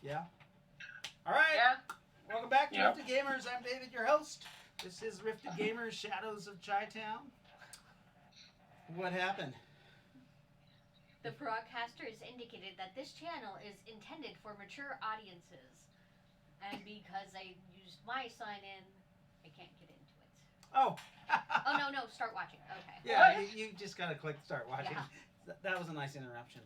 Yeah. All right. Yeah. Welcome back to Yep. Rifted Gamers. I'm David, your host. This is Rifted Gamers Shadows of Chi-Town. What happened? The broadcasters indicated that this channel is intended for mature audiences. And because I used my sign in, I can't get into it. Oh. Oh, no, start watching. Okay. Yeah, you just got to click start watching. Yeah. That was a nice interruption.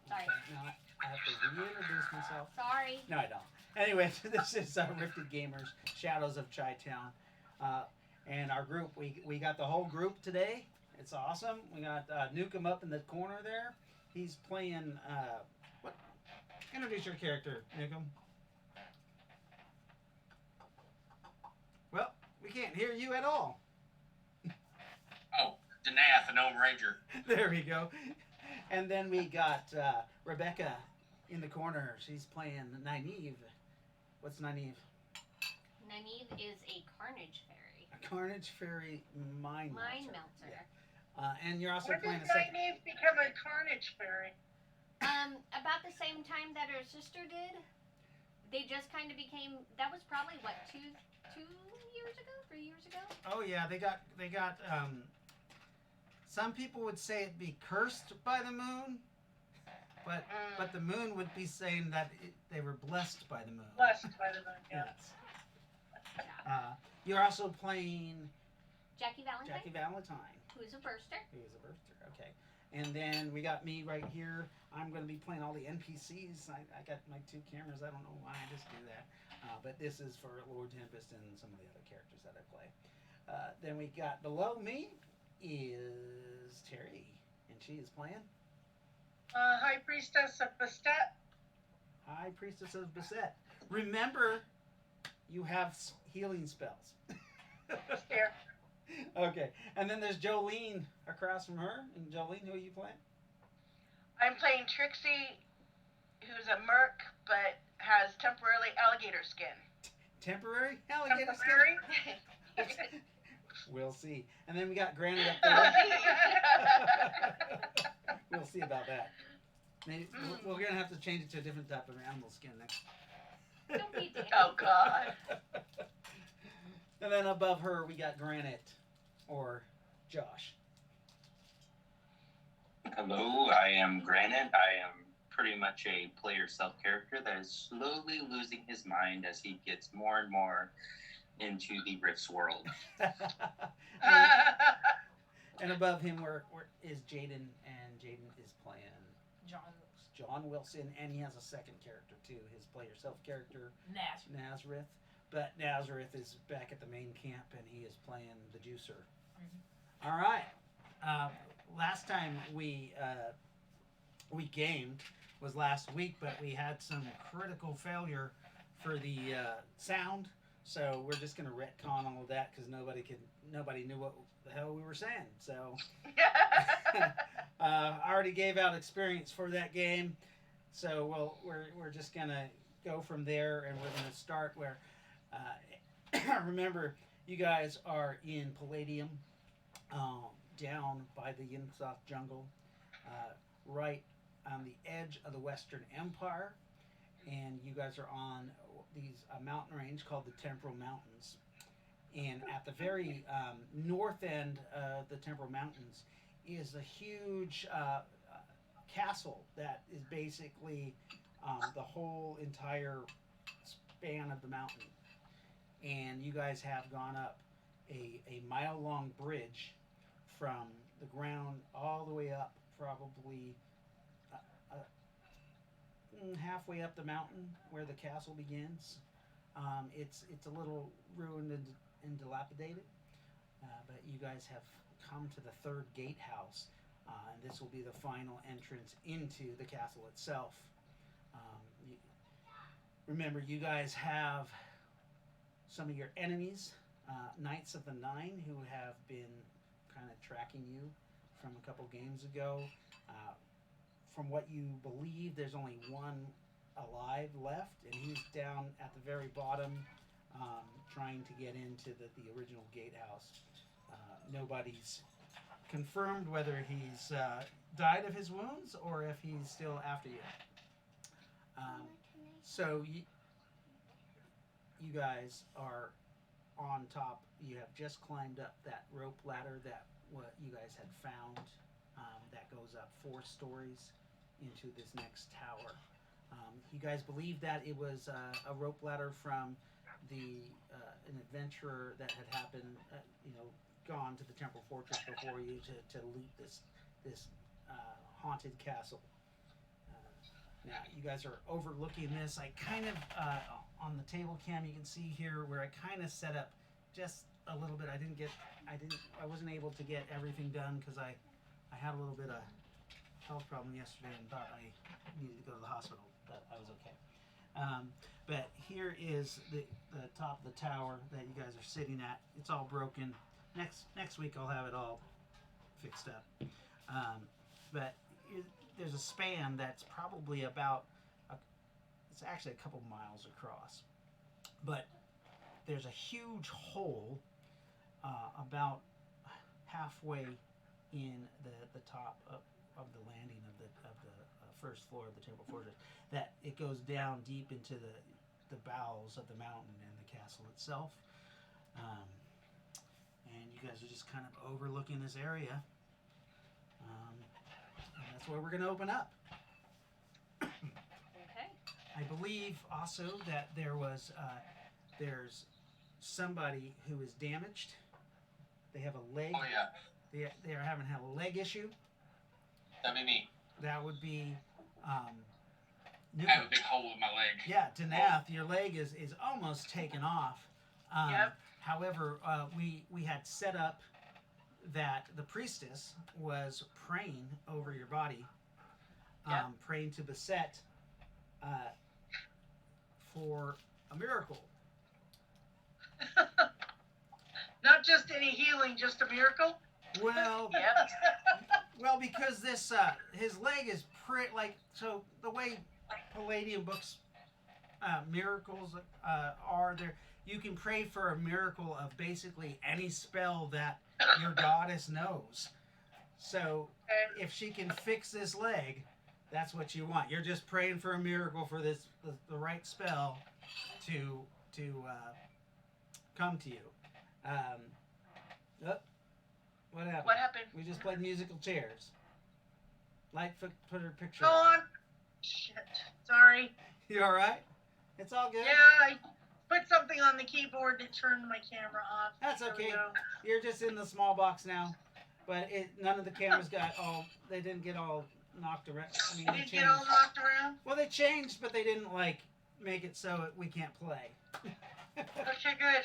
Sorry. Okay, now I have to reintroduce myself. Sorry. No, I don't. Anyway, this is Rifted Gamers, Shadows of Chi-Town. And our group, we got the whole group today. It's awesome. We got Nukem up in the corner there. He's playing, what? Introduce your character, Nukem. Well, we can't hear you at all. Oh, Danath, the Gnome Ranger. There we go. And then we got Rebecca in the corner. She's playing Nynaeve. What's Nynaeve? Nynaeve is a Carnage Fairy. A Carnage Fairy Mind Mind Melter. Melter. Yeah. And you're also When playing did a second. Nynaeve become a Carnage Fairy? About the same time that her sister did. They just kind of became. That was probably what 2 years ago, 3 years ago. Oh yeah, they got. Some people would say it'd be cursed by the moon, but the moon would be saying that they were blessed by the moon. Blessed by the moon, yeah. Yes. You're also playing Jackie Valentine, Jackie Valentine, who's a burster. who is a birthster. Okay. And then we got me right here. I'm going to be playing all the NPCs. I got my 2 cameras. I don't know why I just do that. But this is for Lord Tempest and some of the other characters that I play. Then we got below me is Terry, and she is playing High Priestess of Bastet. High Priestess of Basset. Remember, you have healing spells. Here. Okay. And then there's Jolene across from her. And Jolene, who are you playing? I'm playing Trixie, who's a merc, but has temporarily alligator skin. Temporary alligator Temporary? skin? We'll see. And then we got Granny up there. We'll see about that. Maybe, we're going to have to change it to a different type of animal skin next. Don't be Danny. Oh, God. And then above her, we got Granite, or Josh. Hello, I am Granite. I am pretty much a player self-character that is slowly losing his mind as he gets more and more into the Rifts world. And above him is Jaden, and Jaden is playing John Wilson, and he has a second character too, his player self-character, Nazareth. But Nazareth is back at the main camp, and he is playing the Juicer. Mm-hmm. All right. Last time we gamed was last week, but we had some critical failure for the sound. So we're just gonna retcon all of that because nobody knew what the hell we were saying. So I already gave out experience for that game. So we're just gonna go from there, and we're gonna start where. Remember, you guys are in Palladium, down by the Yinsoth jungle, right on the edge of the Western Empire, and you guys are on these mountain range called the Temporal Mountains. And at the very north end of the Temporal Mountains is a huge castle that is basically the whole entire span of the mountain. And you guys have gone up a mile-long bridge from the ground all the way up, probably halfway up the mountain where the castle begins. It's a little ruined and dilapidated, but you guys have come to the third gatehouse, and this will be the final entrance into the castle itself. Remember, you guys have some of your enemies, Knights of the Nine, who have been kind of tracking you from a couple games ago. From what you believe, there's only one alive left, and he's down at the very bottom, trying to get into the original gatehouse. Nobody's confirmed whether he's died of his wounds or if he's still after you. So you guys are on top. You have just climbed up that rope ladder that what you guys had found that goes up 4 stories into this next tower. You guys believe that it was a rope ladder from an adventurer that had happened, gone to the Temple Fortress before you to loot this haunted castle. Now you guys are overlooking this. I kind of on the table cam you can see here where I kind of set up just a little bit. I wasn't able to get everything done because I had a little bit of health problem yesterday and thought I needed to go to the hospital, but I was okay. But here is the top of the tower that you guys are sitting at. It's all broken. Next week I'll have it all fixed up. But there's a span that's probably it's actually a couple miles across. But there's a huge hole about halfway in the top of the landing of the first floor of the Temple Fortress, that it goes down deep into the bowels of the mountain and the castle itself. And you guys are just kind of overlooking this area. And that's where we're going to open up. Okay. I believe also that there's somebody who is damaged. They have a leg. Oh yeah, They are having a leg issue. that'd be me. That would be I have a big hole in my leg. Yeah, Danath, your leg is almost taken off. Yep. However, we had set up that the priestess was praying over your body, Yep. praying to Beset for a miracle. Not just any healing, just a miracle. Well, Yep. well, because this his leg is so the way Palladium books miracles are there. You can pray for a miracle of basically any spell that your goddess knows. So Okay. if she can fix this leg, that's what you want. You're just praying for a miracle for the right spell to come to you. What happened? What happened? We just played musical chairs. Lightfoot put her picture Go up. on. Shit. Sorry. You all right? It's all good. Yeah, I put something on the keyboard that turned my camera off. That's There we okay. go. You're just in the small box now, but none of the cameras got all. They didn't get all knocked around. I mean, You they didn't changed. get all knocked around? Well, they changed, but they didn't make it so we can't play. Okay, good.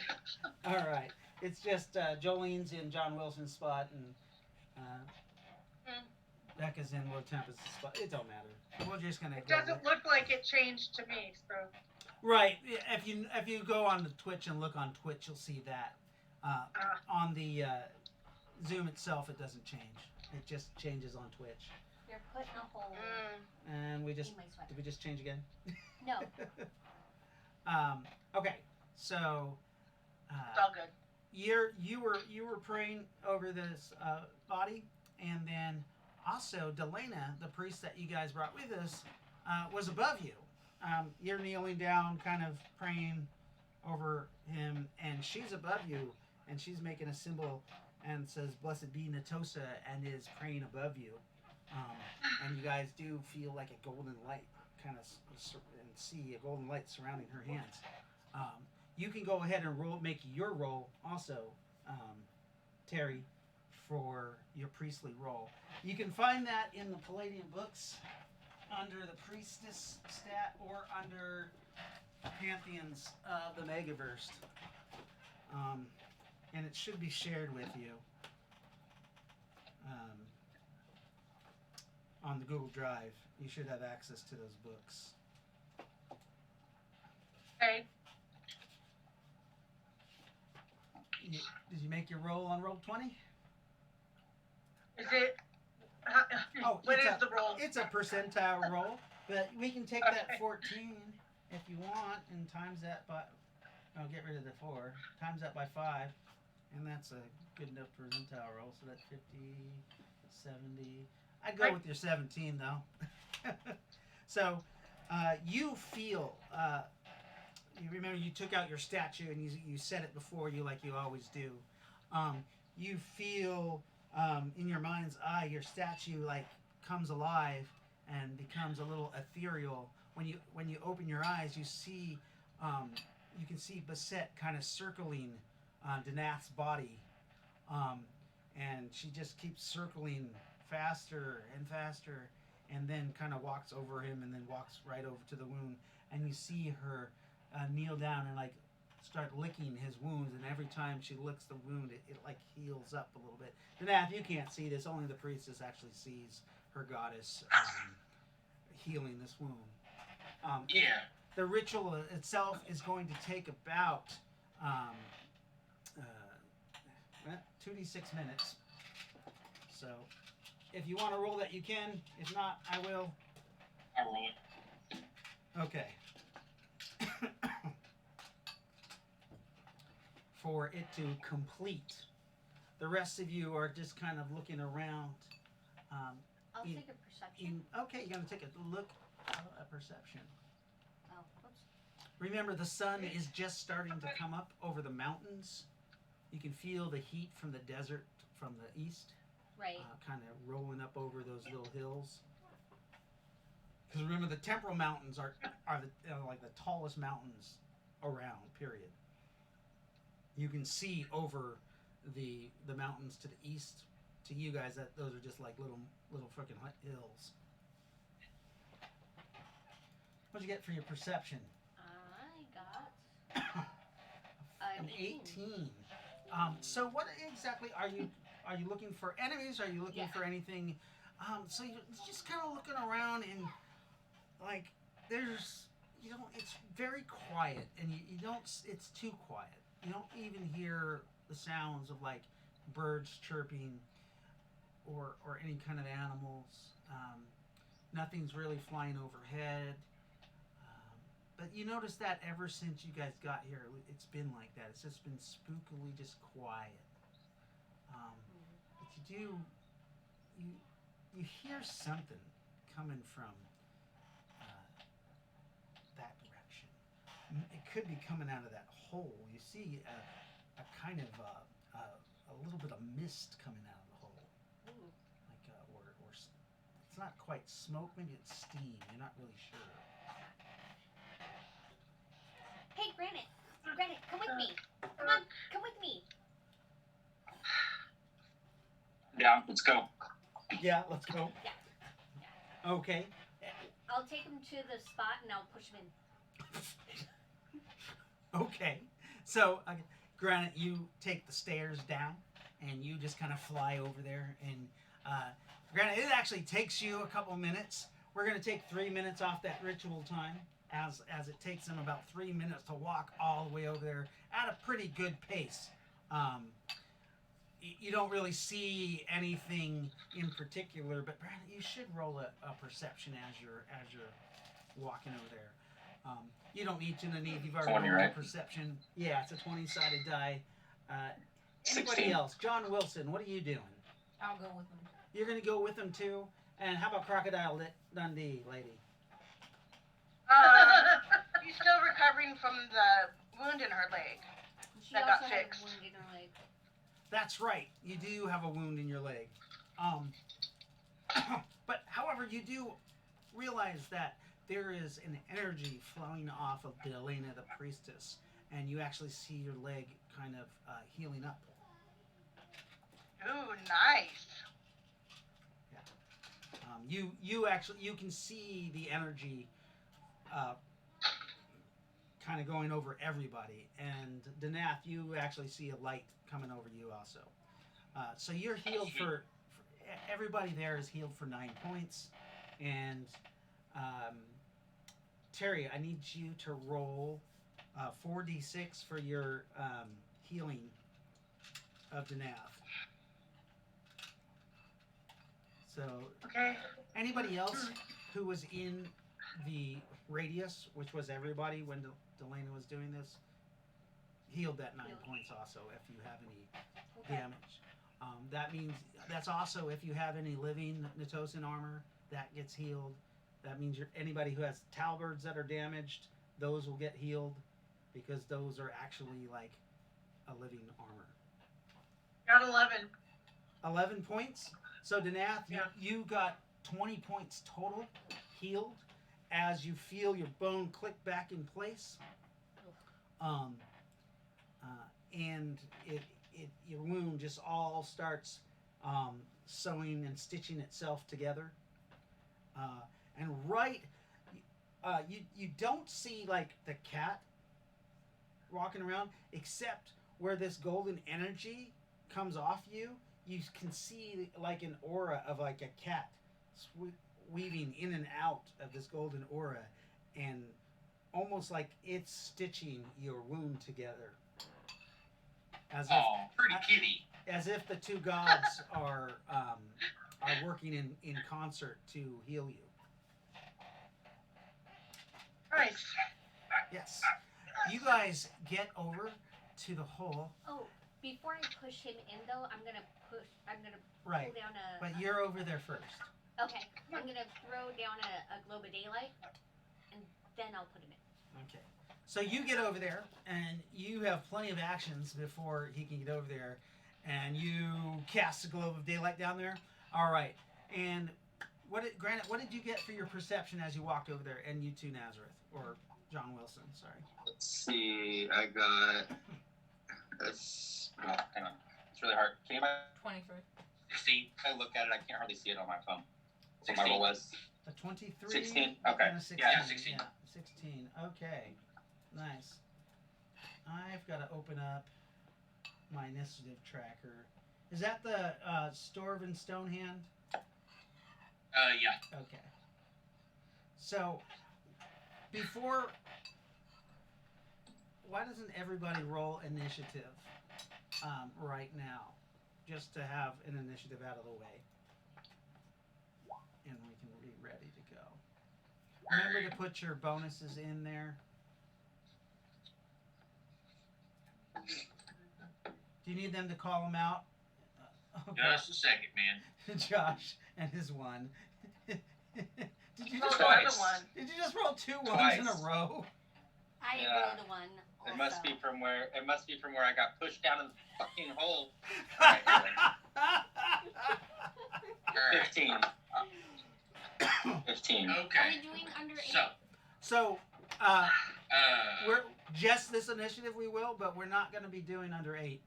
All right. It's just Jolene's in John Wilson's spot and Becca's in Will Tempest's spot. It don't matter. We're just gonna. It go doesn't look like it changed to me, so. Right. If you go on the Twitch and look on Twitch, you'll see that. On the Zoom itself, it doesn't change. It just changes on Twitch. You're putting a hole And we in just my sweater. did we just change again? No. Okay. So. It's all good. You were praying over this body, and then also Delana, the priest that you guys brought with us, was above you. You're kneeling down, kind of praying over him, and she's above you, and she's making a symbol and says, "Blessed be Natosa," and is praying above you. And you guys do feel like a golden light, kind of, and see a golden light surrounding her hands. You can go ahead and make your roll also, Terry, for your priestly roll. You can find that in the Palladium books under the priestess stat or under Pantheons of the Megaverse. And it should be shared with you on the Google Drive. You should have access to those books. Okay. Did you make your roll on Roll20? Is it? Oh, What it's is the roll? It's a percentile roll, but we can take that 14 if you want and times that by. Oh, get rid of the 4. Times that by 5, and that's a good enough percentile roll. So that's 50, 70. I'd go with your 17 though. So, You feel. You remember you took out your statue and you set it before you like you always do. You feel in your mind's eye your statue like comes alive and becomes a little ethereal. When you open your eyes, you can see Basset kind of circling Danath's body, and she just keeps circling faster and faster, and then kind of walks over him, and then walks right over to the wound, and you see her kneel down and like start licking his wounds, and every time she licks the wound, it like heals up a little bit. Danath, you can't see this; only the priestess actually sees her goddess healing this wound. Yeah. The ritual itself is going to take about 2d6 minutes. So, if you want to roll that, you can. If not, I will. I roll it. Okay. For it to complete, the rest of you are just kind of looking around. I'll You- take a perception. Okay, you're going to take a look at perception. Oh, whoops. Remember, the sun is just starting to come up over the mountains. You can feel the heat from the desert from the east, Right. kind of rolling up over those little hills. Because remember, the temporal mountains are like the tallest mountains around. Period. You can see over the mountains to the east. To you guys, that those are just like little freaking hills. What'd you get for your perception? I got An 18. So what exactly are you looking for? Enemies? Are you looking Yeah. for anything? So you're just kind of looking around and like there's it's very quiet and you don't. It's too quiet. You don't even hear the sounds of like birds chirping or any kind of animals. Nothing's really flying overhead. But you notice that ever since you guys got here, it's been like that. It's just been spookily just quiet. But you hear something coming from that direction. It could be coming out of that hole. You see a kind of a little bit of mist coming out of the hole, Ooh. like it's not quite smoke. Maybe it's steam. You're not really sure. Hey, Granite, come with me. Come on, come with me. Down. Let's go. Yeah, let's go. Yeah. Okay. I'll take him to the spot and I'll push him in. Okay. So, Granite, you take the stairs down and you just kind of fly over there. And Granite, it actually takes you a couple minutes. We're going to take 3 minutes off that ritual time, as it takes them about 3 minutes to walk all the way over there at a pretty good pace. You don't really see anything in particular, but Brandon, you should roll a perception as you're walking over there. You don't need to, Nanive. You've already 20, rolled right? a perception. Yeah, it's a 20-sided die. Anybody 16. else? John Wilson, what are you doing? I'll go with him. You're going to go with them too? And how about Crocodile Dundee, lady? She's still recovering from the wound in her leg. She That also got had fixed. a wound in her leg. That's right. You do have a wound in your leg. But however, you do realize that there is an energy flowing off of Delena the priestess, and you actually see your leg kind of healing up. Ooh, nice. You can see the energy kind of going over everybody, and Danath, you actually see a light coming over you also. So you're healed for everybody there is healed for 9 points, and Terry, I need you to roll 4d6 for your healing of Danath. So Okay. anybody else who was in the radius, which was everybody when Delena was doing this, healed that 9 points also if you have any Okay. damage. That means that's also if you have any living Natosan armor, that gets healed. That means anybody who has talbards that are damaged, those will get healed because those are actually like a living armor. Got 11. 11 points. So Danath, Yeah. you got 20 points total healed as you feel your bone click back in place. And your wound just all starts sewing and stitching itself together. And you don't see like the cat walking around, except where this golden energy comes off you. You can see like an aura of like a cat weaving in and out of this golden aura, and almost like it's stitching your wound together. As pretty kitty. as if the two gods are working in concert to heal you. Nice. Yes. You guys get over to the hole. Oh, before I push him in though, I'm gonna Right. pull down a. But you're over there first. Okay, I'm gonna throw down a globe of daylight, and then I'll put him in. Okay. So you get over there, and you have plenty of actions before he can get over there, and you cast a globe of daylight down there. All right. And Granite, what did you get for your perception as you walked over there? And you too, Nazareth, or John Wilson. Sorry. Let's see. I got this. Oh, hang on. It's really hard. Can you 23. 16? I look at it. I can't hardly see it on my phone. So my 16. roll was. A 23. 16? Okay. And a 16. Yeah, 16. Yeah, 16. Okay. Nice. I've got to open up my initiative tracker. Is that the Storvin Stonehand? Yeah. Okay. So, before. Why doesn't everybody roll initiative right now? Just to have an initiative out of the way. And we can be ready to go. Remember to put your bonuses in there. Do you need them to call them out? Okay. Just a second, man. Josh and his one. Did you Oh, just the roll, other Twice. one. did you just roll 2 ones in a Twice. row? I Yeah. rolled a one. Also. It must be from where. It must be from where I got pushed down in the fucking hole. Alright, Alright. 15. 15. Are Okay. we doing under 8? So, So, we're uh, just this initiative we will, but we're not going to be doing under 8.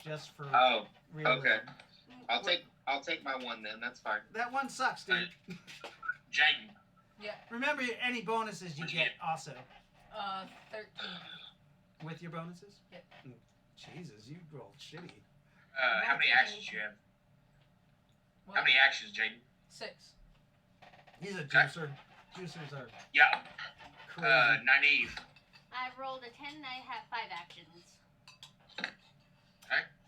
Just for Oh, realism. okay. I'll take my one then. That's fine. That one sucks, dude. Jaden. Remember any bonuses you What'd you get get? also 13. with your bonuses? Yep. Jesus, you rolled shitty. How many actions do you have? What? How many actions, Jaden? 6. He's a juicer. Juicers are Yeah. crazy. Nynaeve. I rolled a 10 and I have 5 actions.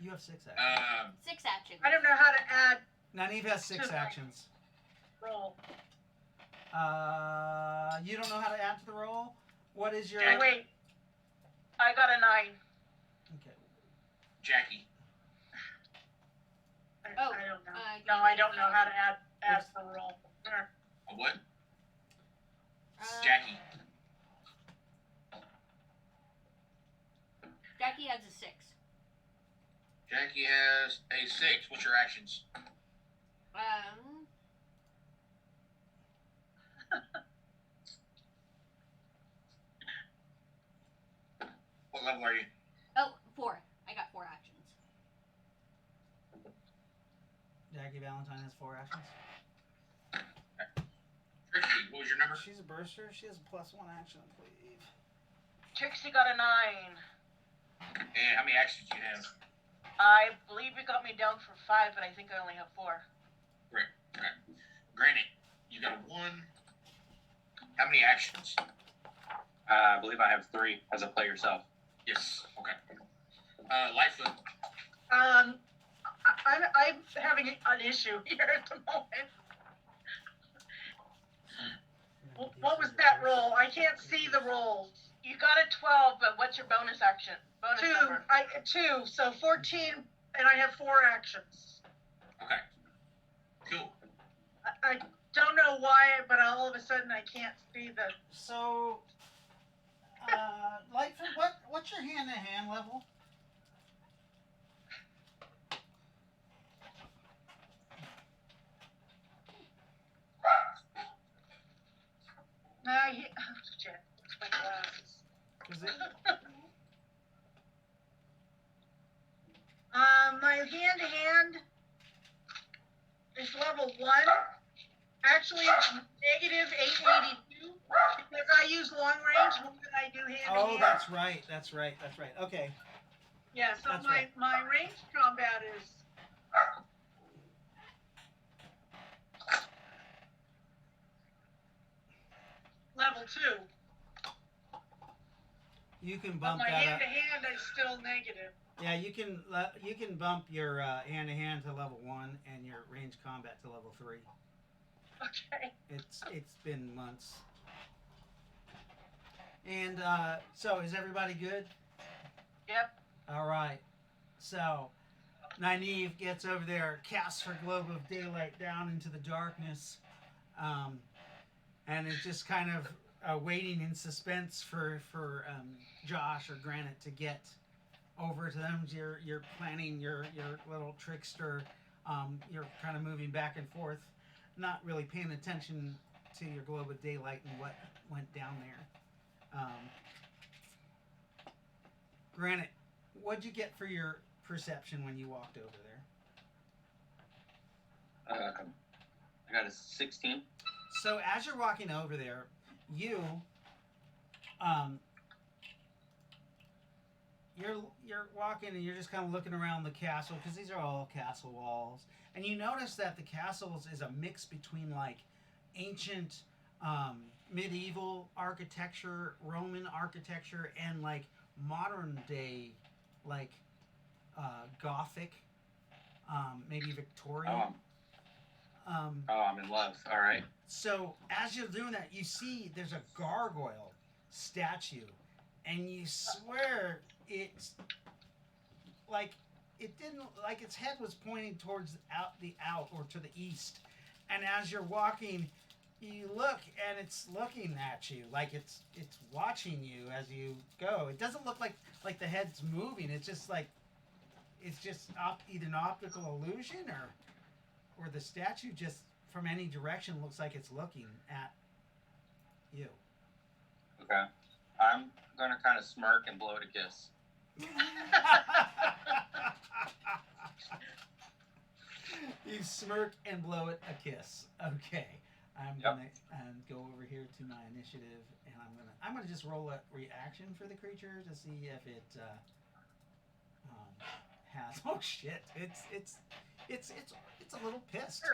You have 6 actions. 6 actions. I don't know how to add Nynaeve has 6 Sure. actions. roll. You don't know how to add to the roll? What is your... Yeah. Wait. I got a 9. Okay. Jackie. Oh, I don't know. no, No, I don't know how to add the roll. A what? Jackie. Jackie. Jackie has a 6. Jackie has a 6. What's your actions? What level are you? Oh, 4. I got 4 actions. Jackie Valentine has 4 actions. Trixie, what was your number? She's a burster. She has a +1 action, I believe. Trixie got a 9. And how many actions do you have? I believe it got me down for 5, but I think I only have 4. Granted, you got a 1. How many actions? I believe I have 3 as a play yourself. Yes. Okay. Lightfoot. I'm having an issue here at the moment. What was that roll? I can't see the rolls. You got a 12, but what's your bonus action? Bonus number. 2, so 14, and I have 4 actions. Okay. Cool. don't know why, but all of a sudden I can't see the. So, Lightfoot, what's your hand-to-hand level? Oh, shit. My glasses. Is it? My hand-to-hand is level 1. Actually, it's negative 882 because I use long range more than I do hand-to-hand. Oh, that's right. Okay. Yeah, so that's my, right. my range combat is level 2. You can But bump my that up. hand-to-hand is still negative. Yeah, you can bump your hand-to-hand to level 1 and your range combat to level 3. Okay. It's been months. And so is everybody good? Yep. All right. So Nynaeve gets over there, casts her globe of daylight down into the darkness, and is just kind of waiting in suspense for Josh or Granite to get over to them. You're planning your little trickster. You're kind of moving back and forth, not really paying attention to your globe of daylight and what went down there. Granite, what'd you get for your perception when you walked over there? I got a 16. So as you're walking over there, you're walking and you're just kind of looking around the castle because these are all castle walls, and you notice that the castles is a mix between like ancient medieval architecture, Roman architecture, and like modern day like Gothic, maybe Victorian. I'm in love. All right. So as you're doing that, you see there's a gargoyle statue, and you swear it's like it didn't, like its head was pointing towards the out or to the east, and as you're walking, you look and it's looking at you like it's watching you as you go. It doesn't look like the head's moving. It's just like either an optical illusion or the statue just from any direction looks like it's looking at you. Okay. I'm gonna kind of smirk and blow it a kiss. You smirk and blow it a kiss. Okay. I'm Yep. gonna go over here to my initiative, and I'm gonna just roll a reaction for the creature to see if it has. Oh shit! It's a little pissed.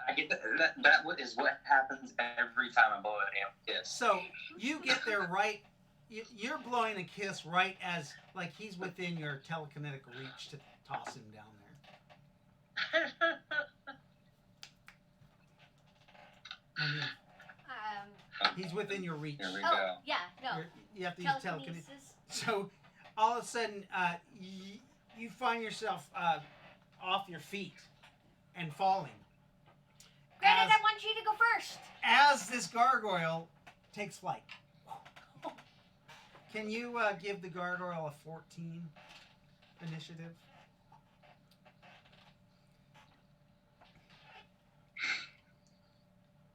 I get that is what happens every time I blow a damn kiss. So you get there right. You're blowing a kiss right as like he's within your telekinetic reach to toss him down there. I mean, he's within your reach. Here we Oh, go. yeah, no. You have to use telekinesis. Telekinesis. So all of a sudden, you find yourself off your feet and falling. Granted, I want you to go first. As this gargoyle takes flight. Can you give the gargoyle a 14 initiative?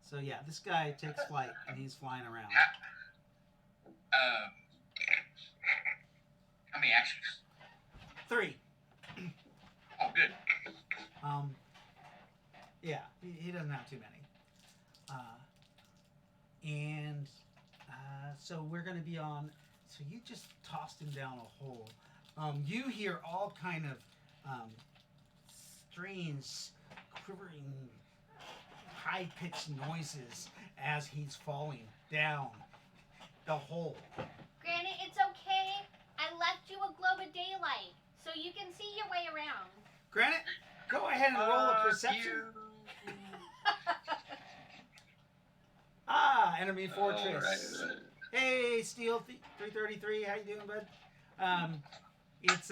So yeah, this guy takes flight and he's flying around. How many actions? 3. Oh, good. Yeah, he doesn't have too many. So we're going to be on. So you just tossed him down a hole. You hear all kind of strange, quivering, high-pitched noises as he's falling down the hole. Granted, it's okay. I left you a globe of daylight, so you can see your way around. Granite, go ahead and roll a perception. Enemy fortress. All right. Hey, Steel 333, how you doing, bud? It's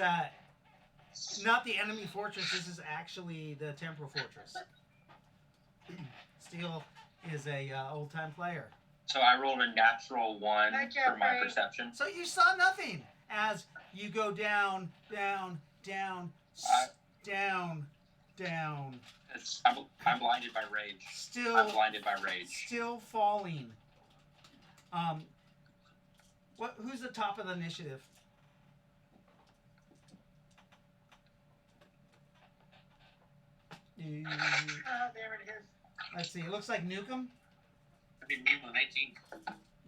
not the enemy fortress. This is actually the temporal fortress. Steel is a old time player. So I rolled a natural 1 Hi, for my Jeffrey. perception. So you saw nothing as you go down, down, down, down, down. I'm blinded by rage. I'm Still, blinded by rage. still falling. Who's the top of the initiative? Oh, there it is. Let's see. It looks like Nukem. I mean, me with an 18.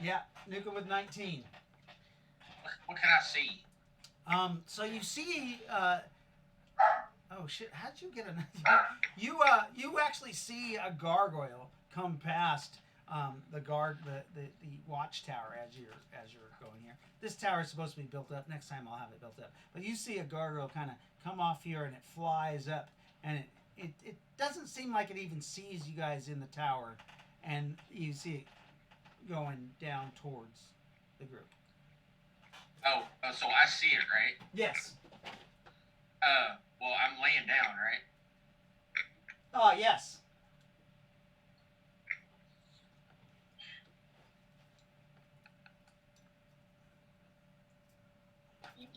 Yeah, Nukem with 19. What can I see? So you see, oh shit! How'd you get a? You actually see a gargoyle come past the watchtower as you're going here. This tower is supposed to be built up. Next time I'll have it built up. But you see a gargoyle kind of come off here and it flies up, and it doesn't seem like it even sees you guys in the tower, and you see it going down towards the group. Oh, so I see it, right? Yes. Well, I'm laying down, right? Oh yes.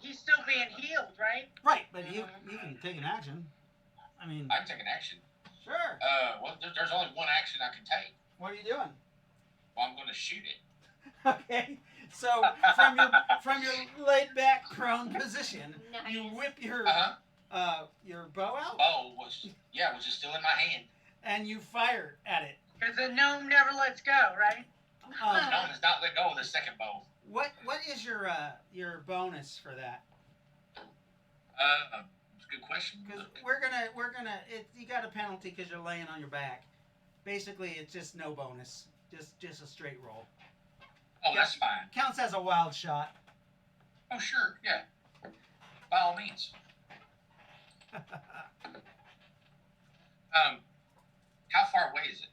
He's still being healed, right? Right, but you can take an action. I mean, I can take an action. sure. Well, there's only one action I can take. What are you doing? Well, I'm going to shoot it. Okay. So from your laid back prone position, you Nice. whip your bow out Bow was just still in my hand. and you fire at it. Because the gnome never lets go, right? The gnome does not let go of the second bow. What is your bonus for that? It's a good question. Because you got a penalty because you're laying on your back. Basically, it's just no bonus, just a straight roll. Oh, that's fine. Counts as a wild shot. Oh, sure, yeah. By all means. How far away is it?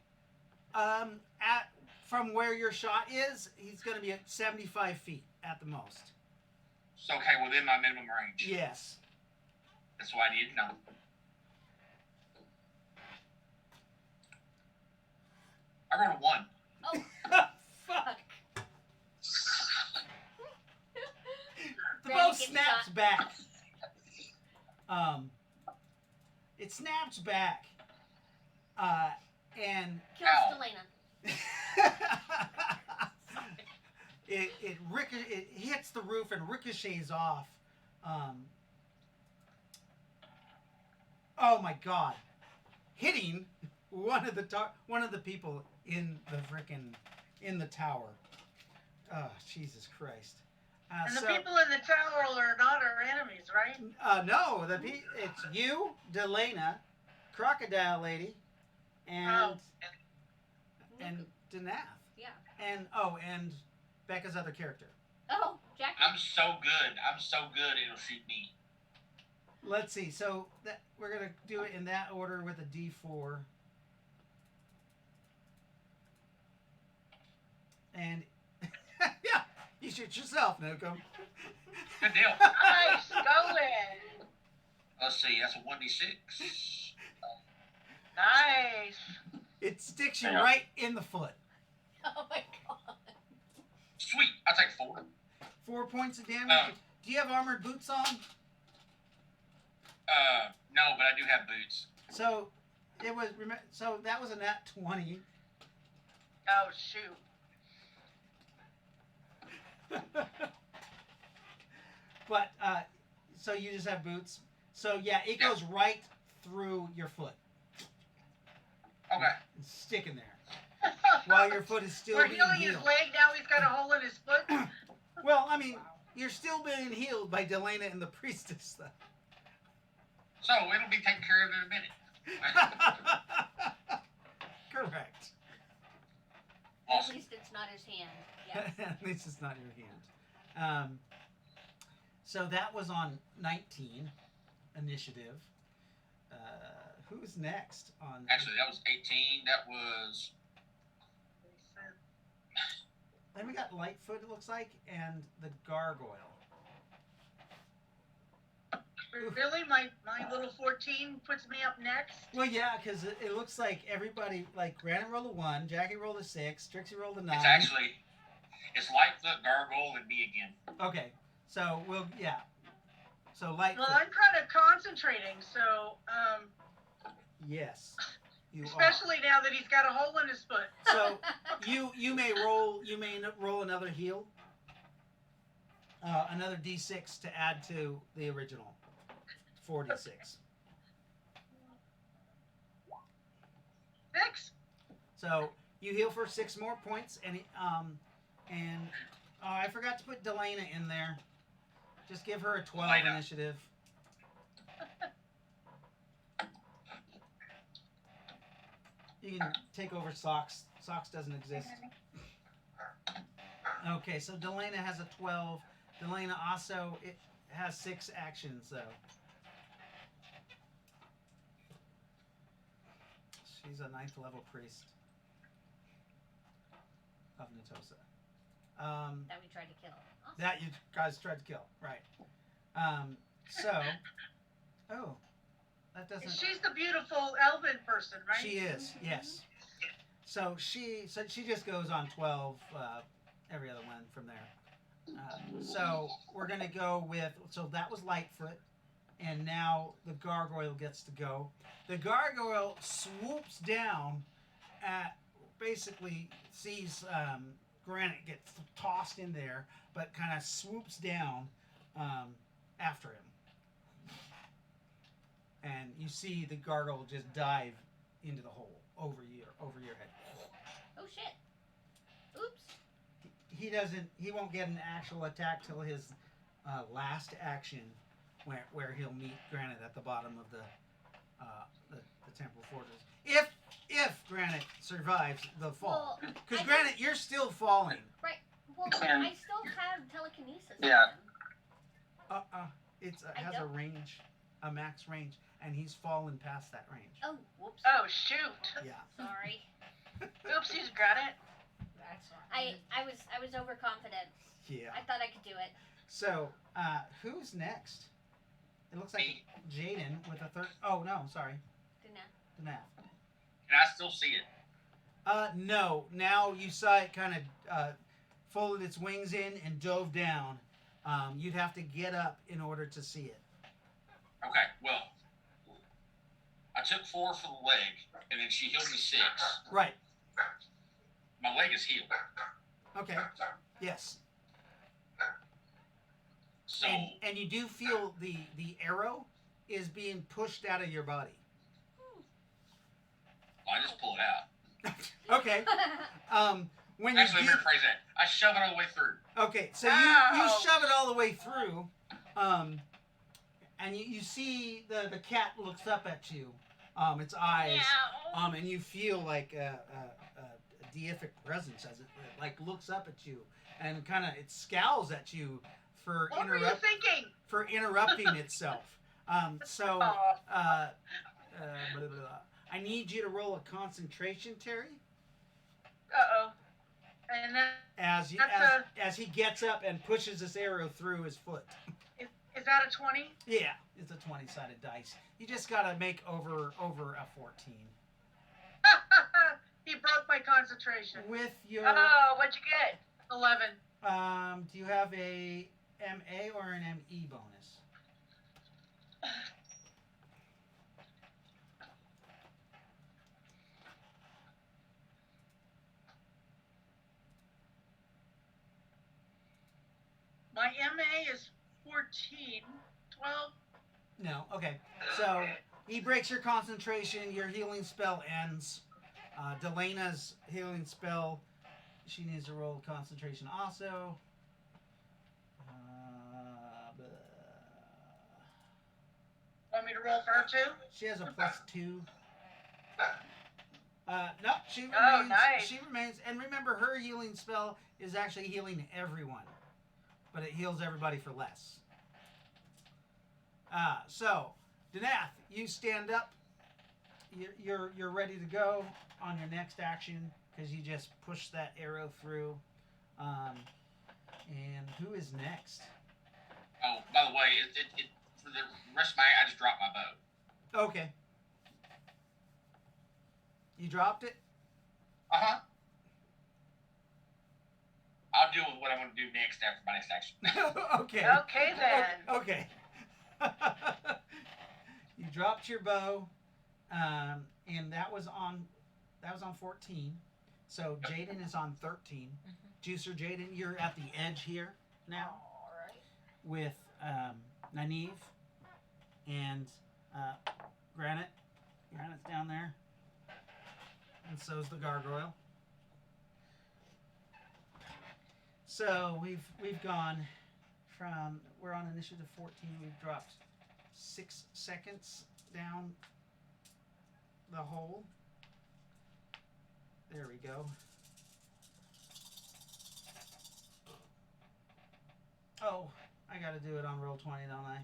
From where your shot is, he's going to be at 75 feet at the most. So, okay, within my minimum range. Yes. That's what I need to know. I rolled a 1. Oh, Fuck. The Ready, bow get snaps shot. back. It snaps back. And kills Ow. Delana. it hits the roof and ricochets off. Oh my god! Hitting one of the people in the tower. Oh Jesus Christ! And the people in the tower are not our enemies, right? No, it's you, Delana, Crocodile Lady, and and Danath. Yeah. And Becca's other character. Oh, Jackie. I'm so good, it'll shoot me. Let's see. So we're gonna do it in that order with a D4. And yeah, you shoot yourself, Nukem. Good deal. Nice going. Let's see, that's a 1d6. Nice. It sticks you Yeah. right in the foot. Oh my god. Sweet, I'll take 4. 4 points of damage. Do you have armored boots on? No, but I do have boots. So that was a nat 20. Oh shoot. But so you just have boots. So yeah, it goes right through your foot. Okay. It's sticking there. While your foot is still We're being healing his healed. leg, now he's got a hole in his foot. Well, I mean, you're still being healed by Delana and the priestess, though. So, it'll be taken care of in a minute. Correct. At Awesome. least it's not his hand. Yes. At least it's not your hand. So that was on 19 initiative. Who's next on? Actually, that was 18. That was... Then we got Lightfoot, it looks like, and the gargoyle. Really? My little 14 puts me up next? Well, yeah, because it looks like everybody, like Granite rolled a 1, Jackie rolled a 6, Trixie rolled a 9. It's Lightfoot, Gargoyle, and me again. Okay, so So Lightfoot. Well, I'm kind of concentrating, so, Yes, you especially now that he's got a hole in his foot. are. So you may roll another heal, another d6 to add to the original 4d6. 6? So you heal for 6 more points, and I forgot to put Delana in there. Just give her a 12 Delana. initiative. You can take over Socks. Socks doesn't exist. Okay, so Delana has a 12. Delana also has 6 actions, though. She's a 9th level priest of Natosa. That we tried to kill. Awesome. That you guys tried to kill, right? Oh, that doesn't. She's the beautiful elven person, right? She is, yes. So she just goes on 12 every other one from there. So we're gonna go with, so that was Lightfoot, and now the gargoyle gets to go. The gargoyle swoops down at, basically sees Granite get tossed in there, but kind of swoops down after him. And you see the gargoyle just dive into the hole over your head. Oh shit. Oops. He won't get an actual attack till his last action, where he'll meet Granite at the bottom of the temple fortress. If Granite survives the fall, Well, because I Granite, you're still falling. Right. Well, Can- I still have telekinesis. Yeah. on him. It I has a don't. range, a max range, and he's fallen past that range. Oh, whoops. Oh, shoot. Yeah. Sorry. Oopsies, Granite. That's fine. I was overconfident. Yeah. I thought I could do it. So, who's next? It looks like Me. Jaden with a third. Oh no, sorry, Didn't Danaf. Can I still see it? No. Now you saw it kind of folded its wings in and dove down. You'd have to get up in order to see it. Okay, well, I took 4 for the leg, and then she healed me 6. Right. My leg is healed. Okay. Yes. So, And you do feel the arrow is being pushed out of your body. I just pull it out. Okay. When you Actually, do, let me rephrase that. I shove it all the way through. okay, so you Ow. shove it all the way through, and you see the cat looks up at you, its eyes, and you feel like a deific presence as it like looks up at you and kind of it scowls at you for What were you thinking? interrupting itself. So Aw. blah, blah, blah. I need you to roll a concentration, Terry, Uh-oh. And then, as That's as he gets up and pushes this arrow through his foot. is that a 20? Yeah, it's a 20-sided dice. You just gotta make over a 14 He broke my concentration. with your. Oh, what'd you get? 11. Do you have a MA or an ME bonus? My MA is 14. 12. No. Okay. So he breaks your concentration. Your healing spell ends. Delana's healing spell. She needs to roll concentration also. Blah. Want me to roll for her too? She has a +2. No, she remains. Oh, nice. She remains. And remember, her healing spell is actually healing everyone, but it heals everybody for less. So, Danath, you stand up. You're ready to go on your next action because you just pushed that arrow through. And who is next? Oh, by the way, for the rest of my, I just dropped my bow. Okay. You dropped it? I'll deal with what I want to do next after my next action. Okay. Okay then. Okay. You dropped your bow, and that was on 14. So Jaden is on 13. Juicer Jaden, you're at the edge here now Alright. with Nynaeve and Granite. Granite's down there, and so's the gargoyle. So we've gone from, we're on initiative 14. We've dropped 6 seconds down the hole. There we go. Oh, I gotta do it on roll 20, don't I?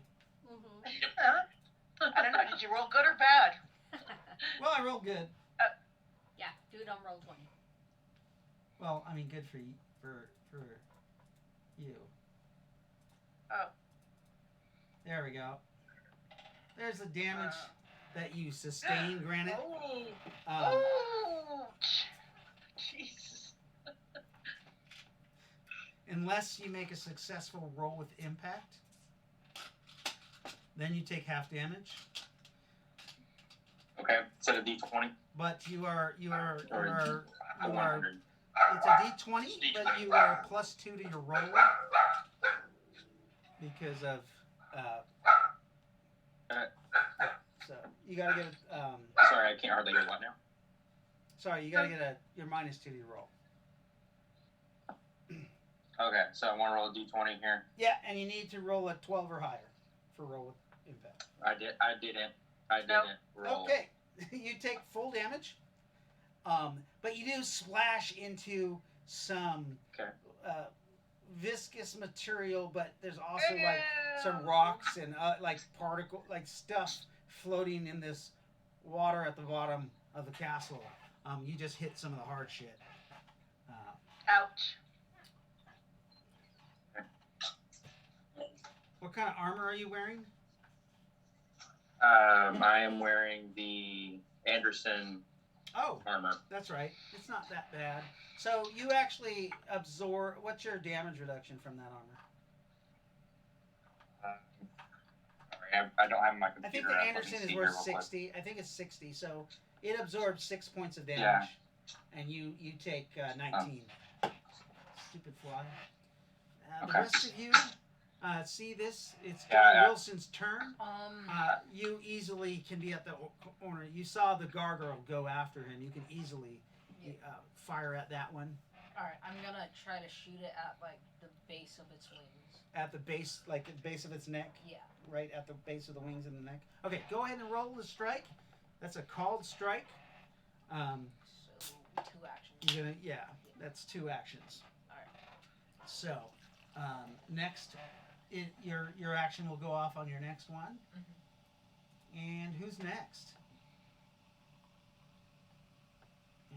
Mm-hmm. I don't know. Did you roll good or bad? Well, I rolled good. Yeah, do it on roll 20. Well, I mean, good for you. For you. Oh. There we go. There's the damage that you sustain, Granite. Oh. Oh. Jesus. Unless you make a successful roll with impact, then you take half damage. Okay, instead of D20 But you are or 100. it's a D20, but you are +2 to your roll because of so you gotta get Sorry, I can't hardly hear what now. sorry, you gotta get your -2 to your roll. Okay, so I want to roll a D20 here. Yeah, and you need to roll a 12 or higher for roll with impact. I didn't roll. Okay, you take full damage, but you do splash into some Okay. viscous material, but there's also like some rocks and like stuff floating in this water at the bottom of the castle. You just hit some of the hard shit. Ouch. What kind of armor are you wearing? I am wearing the Anderson Oh, armor. that's right. It's not that bad. So you actually absorb. What's your damage reduction from that armor? Sorry, I don't have my I computer. think the up. Let me Anderson see is here worth real quick. 60. I think it's 60. So it absorbs 6 points of damage, Yeah. and you take 19. Stupid fly. The Okay. rest of you see this. It's Yeah, Gary yeah. Wilson's turn. You easily can be at the corner. You saw the gargoyle go after him. You can easily fire at that one Alright, I'm gonna try to shoot it at like the base of its wings. at the base, like the base of its neck. Yeah. Right at the base of the wings and the neck. Okay, go ahead and roll the strike. That's a called strike. So 2 actions. You're gonna, yeah, that's 2 actions. Alright. So, next, your action will go off on your next one. And who's next?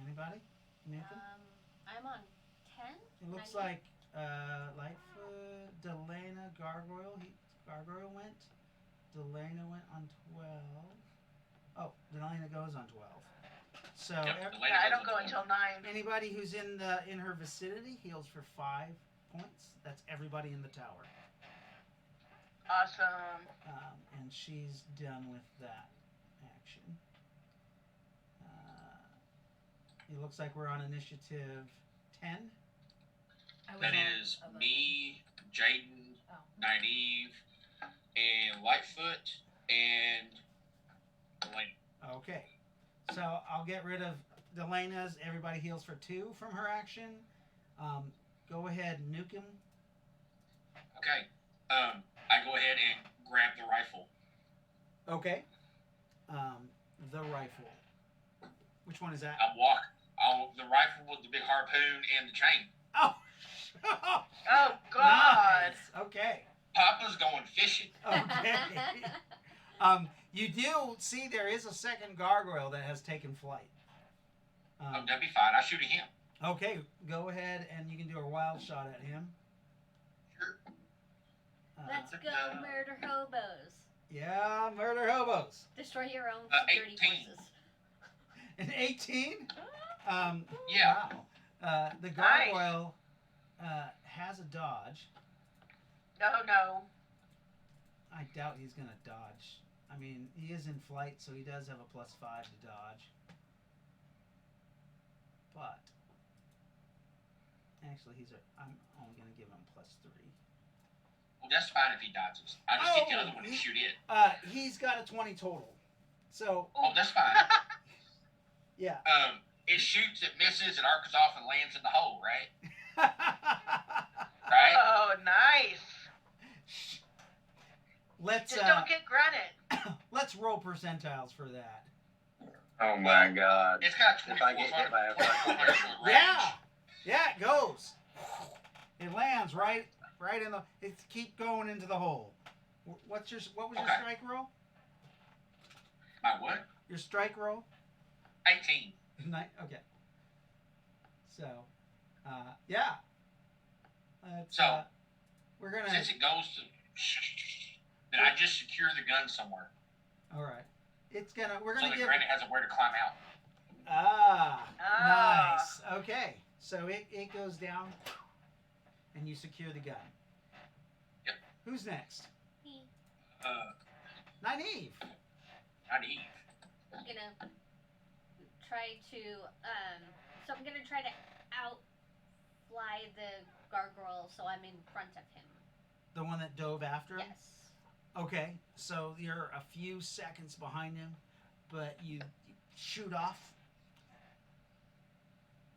Anybody? Nathan? I'm on 10. It looks 90. like Lightfoot, Delana, Gargoyle. Gargoyle went. Delana went on 12. Oh, Delana goes on 12. So Yep, ev- the lady Yeah, I goes don't go on until 9. anybody who's in her vicinity heals for 5 points. That's everybody in the tower. Awesome. And she's done with that action. It looks like we're on initiative 10. I was That on is 11. me, Jaden, Oh. Nynaeve, and Lightfoot, and Elaine. Okay. So I'll get rid of Delana's. Everybody heals for 2 from her action. Go ahead, nuke him. Okay. I go ahead and grab the rifle. Okay. The rifle. Which one is that? The rifle with the big harpoon and the chain. Oh! Oh, God. Nice. Okay. Papa's going fishing. Okay. You do see there is a second gargoyle that has taken flight. Oh, that'd be fine. I shoot at him. Okay, go ahead and you can do a wild shot at him. Sure. Let's go murder hobos. Yeah, murder hobos. Destroy your own 18. security forces. An 18? Yeah. Wow. The gargoyle has a dodge. No. I doubt he's going to dodge. I mean, he is in flight, so he does have a +5 to dodge. But actually, I'm only going to give him +3. Well, that's fine if he dodges. I just get the other one and shoot it. He's got a 20 total. So, Oh, that's fine. yeah. It shoots, it misses, it arcs off and lands in the hole, right? Right? Oh, nice. Let's Just don't get granite. let's roll percentiles for that. Oh my god. It's got If I get hit by a fucking Yeah, it goes. It lands right in the. It keep going into the hole. What was your Okay. strike roll? My what? Your strike roll? 18. Okay. So, yeah. So, we're gonna. Since it goes to, then I just secure the gun somewhere. All right. We're So gonna that give. Granite has a where to climb out. Nice. Okay. So it goes down, and you secure the gun. Yep. Who's next? Me. Nynaeve. Not Eve. I'm gonna try to so I'm gonna try to outfly the gargoyle so I'm in front of him. The one that dove after him? Yes. Okay, so you're a few seconds behind him, but you shoot off.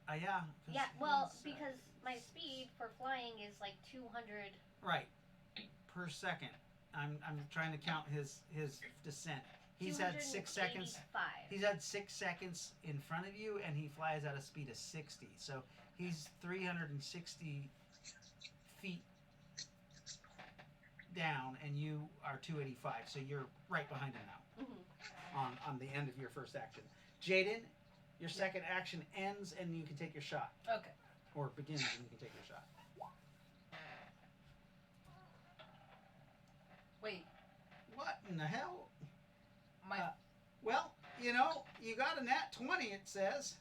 Yeah. Yeah, well, because my speed for flying is like 200. Right. Per second. I'm trying to count his descent. He's had 6 seconds. 285. He's had 6 seconds in front of you, and he flies at a speed of 60. So he's 360 feet down, and you are 285. So you're right behind him now Mhm. on the end of your first action. Jaden, your second action ends, and you can take your shot. Okay. Or begins, and you can take your shot. Wait. What in the hell? My. Well, you got a nat 20, it says.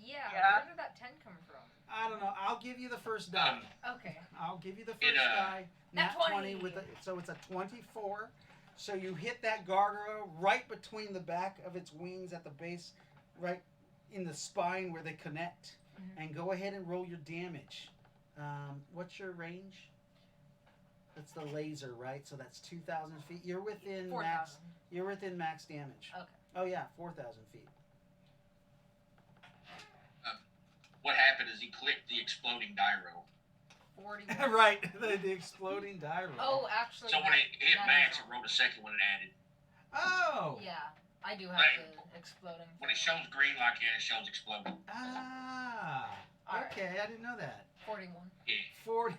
Yeah. Yeah. Where did that 10 come from? I don't know. I'll give you the first die. Okay. I'll give you the It, first die. Nat 20. So it's a 24. So you hit that gargoyle right between the back of its wings at the base, right in the spine where they connect. Mhm. And go ahead and roll your damage. What's your range? That's the laser, right? So that's 2,000 feet. You're within 4,000. You're within max damage. Okay. Oh yeah, 4,000 feet. What happened is he clicked the exploding die roll. 41. Right, the exploding die roll. Oh, actually. So when it hit that max, is it wrong. rolled a second one it added. Oh. Yeah, I do have Right. the exploding. When it shows green like that, it shows exploding. Ah. Alright. Okay, I didn't know that. 41. Yeah.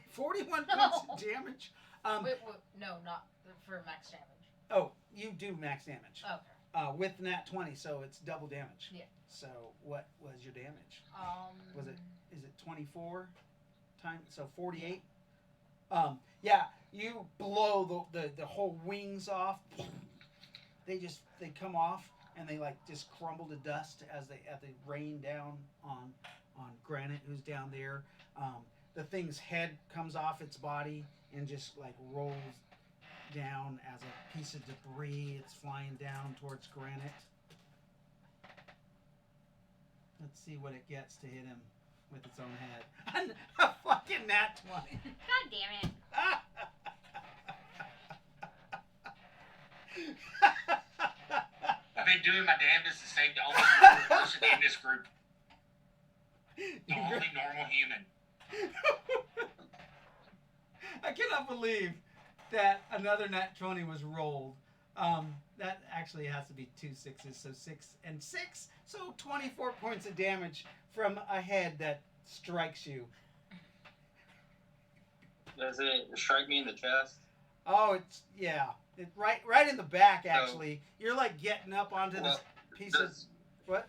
41 No. points of damage. Wait, no, not for max damage. Oh, you do max damage. Okay. With nat 20, so it's double damage. Yeah. So what was your damage? Was Is it 24 times? So 48. Yeah, you blow the whole wings off. They come off and they like just crumble to dust as they rain down on Granite, who's down there. The thing's head comes off its body and just like rolls down as a piece of debris. It's flying down towards Granite. Let's see what it gets to hit him with its own head. A fucking nat 20. God damn it. I've been doing my damnedest to save the only normal person in this group. The only normal human. I cannot believe that another nat 20 was rolled. That actually has to be 2 6s, so 6 and 6, so 24 points of damage from a head that strikes you. Does it strike me in the chest? Oh, it's right in the back. Actually, you're like getting up onto Well, this piece of what?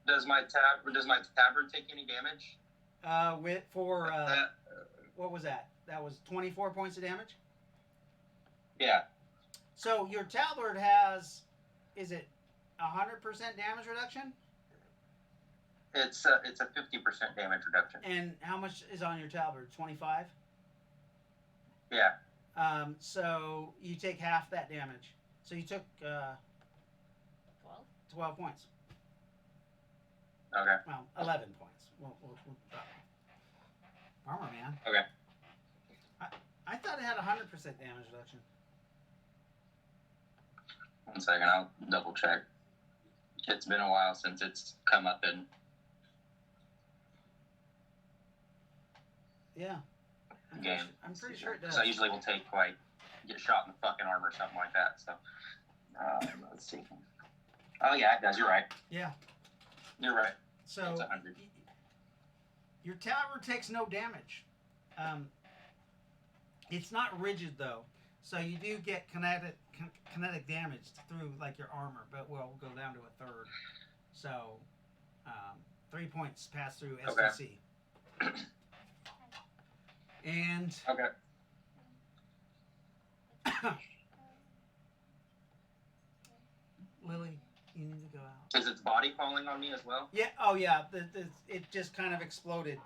Does my tabard take any damage? What was that? That was 24 points of damage. Yeah. So your tabard has, is it 100% damage reduction? It's a 50% damage reduction. And how much is on your tabard? 25. Yeah. So you take half that damage. So you took 12? 12 points. Okay. Well, 11 points. Armor man. Okay. I thought it had 100% damage reduction. 1 second, I'll double check. It's been a while since it's come up in. Yeah. Game. I'm pretty sure it does. So I usually will take get shot in the fucking arm or something like that. So let's see. Oh yeah, it does. You're right. Yeah. You're right. So It's 100. Your tabard takes no damage. It's not rigid though, so you do get kinetic damage through like your armor, but will go down to a third. So 3 points pass through SDC. And Okay. Lily, you need to go out. Is its body falling on me as well? Yeah. Oh yeah. It just kind of exploded,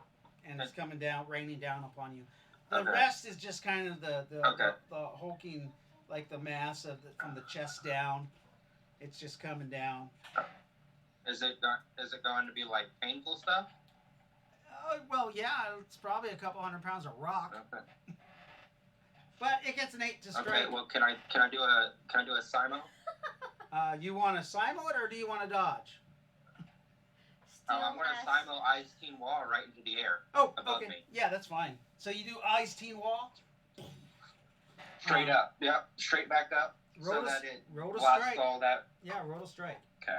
and it's coming down, raining down upon you. The Okay. rest is just kind of the Okay. the hulking, like the mass of from the chest down. It's just coming down. Is it going to be like painful stuff? Well, yeah, it's probably a couple 100 pounds of rock, Okay. but it gets an 8 to strike. Okay. Well, can I do a Simo? You want to Simo it or do you want to dodge? Still I'm going to has- Simo Ice Teen Wall right into the air. Oh, Above okay. me. Yeah, that's fine. So you do Eyes Teen Wall. Straight up. Yep. Straight back up. Roll so a, that it roll a blasts strike. all that. Yeah, roll a strike. Okay.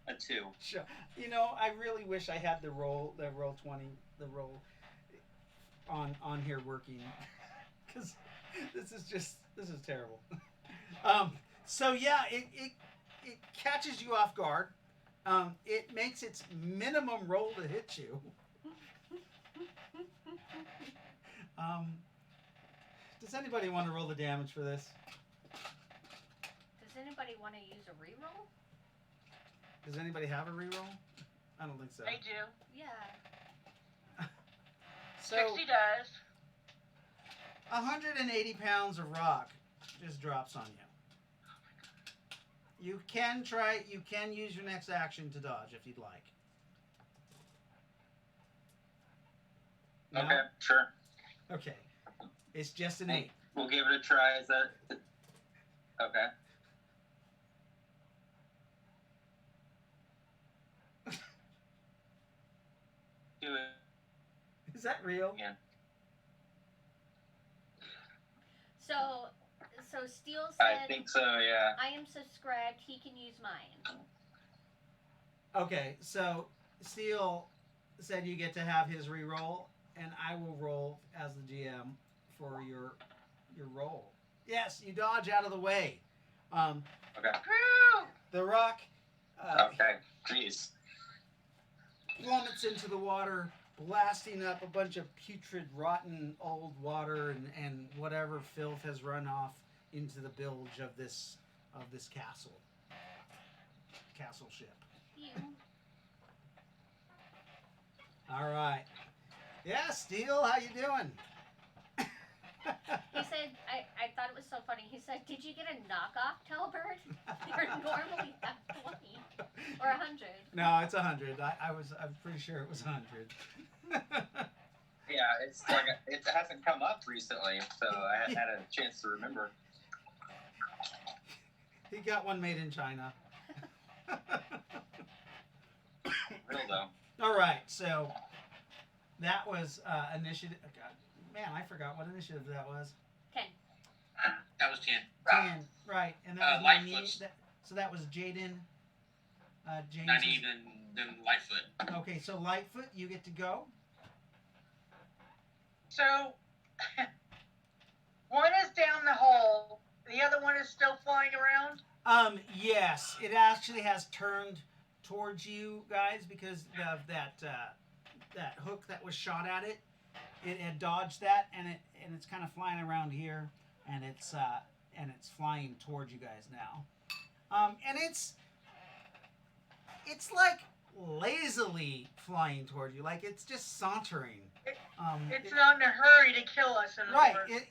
A 2. Sure. You know, I really wish I had the roll 20, the roll on here working, because this is terrible. So yeah, it catches you off guard. It makes its minimum roll to hit you. Does anybody want to roll the damage for this? Does anybody want to use a reroll? Does anybody have a reroll? I don't think so. I do. Yeah. So Trixie does. 180 pounds of rock just drops on you. You can use your next action to dodge if you'd like. No? Okay. Sure. Okay. It's just an 8. We'll give it a try. Is that okay? Do it. Is that real? Yeah. So Steele I said, think so. Yeah. I am subscribed. He can use mine. Okay, so Steele said you get to have his reroll, and I will roll as the GM for your roll. Yes, you dodge out of the way. Okay. Woo! The rock Okay. Jeez. plummets into the water, blasting up a bunch of putrid, rotten old water and whatever filth has run off into the bilge of this castle ship. You. All right. Yeah, Steele, how you doing? He said, I thought it was so funny. He said, did you get a knockoff Telbird? You're normally at 20 or 100. No, it's 100. I'm pretty sure it was 100. Yeah. It's like it hasn't come up recently, so I hadn't had a chance to remember. He got one made in China. Real though. All right, so that was initiative. God, man, I forgot what initiative that was. 10. That was 10. 10, right? And that was my Lightfoot's. so that was Jaden. James. 90, then Lightfoot. Okay, so Lightfoot, you get to go. So, one is down the hole, the other one is still flying around. Yes, it actually has turned towards you guys because of that that hook that was shot at it. It had dodged that, and it's kind of flying around here, and it's flying towards you guys now. And it's like lazily flying toward you, like it's just sauntering. It's not in a hurry to kill us. In Right. other words.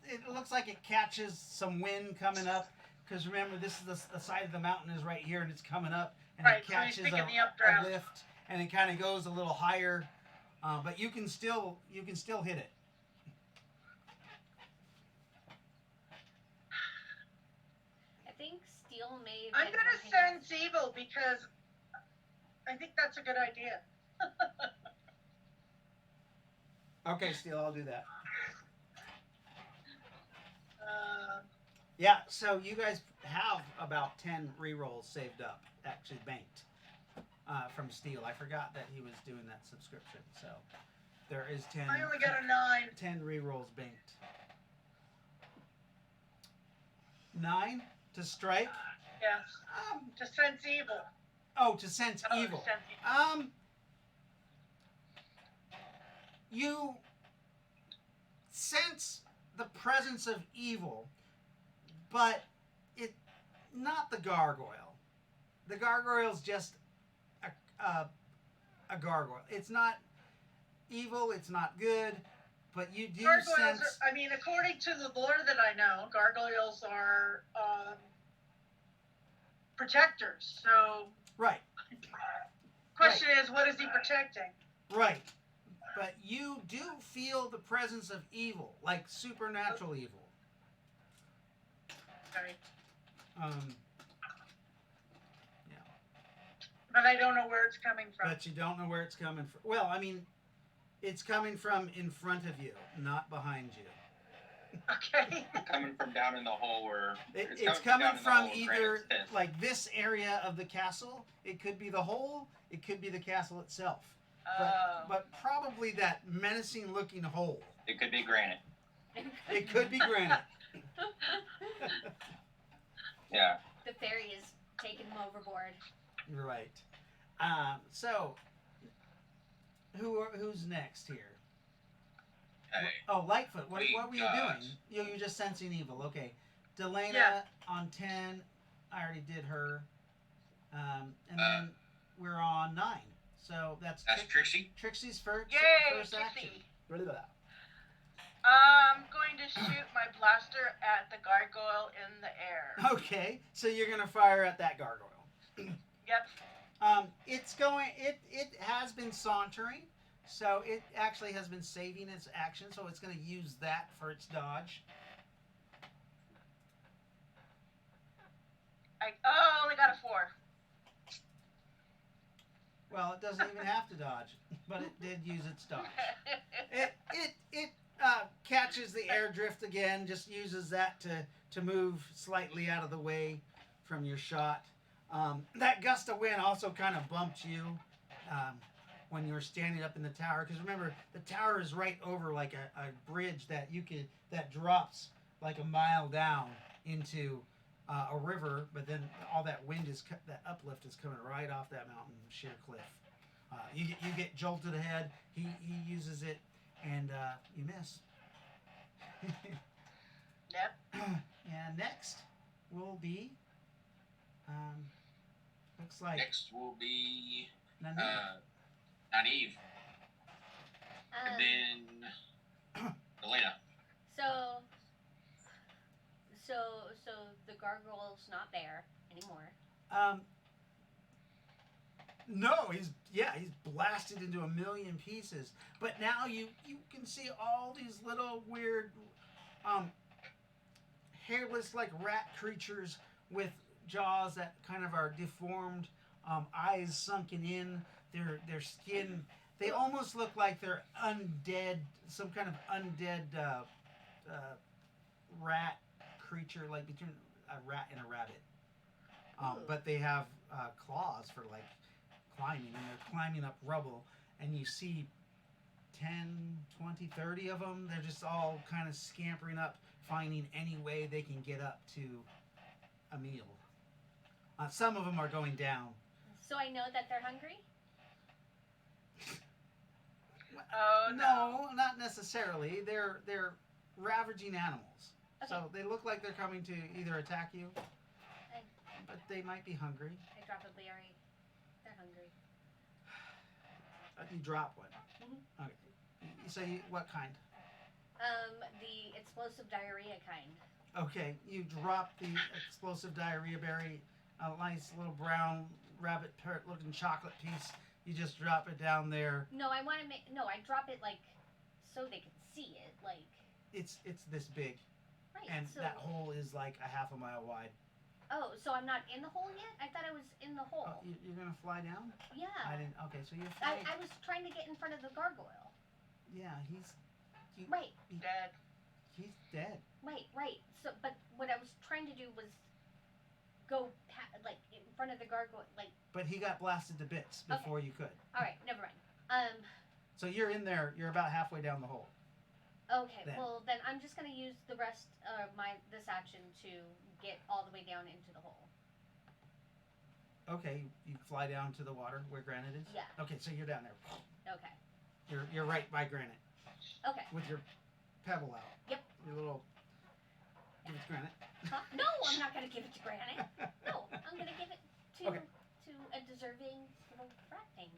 It looks like it catches some wind coming up, because remember, this is the side of the mountain is right here, and it's coming up, and Right, it so he's catches picking the a updraft. lift, and it kind of goes a little higher, but you can still hit it. I think Steel may. I'm gonna sense evil because I think that's a good idea. Okay, Steel, I'll do that. Uh, Yeah, so you guys have about 10 rerolls saved up, actually banked, from Steel. I forgot that he was doing that subscription, so there is 10. I only got a 9. 10 rerolls banked. 9 to strike. Yes. To sense evil. To sense Oh, evil. to sense evil. You sense the presence of evil, but not the gargoyle. The gargoyle's just a gargoyle. It's not evil. It's not good, but you do Gargoyles sense. are, I mean, according to the lore that I know, gargoyles are protectors. So, Right. question is, what is he protecting? Right. But you do feel the presence of evil, like supernatural evil. Okay. Yeah. But I don't know where it's coming from. But you don't know where it's coming from. Well, I mean, it's coming from in front of you, not behind you. Okay. Coming from down in the hole where It's coming down in the from hole where either Granite's pissed. like this area of the castle. It could be the hole. It could be the castle itself. But probably that menacing-looking hole. It could be Granite. It could be granite. Yeah. The fairy is taking him overboard. You're right. So, who's next here? Hey, Oh, Lightfoot. What were you Gosh. doing? You're just sensing evil. Okay. Delana Yeah. on 10. I already did her. And then we're on 9. So that's Trixie. Trixie's first Yay, action. Trixie. Really bad. I'm going to shoot my blaster at the gargoyle in the air. Okay, so you're gonna fire at that gargoyle. Yep. It's going. It has been sauntering, so it actually has been saving its action. So it's gonna use that for its dodge. I only got a 4. Well, it doesn't even have to dodge, but it did use its dodge. It catches the air drift again. Just uses that to move slightly out of the way from your shot. That gust of wind also kind of bumped you when you were standing up in the tower. Because remember, the tower is right over like a bridge that drops like a mile down into a river. But then all that wind that uplift is coming right off that mountain sheer cliff. You get jolted ahead. He uses it, and you miss. Yep. And next will be, looks like Next will be Nani. Naive. And Um, then Elena. so the gargoyle's not there anymore. No, he's blasted into a million pieces. But now you can see all these little weird, hairless like rat creatures with jaws that kind of are deformed, eyes sunken in. Their skin, they almost look like they're undead, some kind of undead rat creature, like between a rat and a rabbit. But they have claws for like climbing, and they're climbing up rubble, and you see 10, 20, 30 of them. They're just all kind of scampering up, finding any way they can get up to a meal. Some of them are going down. So I know that they're hungry. Oh no. No, not necessarily. They're ravaging animals. Okay. So they look like they're coming to either attack you, I, but they might be hungry. I drop a berry. They're hungry. You drop one. Mhm. Okay. You say what kind? The explosive diarrhea kind. Okay, you drop the explosive diarrhea berry, a nice little brown rabbit parrot looking chocolate piece. You just drop it down there. No, I want to make. No, I drop it like so they can see it. Like It's this big, right. and so, that hole is like a half a mile wide. Oh, so I'm not in the hole yet? I thought I was in the hole. Oh, you're gonna fly down? Yeah. I didn't. Okay, so you're I flying. was trying to get in front of the gargoyle. Yeah, he's Right, Dead. dead. right. So, but what I was trying to do was go like in front of the gargoyle. Like, But he got blasted to bits Okay. before you could. all right, never mind. So you're in there. You're about halfway down the hole. Okay. Then. Well, then I'm just gonna use the rest of this action to get all the way down into the hole. Okay, you fly down to the water where Granite is. Yeah. Okay, so you're down there. Okay. You're right by Granite Okay. with your pebble out. Yep. Your little. Give it to Granite. Huh? No, I'm not gonna give it to Granite. No, I'm gonna give it to Okay. a deserving little rat thing.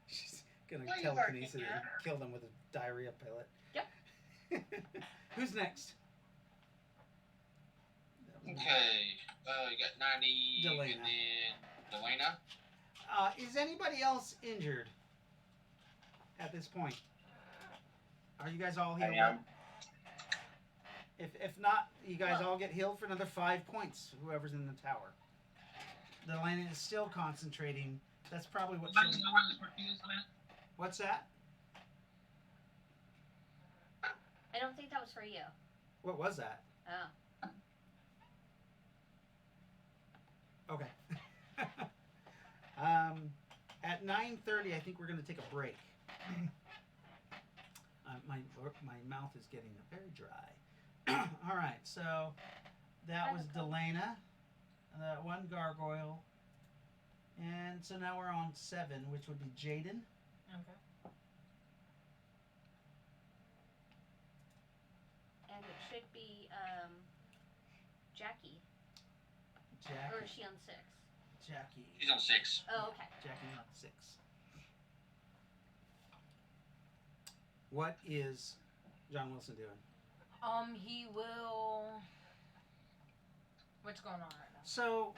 She's gonna Well, you telekinesis working, it and kill them with a diarrhea pellet. Yep. Who's next? Okay. You got 90, Delana. and then Delana. Is anybody else injured at this point? Are you guys all I healed? am. up? If not, you guys Well- all get healed for another 5 points. Whoever's in the tower. Delana is still concentrating. That's probably what. What's that? I don't think that was for you. What was that? Oh. Okay. At 9:30, I think we're going to take a break. My mouth is getting very dry. All right, so that was Delana, that one gargoyle, and so now we're on 7, which would be Jaden. Okay. And it should be Jackie. Or is she on 6? Jackie. She's on 6. Oh, okay. Jackie on 6. What is John Wilson doing? He will. What's going on right now? So,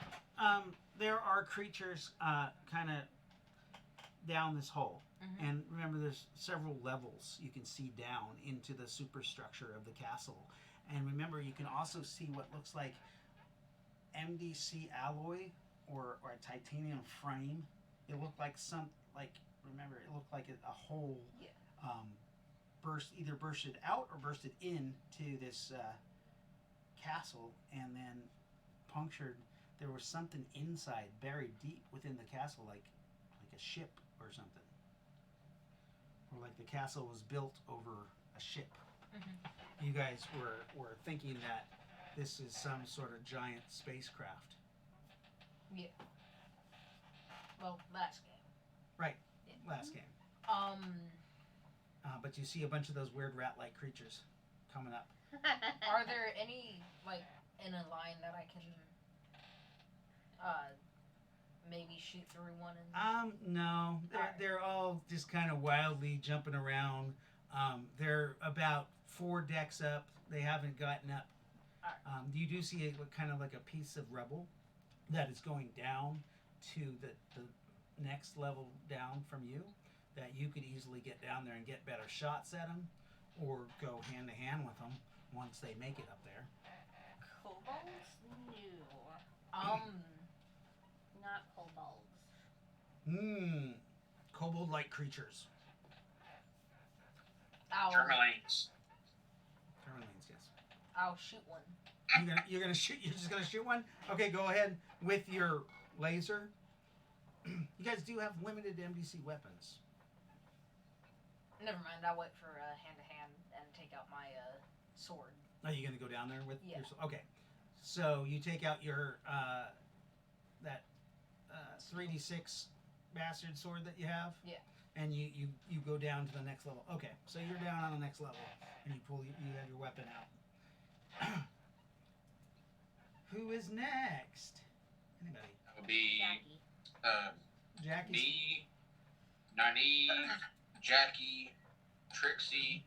there are creatures kind of down this hole. Mhm. And remember, there's several levels you can see down into the superstructure of the castle. And remember, you can also see what looks like MDC alloy or a titanium frame. It looked like remember, it looked like a hole Yeah. either bursted out or bursted into this castle and then punctured. There was something inside, buried deep within the castle, like a ship or something, or like the castle was built over a ship. Mhm. You guys were thinking that this is some sort of giant spacecraft. Well, last game. Last game. But you see a bunch of those weird rat-like creatures coming up. Are there any like in a line that I can maybe shoot through one and No, Alright. they're all just kind of wildly jumping around. They're about 4 decks up. They haven't gotten up. Alright. You do see kind of like a piece of rubble that is going down to the next level down from you, that you could easily get down there and get better shots at them, or go hand to hand with them once they make it up there. Kobolds? No. Not kobolds. Kobold-like creatures. I'll Termalanes. Termalanes, yes. I'll shoot one. You're gonna shoot. You're just gonna shoot one. Okay, go ahead with your laser. You guys do have limited MDC weapons. Never mind. I'll wait for hand to hand and take out my sword. Are you gonna go down there with? Yeah. Okay. So you take out your that 3d6 bastard sword that you have. Yeah. and you go down to the next level. Okay, so you're down on the next level, and you have your weapon out. Who is next? Anybody? That would be Jackie. Jackie. me, Nynaeve, Jackie, Trixie,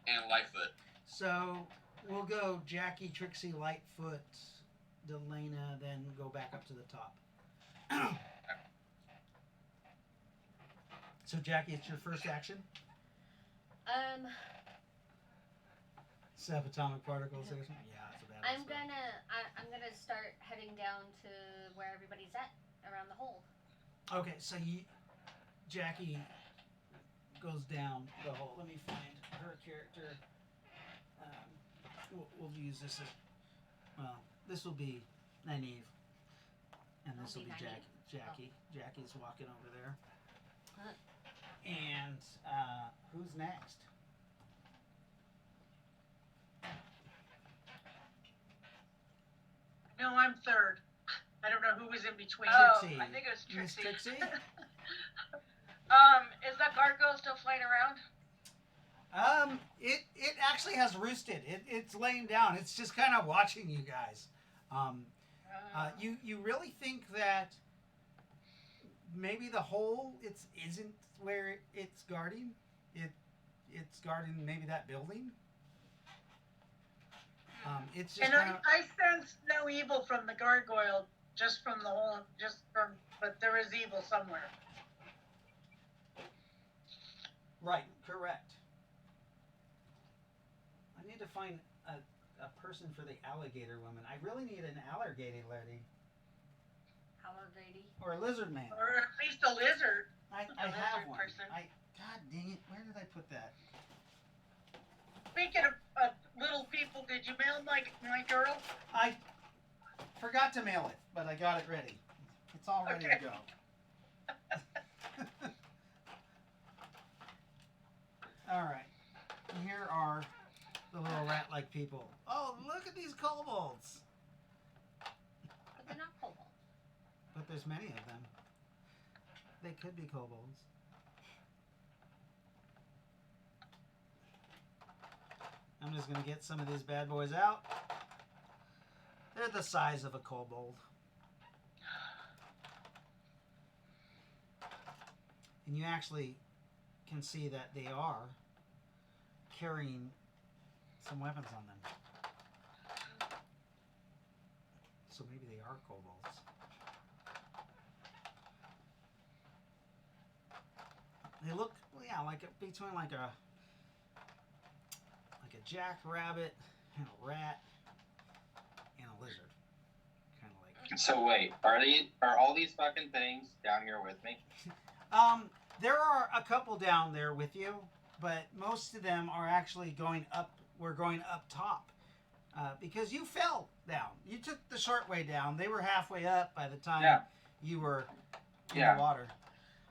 and Lightfoot. So we'll go Jackie, Trixie, Lightfoot, Delana, then go back up to the top. So Jackie, it's your first action. Subatomic particles. Yeah, that's a bad. I'm gonna start heading down to where everybody's at around the hole. Okay, so Jackie goes down the hole. Let me find her character. We'll use this as well. This will be Nynaeve, and this will be Nynaeve? Jackie. Jackie's walking over there. Huh. And who's next? No, I'm third. I don't know who was in between. Oh, Trixie. I think it was Miss Trixie. Trixie? Is that gargoyle still flying around? It actually has roosted. It's laying down. It's just kind of watching you guys. You really think that maybe the hole isn't where it's guarding? It's guarding maybe that building. It's just And kind of I sense no evil from the gargoyle, just from the whole, but there is evil somewhere. right. Correct. I need to find a person for the alligator woman. I really need an alligator lady Howard Grady. or a lizard man. Or at least a lizard. I A have lizard one. person. God dang it! Where did I put that? Speaking of little people, did you mail my girl? I forgot to mail it, but I got it ready. It's all ready to Okay. go. All right. Here are the little rat-like people. Oh, look at these kobolds! But they're not kobolds. But there's many of them. They could be kobolds. I'm just gonna get some of these bad boys out. They're the size of a kobold. And you actually can see that they are carrying some weapons on them. So maybe they are kobolds. They look, yeah, between like a jackrabbit and a rat and a lizard, kind of like. So wait, are all these fucking things down here with me? There are a couple down there with you, but most of them are actually going up. We're going up top because you fell down. You took the short way down. They were halfway up by the time Yeah. you were in Yeah. the water.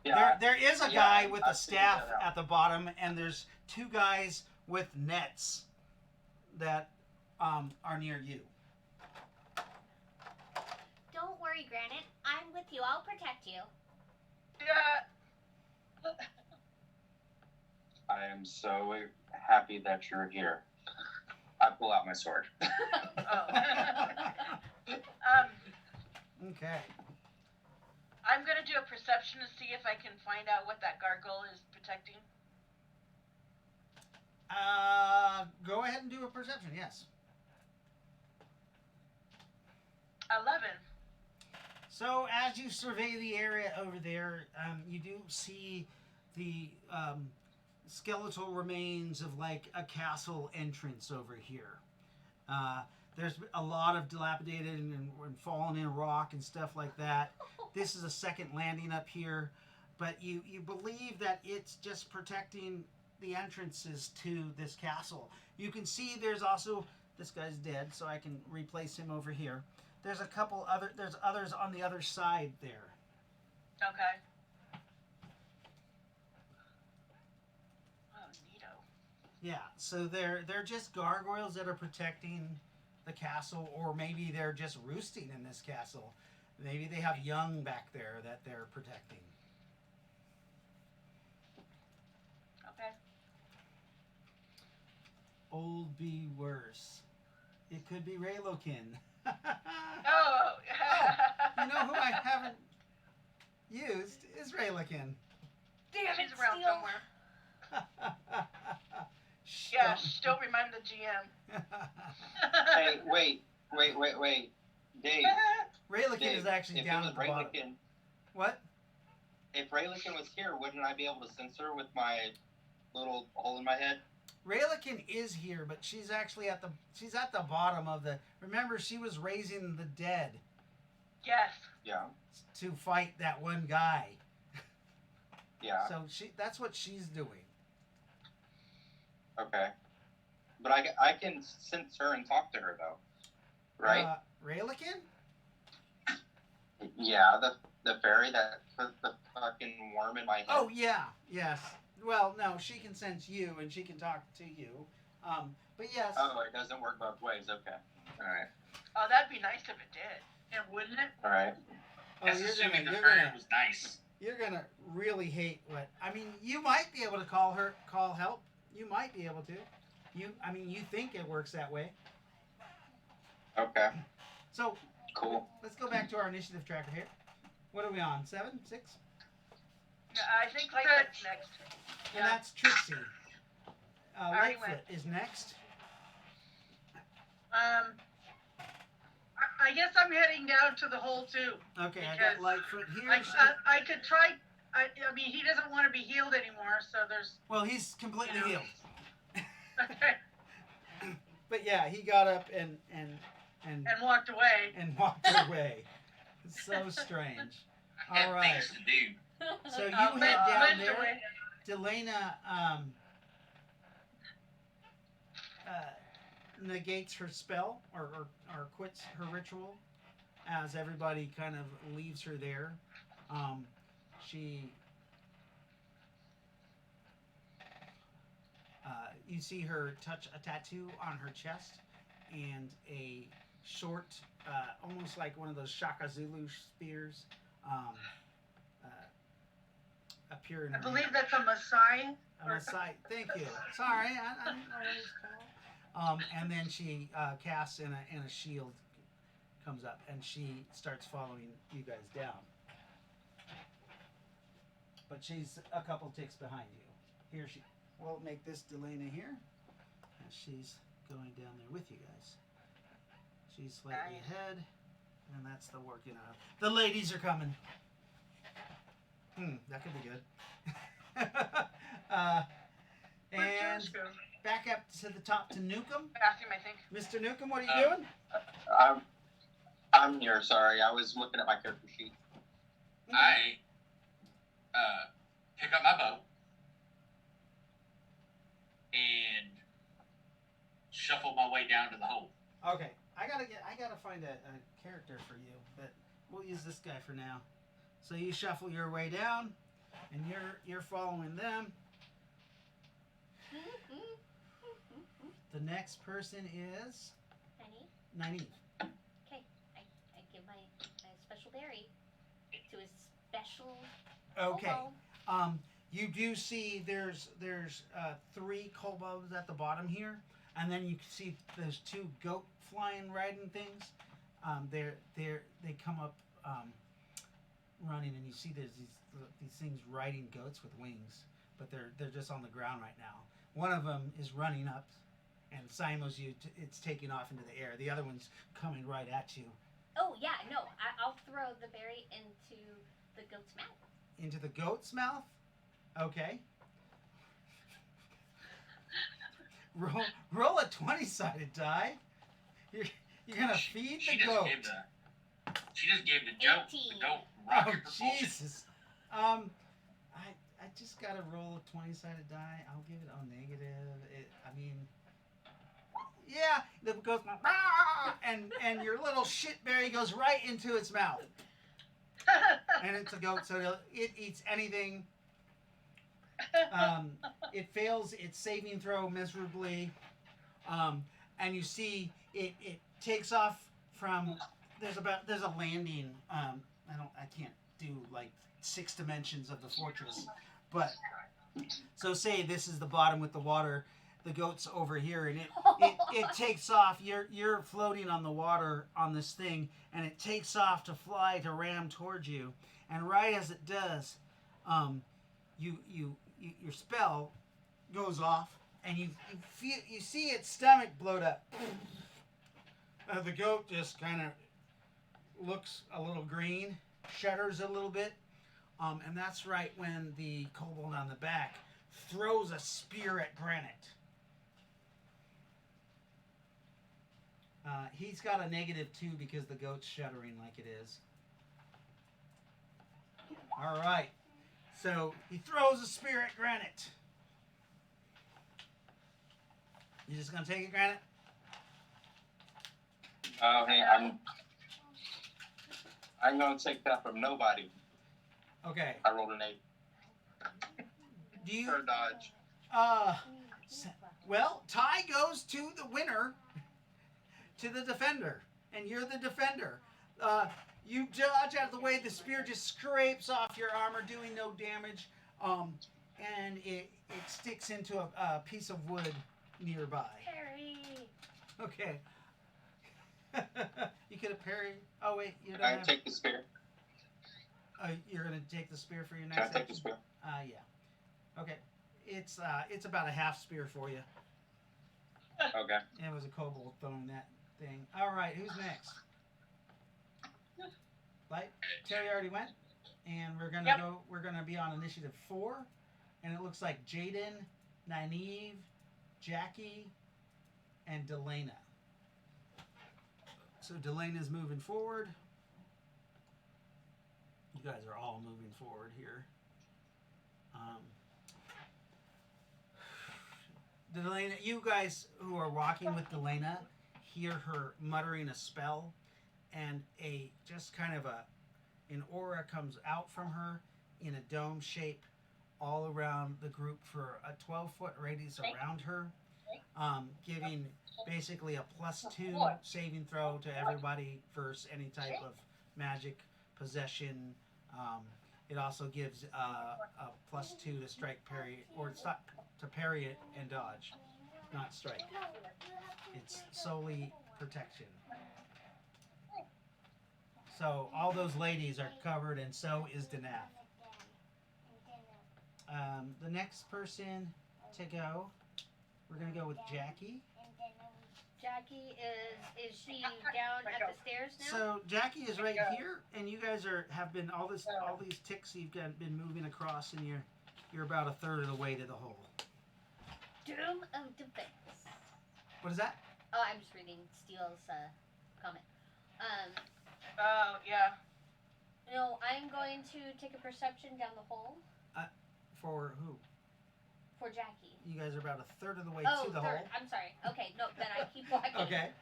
Yeah. There is a Yeah, guy with I a figured staff that out. at the bottom, and there's two guys with nets that are near you. Don't worry, Granite. I'm with you. I'll protect you. Yeah. I am so happy that you're here. I pull out my sword. Oh. Okay. I'm gonna do a perception to see if I can find out what that gargoyle is protecting. Go ahead and do a perception. Yes. 11. So as you survey the area over there, you do see the skeletal remains of like a castle entrance over here. There's a lot of dilapidated and fallen in rock and stuff like that. This is a second landing up here, but you believe that it's just protecting the entrances to this castle. You can see there's also, this guy's dead, so I can replace him over here. There's there's others on the other side there. Okay. Oh, neato. Yeah, so they're just gargoyles that are protecting the castle, or maybe they're just roosting in this castle. Maybe they have young back there that they're protecting. old be worse? It could be Raylokin. Oh. You know who I haven't used is Raylokin. Damn She's it, around Steel. somewhere. Shh, Yeah, still remind the GM. Hey, wait. Dave, Raylokin Dave, is actually if down it at was the bottom. Raylikin, What? if Raylikin was here, wouldn't I be able to censor with my little hole in my head? Raylikin is here, but she's actually at the bottom of the. Remember, she was raising the dead Yes. Yeah, to fight that one guy. yeah, So that's what she's doing. okay. But I can censor and talk to her though, right? Raylikin? Yeah, the fairy that put the fucking worm in my head. Oh yeah, yes. Well, no, she can sense you and she can talk to you. But yes. Oh, it doesn't work both ways. Okay. All right. Oh, that'd be nice if it did. Yeah, wouldn't it? All right. Oh, That's assuming the you're fairy gonna was nice. you're gonna really hate what I mean. You might be able to call help. You might be able to. You think it works that way. Okay. So Cool. let's go back to our initiative tracker here. What are we on? 7, 6? Yeah, I think Lightfoot's next. And that's Trixie. already Lightfoot is next. I guess I'm heading down to the hole too. Okay, I Because got Lightfoot here. I could try. I mean, he doesn't want to be healed anymore, so there's. Well, he's completely Yeah. healed. Okay. But yeah, he got up and And walked away. walked away. It's so strange. I had All right. things to do. So you Uh, head down went there. away. Delana negates her spell or quits her ritual as everybody kind of leaves her there. You see her touch a tattoo on her chest and a short, almost like one of those Shaka Zulu spears, appear in her I believe hand. that's a Maasai. On the side. Thank you. Sorry, I don't know what it's called. And then she casts and a shield comes up and she starts following you guys down. But she's a couple ticks behind you. Here she. We'll make this Delana here, and she's going down there with you guys. She's slightly Nice. ahead, and that's the working out. The ladies are coming. That could be good. Where'd And yours go? back up to the top to Nukem. Bathroom, I think. Mr. Nukem, what are you doing? I'm here. Sorry, I was looking at my character sheet. I pick up my bow and shuffle my way down to the hole. Okay, I gotta find a character for you, but we'll use this guy for now. So you shuffle your way down, and you're following them. The next person is Nynaeve. I give my special berry to a special Okay. hobo. You do see there's 3 kobolds at the bottom here, and then you can see there's 2 goat flying riding things. They come up running, and you see there's these things riding goats with wings, but they're just on the ground right now. One of them is running up, and Simos it's taking off into the air. The other one's coming right at you. Oh yeah, no, I'll throw the berry into the goat's mouth. Into the goat's mouth. Okay. Roll a 20-sided die. You're gonna feed She the just goat. She just gave the goat 18. rocket Oh propulsion. Jesus. I just gotta roll a 20-sided die. I'll give it a negative. Yeah, the goat goes and your little shitberry goes right into its mouth. And it's a goat, so it eats anything. It fails its saving throw miserably, and you see it takes off from. There's a landing. I can't do like 6 dimensions of the fortress, but so say this is the bottom with the water. the goat's over here, and it takes off. You're floating on the water on this thing, and it takes off to fly to ram towards you. And right as it does, your spell goes off, and you see its stomach bloat up. The goat just kind of looks a little green, shudders a little bit, and that's right when the kobold on the back throws a spear at Granite. He's got a -2 because the goat's shuddering like it is. All right, so he throws a spear at Granite. You just gonna take it, Granite? Oh, hey, I'm gonna take that from nobody. Okay. I rolled an 8 Do you? for dodge. Well, tie goes to the winner, to the defender, and you're the defender. You dodge out of the way. The spear just scrapes off your armor, doing no damage, and it sticks into a piece of wood nearby. Harry. Okay. You could have parried. Oh wait, you don't Can I have. take the spear? You're gonna take the spear for your Can I next take the action? spear? Yeah. Okay. It's about a half spear for you. Okay. It was a kobold throwing that thing. All right, who's next? Light. Terry already went, and we're gonna Yep. go. We're gonna be on initiative 4, and it looks like Jaden, Nynaeve, Jackie, and Delana. So Delana's moving forward. You guys are all moving forward here. Delana, you guys who are walking with Delana hear her muttering a spell, and an aura comes out from her in a dome shape all around the group for a 12-foot radius around her, giving basically a +2 saving throw to everybody versus any type of magic possession. It also gives a +2 to strike, parry, or stop to parry it and dodge, not strike. It's solely protection. So all those ladies are covered, and so is Denaf. The next person to go, we're gonna go with Jackie. Jackie is she down at the stairs now? So Jackie is right here, and you guys have been all these ticks you've been moving across, and you're about a third of the way to the hole. Doom of defense. What is that? Oh, I'm just reading Steele's comment. Oh, yeah. No, I'm going to take a perception down the hole For who? for Jackie. You guys are about a third of the way Oh, to the third. hole. I'm sorry. Okay, no, then I keep walking. Okay.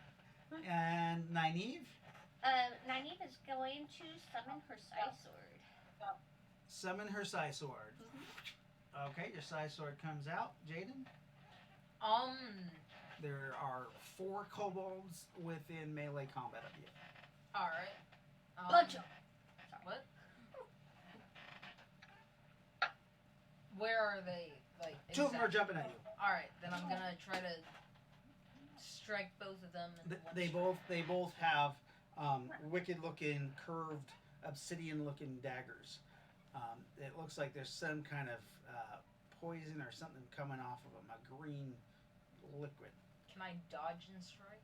And Nynaeve? Nynaeve is going to summon her Psy Sword. Summon her Psy Sword. Okay, your Psy Sword comes out. Jaden? There are 4 kobolds within melee combat of you. Alright. Bunch of. What? Where are they? Like, 2 of them are exactly? jumping at you. Alright, then I'm gonna try to strike both of them. In one They both have wicked-looking, curved, obsidian-looking daggers. It looks like there's some kind of poison or something coming off of them, a green liquid. Can I dodge and strike?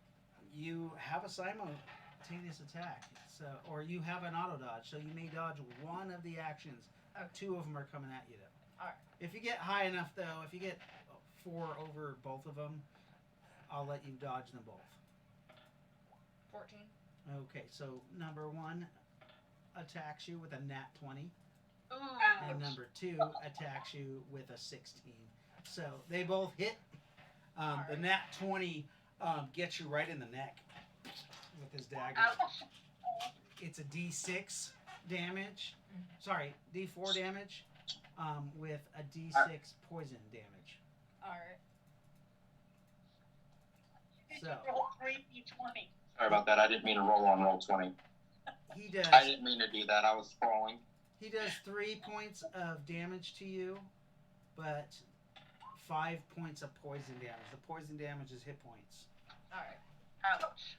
You have a simultaneous attack, or you have an auto dodge, so you may dodge one of the actions. Okay. 2 of them are coming at you, though. Alright. If you get high enough, though, if you get 4 over both of them, I'll let you dodge them both. 14. Okay, so number 1 attacks you with a nat 20, Ooh. and number 2 attacks you with a 16. So they both hit. The Alright. nat 20 gets you right in the neck with his dagger. Ouch. It's a D6 damage. Sorry, D4 damage with a D6 poison damage. Alright. So Roll 3d20. Sorry about that. I didn't mean to roll on roll 20. he does. I didn't mean to do that. I was scrolling. He does 3 points of damage to you, but 5 points of poison damage. The poison damage is hit points. Alright. Ouch.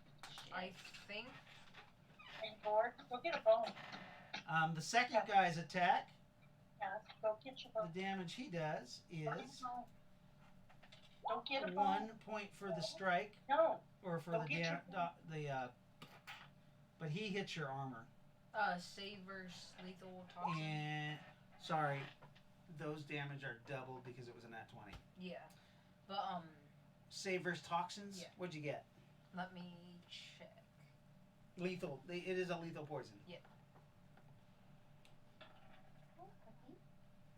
I think. Hey, Gord, go get a bone. The second guy's attack, Yeah, go get your bone. the damage he does is Don't get a bone. 1 point for the strike, No. or for Go the get your but he hits your armor. Save versus lethal toxin. And sorry, those damage are doubled because it was a nat 20. Yeah. But, Save versus toxins. Yeah. What'd you get? let me check. Lethal. It is a lethal poison.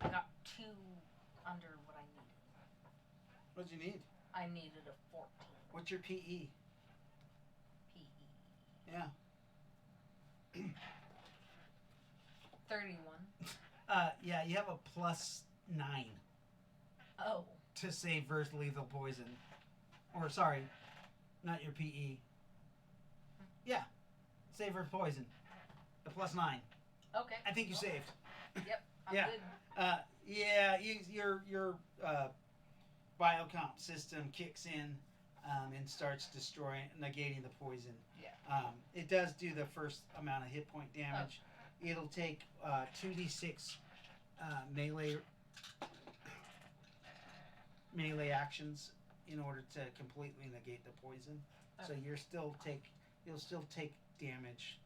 I got 2 under what I needed. What'd you need? I needed a 14 What's your PE? PE. Yeah. 31. Yeah, you have a +9 Oh. to save versus lethal poison. Or sorry, not your PE. Yeah, save versus poison. The +9. Okay. I think you saved. I'm yeah. good. Yeah, your biocomp system kicks in and starts negating the poison. Yeah. It does do the first amount of hit point damage. It'll take 2d6 melee actions in order to completely negate the poison. So you'll still take damage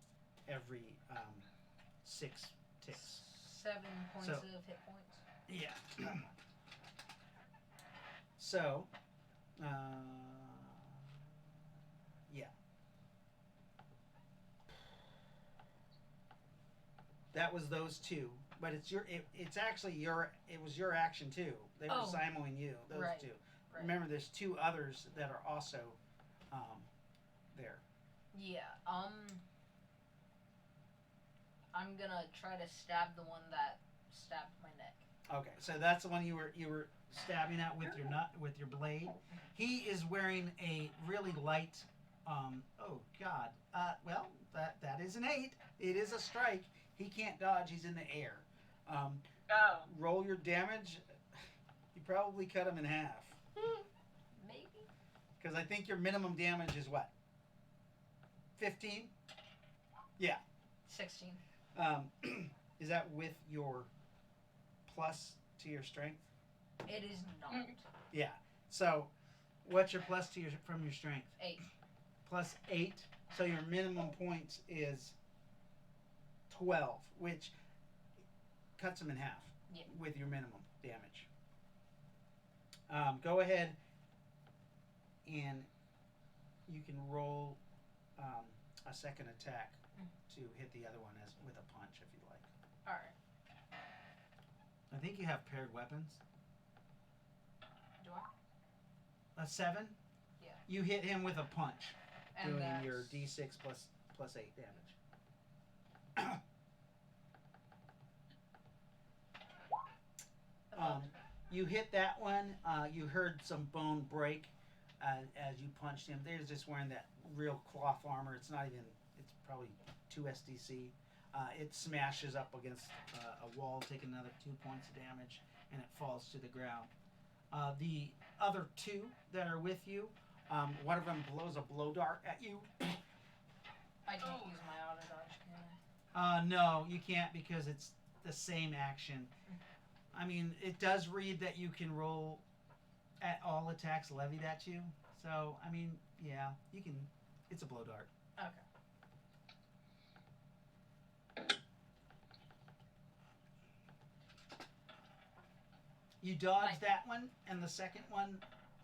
every 6 ticks. 7 points So- of hit points. Yeah. So, yeah. That was those two, but it's actually it was your action too. They were Oh. simoing you. Those Right. two. Right. Remember, there's 2 others that are also there. Yeah. I'm gonna try to stab the one that stabbed my neck. Okay, so that's the one you were stabbing at with your blade. He is wearing a really light. Oh God. Well, that is an 8. It is a strike. He can't dodge. He's in the air. Oh. Roll your damage. You probably cut him in half Maybe. because I think your minimum damage is what? 15. 16. Is that with your plus to your strength? It is not. Yeah. So, what's your plus to from your strength? 8. Plus 8. So your minimum points is 12, which cuts them in half Yeah. with your minimum damage. Go ahead and you can roll a second attack to hit the other one with a punch if you'd like. Alright. I think you have paired weapons. Do I? A 7? Yeah. You hit him with a punch, And doing that's your d6 plus 8 damage. 11. You hit that one. You heard some bone break as you punched him. They're just wearing that real cloth armor. It's not even. It's probably 2 SDC. It smashes up against a wall, taking another 2 points of damage, and it falls to the ground. The other 2 that are with you, one of them blows a blow dart at you. I can't use my auto dodge, can I? No, you can't because it's the same action. I mean, it does read that you can roll at all attacks levied at you. So, I mean, yeah, you can. It's a blow dart. Okay. You dodge Nice. that one, and the second one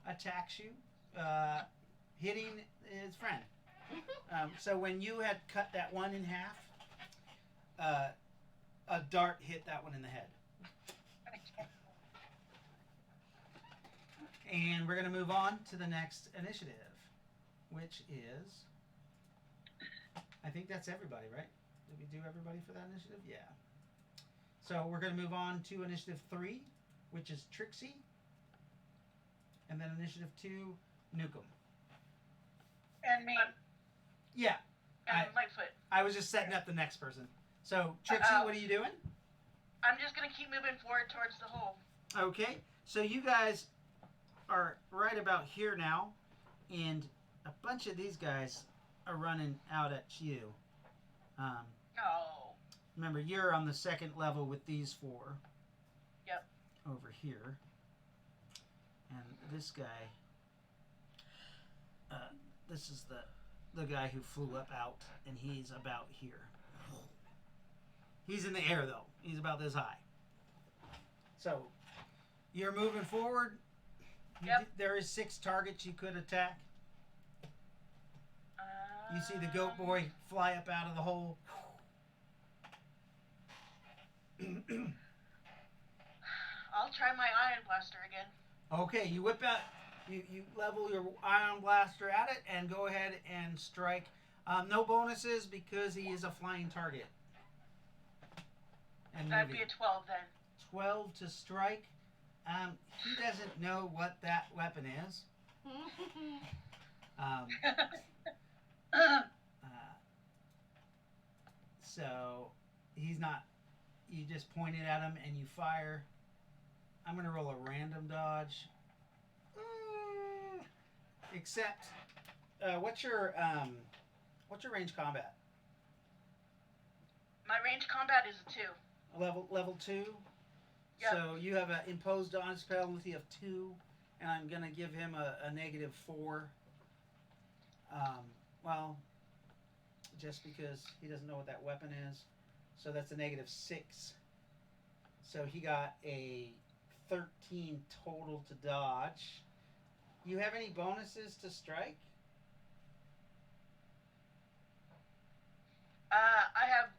attacks you, hitting his friend. So when you had cut that one in half, a dart hit that one in the head. And we're going to move on to the next initiative, which is, I think that's everybody, right? Did we do everybody for that initiative? Yeah. So we're going to move on to initiative 3, which is Trixie. And then initiative 2, Nukem. And me. Yeah, And I- Lightfoot. I was just setting up the next person. So, Trixie, what are you doing? I'm just gonna keep moving forward towards the hole. Okay, so you guys are right about here now, and a bunch of these guys are running out at you. Oh. Remember, you're on the second level with these 4. Yep. Over here. And this guy, this is the guy who flew up out, and he's about here. He's in the air, though. He's about this high. So, you're moving forward. Yep. There is 6 targets you could attack. You see the goat boy fly up out of the hole. I'll try my ion blaster again. Okay, you whip out, you level your ion blaster at it, and go ahead and strike. No bonuses because he is a flying target. And That'd moving. be a 12 then. 12 to strike. He doesn't know what that weapon is. So he's not. You just point it at him and you fire. I'm gonna roll a random dodge. Except, what's your range combat? My range combat is a 2. Level 2. Yep. So you have an imposed dodge penalty of 2, and I'm gonna give him a negative 4. Well, just because he doesn't know what that weapon is, so that's a negative 6. So he got a 13 total to dodge. You have any bonuses to strike? I have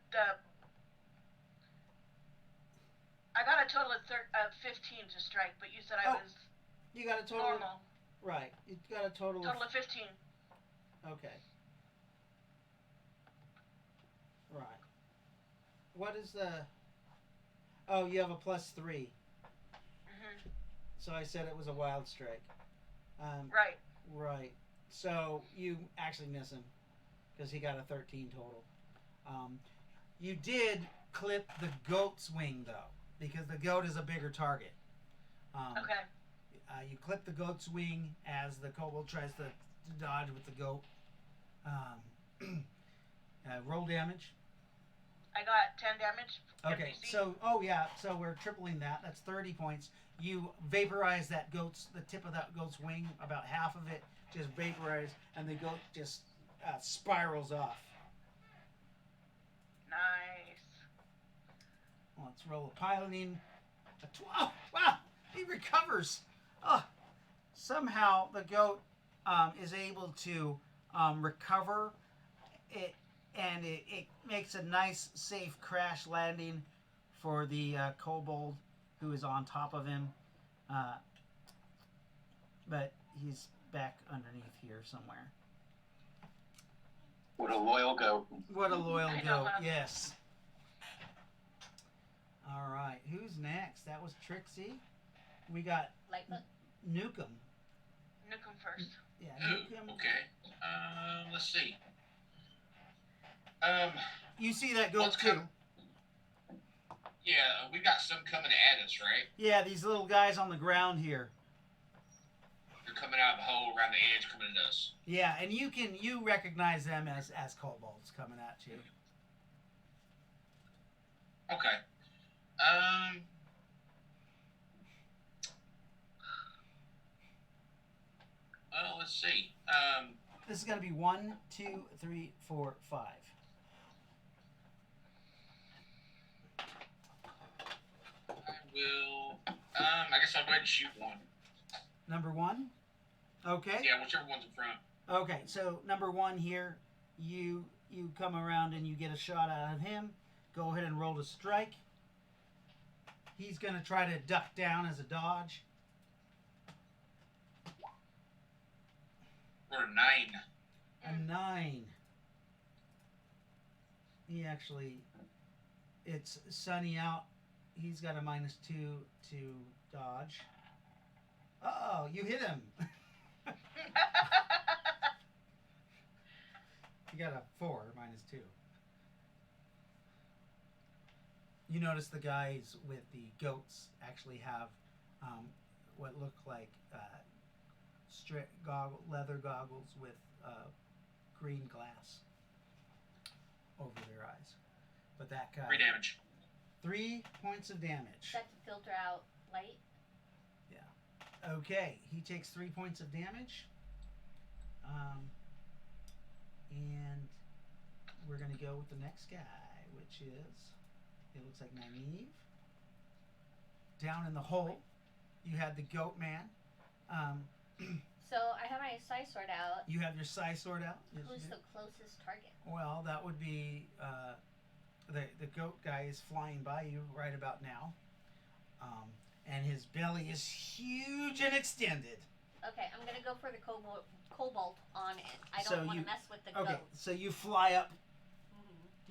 I got a total of 15 to strike, but you said I Oh, was You got a total. normal. Right. You got a total. Total of 15. Okay. Right. What is the? Oh, you have a +3. Hmm. So I said it was a wild strike. Right. Right. So you actually miss him because he got a 13 total. You did clip the goat's wing though, because the goat is a bigger target. Okay. You clip the goat's wing as the kobold tries to dodge with the goat. Roll damage. I got 10 damage. Okay, NPC. so we're tripling that. That's 30 points. You vaporize the tip of that goat's wing, about half of it just vaporize, and the goat just spirals off. Nice. Let's roll a piloting. A 12. Wow, he recovers. Oh, somehow the goat is able to recover it, and it makes a nice, safe crash landing for the kobold who is on top of him. But he's back underneath here somewhere. What a loyal goat. What a loyal I know, goat, huh? yes. All right, who's next? That was Trixie. We got Lightfoot. Nukem. Nuke 'em first. Yeah, Oh, Nukem. okay. Let's see. You see that goat What's too? coming? Yeah, we got some coming at us, right? Yeah, these little guys on the ground here. They're coming out of the hole around the edge, coming at us. Yeah, and you recognize them as kobolds coming at you. Okay. Well, let's see. This is gonna be 1, 2, 3, 4, 5. I will. I guess I'll go ahead and shoot one. Number 1. Okay. Yeah, whichever one's in front. Okay, so number 1 here, you come around and you get a shot out of him. Go ahead and roll to strike. He's gonna try to duck down as a dodge. Or a 9. A 9. He actually, it's sunny out. He's got a -2 to dodge. Oh, you hit him. You got a 4, -2. You notice the guys with the goats actually have what look like leather goggles with green glass over their eyes. But that guy, 3 damage. 3 points of damage. That to filter out light. Okay, he takes 3 points of damage. And we're gonna go with the next guy, which is, it looks like Nynaeve. Down in the hole, you had the goat man. So I have my side sword out. You have your sai sword out. Yes, Who's you do. the closest target? Well, that would be the goat guy is flying by you right about now, and his belly is huge and extended. Okay, I'm gonna go for the cobalt on it. I So don't want you- to mess with the Okay, goat. so you fly up.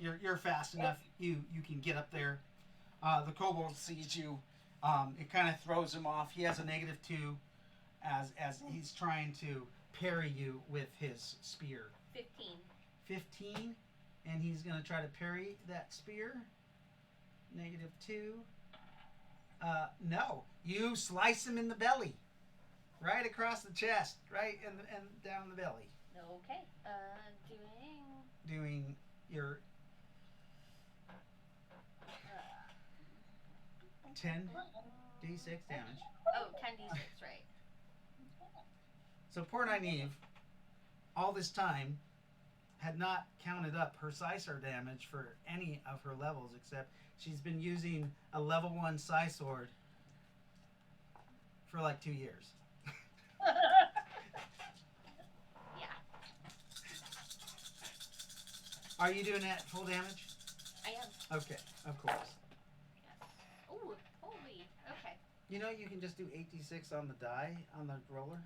Mhm. You're fast enough. You can get up there. The kobold sees you. It kind of throws him off. He has a -2 as he's trying to parry you with his spear. 15. 15, and he's gonna try to parry that spear. -2. No, you slice him in the belly, right across the chest, right and down the belly, Okay. doing your 10d6 damage. Oh, 10d6, right. So poor Nynaeve, all this time, had not counted up her Scizor damage for any of her levels, except she's been using a level 1 Scizor for like 2 years. Yeah. Are you doing that full damage? I am. Okay, of course. Yes. Ooh, holy. Okay. You know you can just do 8d6 on the die, on the roller,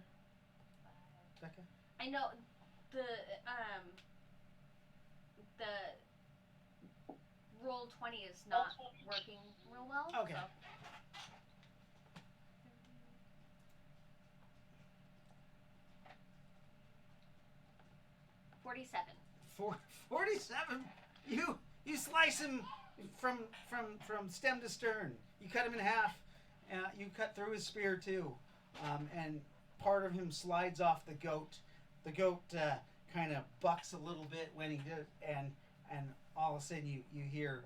Becca? I know the roll 20 is not working real well. Okay. So. 47. 47. You slice him from stem to stern. You cut him in half. You cut through his spear too, and part of him slides off the goat. The goat kind of bucks a little bit when he does, and all of a sudden you hear,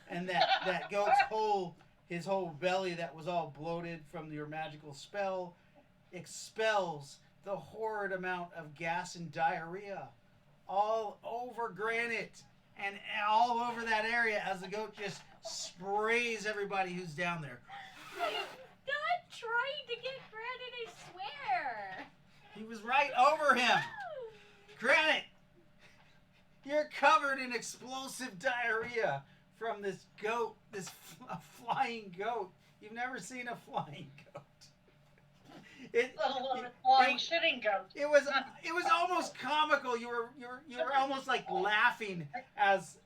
and that goat's his whole belly that was all bloated from your magical spell expels the horrid amount of gas and diarrhea all over Granite and all over that area as the goat just sprays everybody who's down there. I'm not trying to get Granite, I swear. He was right over him. Granite, you're covered in explosive diarrhea from this goat, this flying goat. You've never seen a flying goat. Flying shitting goat. It was almost comical. You were almost like laughing as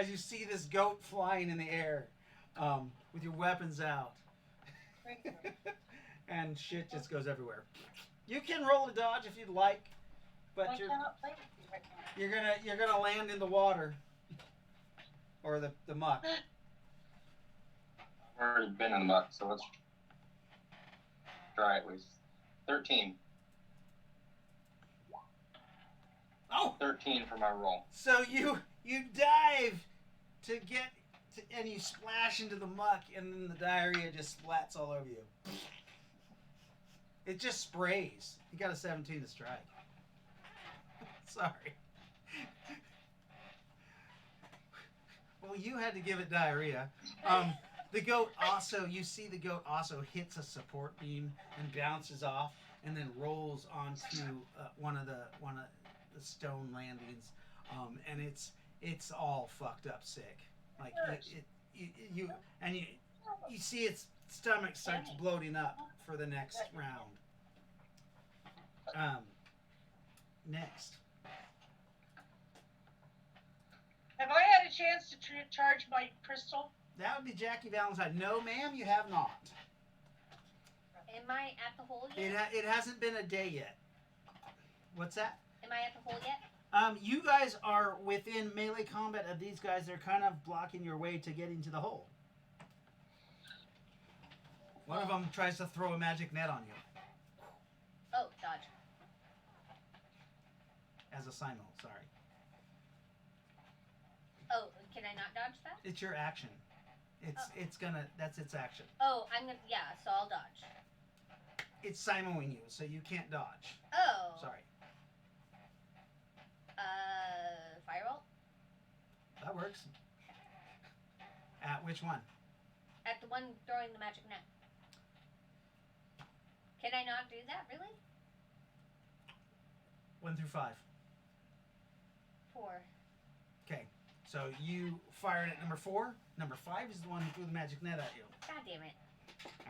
you see this goat flying in the air, with your weapons out, and shit just goes everywhere. You can roll a dodge if you'd like, but I cannot play with you right now. you're gonna land in the water or the muck. I've already been in the muck, so let's try at least 13. Oh, 13 for my roll. so you dive to get to, and you splash into the muck, and then the diarrhea just splats all over you. It just sprays. You got a 17 to strike. Sorry. Well, you had to give it diarrhea. The goat also, you see the goat also hits a support beam and bounces off, and then rolls onto one of the stone landings, and it's all fucked up sick. Like you see its stomach starts bloating up for the next round. Next. Have I had a chance to charge my crystal? That would be Jackie Valentine. No, ma'am, you have not. Am I at the hole yet? It hasn't been a day yet. What's that? Am I at the hole yet? You guys are within melee combat of these guys. They're kind of blocking your way to getting to the hole. One of them tries to throw a magic net on you. Oh, dodge. As a Simo, sorry. Oh, can I not dodge that? It's your action. That's its action. Oh, I'm gonna. Yeah, so I'll dodge. It's Simoing you, so you can't dodge. Oh. Sorry. Firebolt? That works. At which one? At the one throwing the magic net. Can I not do that, really? 1 through 5. 4. Okay. So you fired at number 4. Number 5 is the one who threw the magic net at you. God damn it.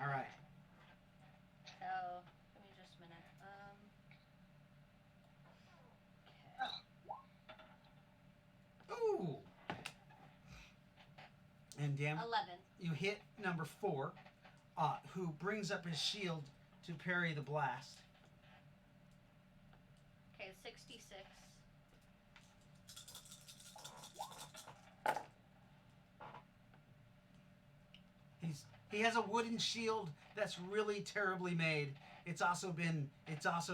All right. So, give me just a minute. Ooh. And damn, 11. you hit number 4, who brings up his shield to parry the blast. Okay, 66. He has a wooden shield that's really terribly made. It's also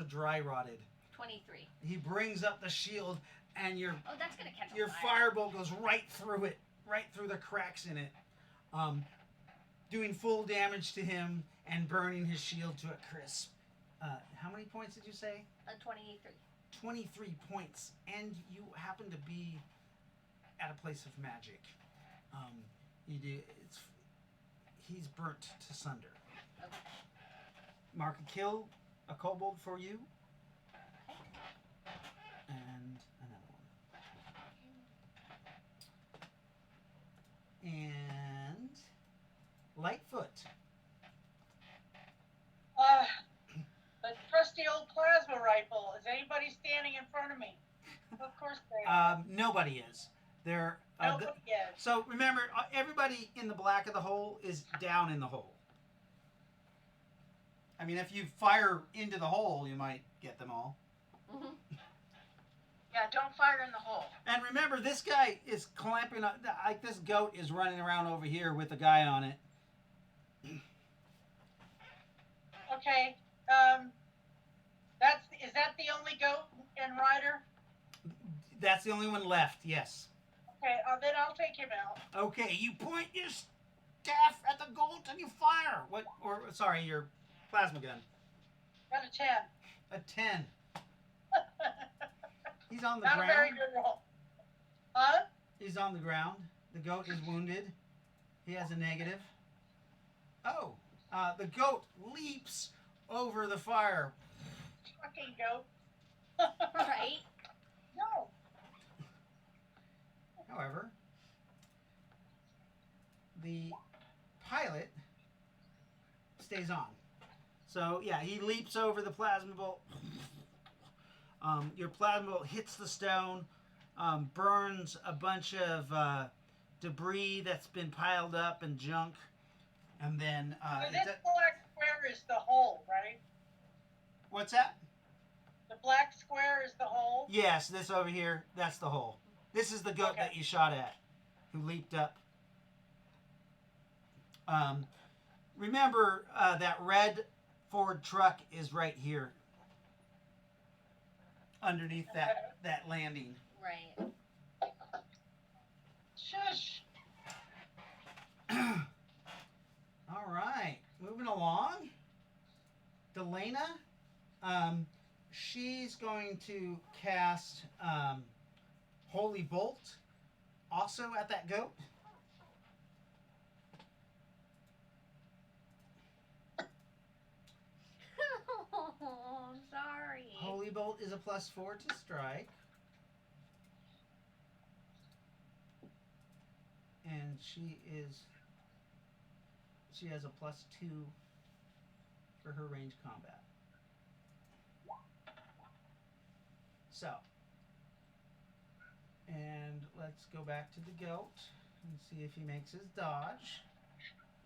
dry rotted. 23. He brings up the shield, and your Oh, that's gonna catch on your fire. firebolt goes right through it, right through the cracks in it, doing full damage to him and burning his shield to a crisp. How many points did you say? 23. 23 points, and you happen to be at a place of magic. You do. He's burnt to sunder. Okay. Mark a kill, a kobold for you, and another one. And Lightfoot. The trusty old plasma rifle. Is anybody standing in front of me? Of course they are. Nobody is. They're Nobody is. so remember, everybody in the black of the hole is down in the hole. I mean, if you fire into the hole, you might get them all. Mm-hmm. Yeah, don't fire in the hole. And remember, this guy is clamping up. Like this goat is running around over here with a guy on it. Okay. Is that the only goat and rider? That's the only one left. Yes. Okay, then I'll take him out. Okay, you point your staff at the goat and you fire. Sorry, your plasma gun. Got a 10. A 10. He's on the Not a very ground. good roll. Huh? He's on the ground. The goat is wounded. He has a negative. Oh, the goat leaps over the fire. Fucking goat. Right? No. However, the pilot stays on. So yeah, he leaps over the plasma bolt. Your plasma bolt hits the stone, burns a bunch of debris that's been piled up and junk, and then So this black square is the hole, right? what's that? The black square is the hole. Yes, this over here, that's the hole. This is the goat Okay. that you shot at, who leaped up. Remember, that red Ford truck is right here, underneath that landing. Right. Shush. All right, moving along. Delana, she's going to cast Holy Bolt, also at that goat. Oh, I'm sorry. Holy Bolt is a +4 to strike. And she has a +2 for her range combat. So, and let's go back to the goat and see if he makes his dodge,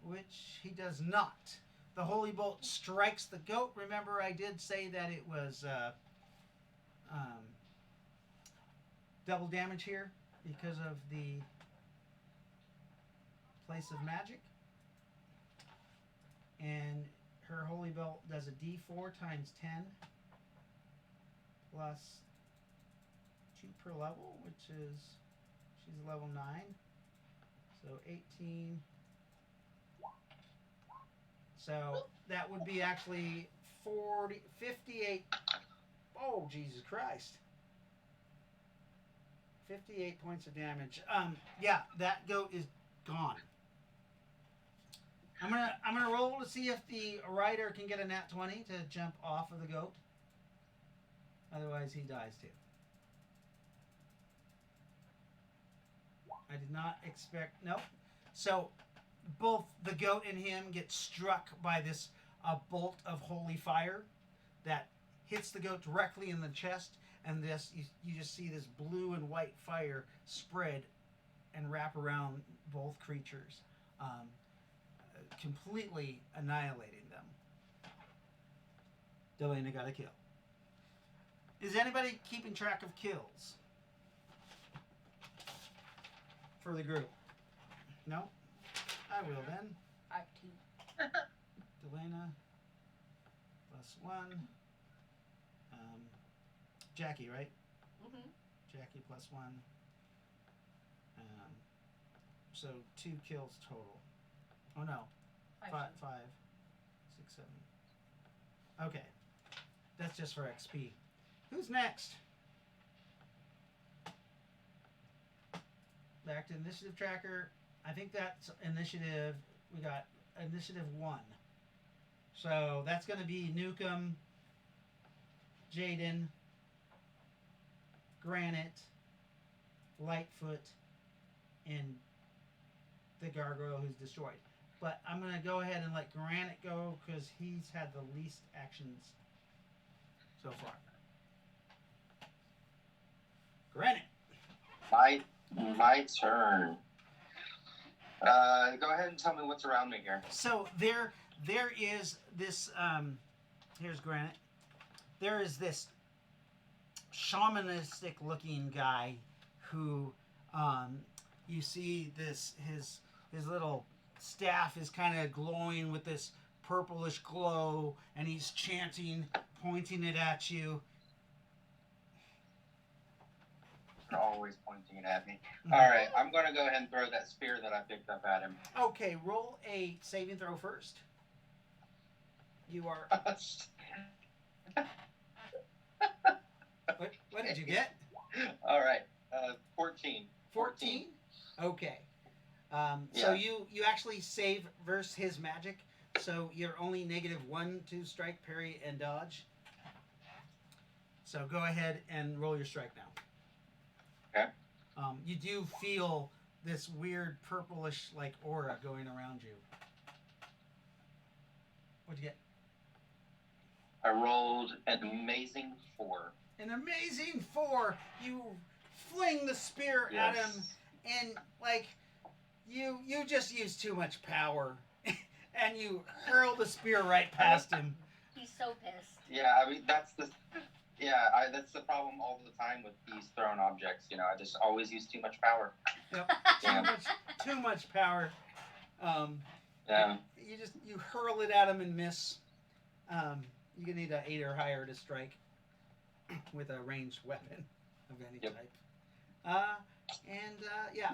which he does not. The Holy Bolt strikes the goat. Remember, I did say that it was double damage here because of the place of magic. And her holy belt does a D4 times 10 plus 2 per level, which is she's level 9. So 18. So that would be actually 58. Oh, Jesus Christ. 58 points of damage. Yeah, that goat is gone. I'm gonna roll to see if the rider can get a nat 20 to jump off of the goat. Otherwise, he dies too. I did not expect. Nope. So, both the goat and him get struck by this bolt of holy fire that hits the goat directly in the chest, and this you just see this blue and white fire spread and wrap around both creatures, completely annihilating them. Delana got a kill. Is anybody keeping track of kills for the group? No? I will then. I have 2. Delana +1. Jackie, right? Mm-hmm. Jackie +1. So 2 kills total. Oh no. 5, 6, 7. Okay. That's just for XP. Who's next? Back to initiative tracker. I think that's initiative. We got initiative 1. So that's going to be Nukem, Jaden, Granite, Lightfoot, and the gargoyle who's destroyed. But I'm going to go ahead and let Granite go because he's had the least actions so far. Granite. My turn. Go ahead and tell me what's around me here. So there is this. Here's Granite. There is this shamanistic looking guy who you see this his little staff is kind of glowing with this purplish glow, and he's chanting, pointing it at you. Always pointing it at me. All right, I'm going to go ahead and throw that spear that I picked up at him. Okay, roll a saving throw first. You are. What did you get? All right, 14. 14? Okay. So Yeah. you actually save versus his magic, so you're only -1 to strike, parry, and dodge. So go ahead and roll your strike now. Okay. You do feel this weird purplish like aura going around you. What'd you get? I rolled an amazing 4. An amazing 4. You fling the spear at him, and like you just use too much power, and you hurl the spear right past him. He's so pissed. Yeah, I mean that's the problem all the time with these thrown objects. You know, I just always use too much power. Yep. Yeah. Too much power. Yeah. You hurl it at him and miss. You can need an 8 or higher to strike with a ranged weapon of any Yep. type.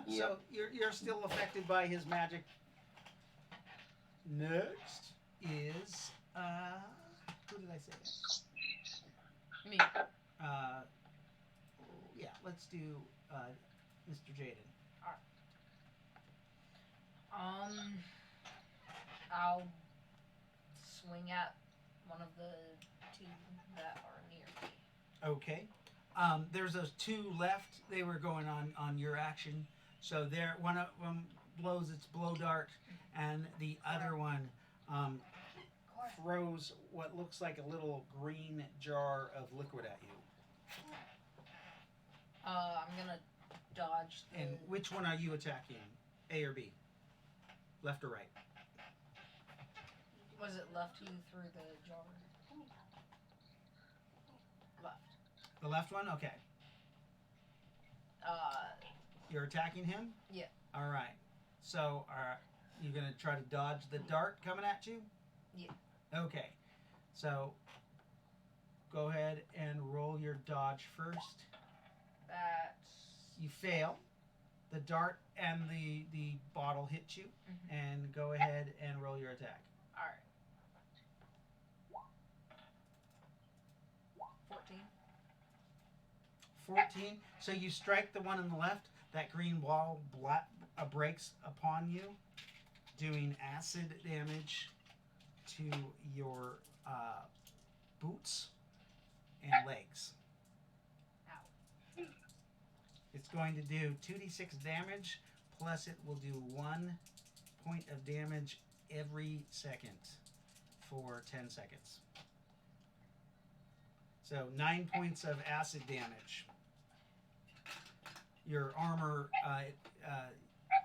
So you're still affected by his magic. Next is who did I say? Me. Yeah, let's do Mr. Jaden. I'll swing at one of the 2 that are near me. Okay. There's those 2 left. They were going on your action. So there, one of them blows its blow dart, and the other one throws what looks like a little green jar of liquid at you. I'm gonna dodge the. And which one are you attacking? A or B? Left or right? Was it left you through the jar? Left. The left one? Okay. You're attacking him? Yeah. All right. So are you going to try to dodge the dart coming at you? Yeah. Okay, so go ahead and roll your dodge first. That's You fail. The dart and the bottle hit you, Mhm. and go ahead and roll your attack. alright. 14. 14. So you strike the one on the left. That green wall breaks upon you, doing acid damage to your boots and legs. Ow. It's going to do 2d6 damage, plus it will do 1 point of damage every second for 10 seconds. So 9 points of acid damage. Your armor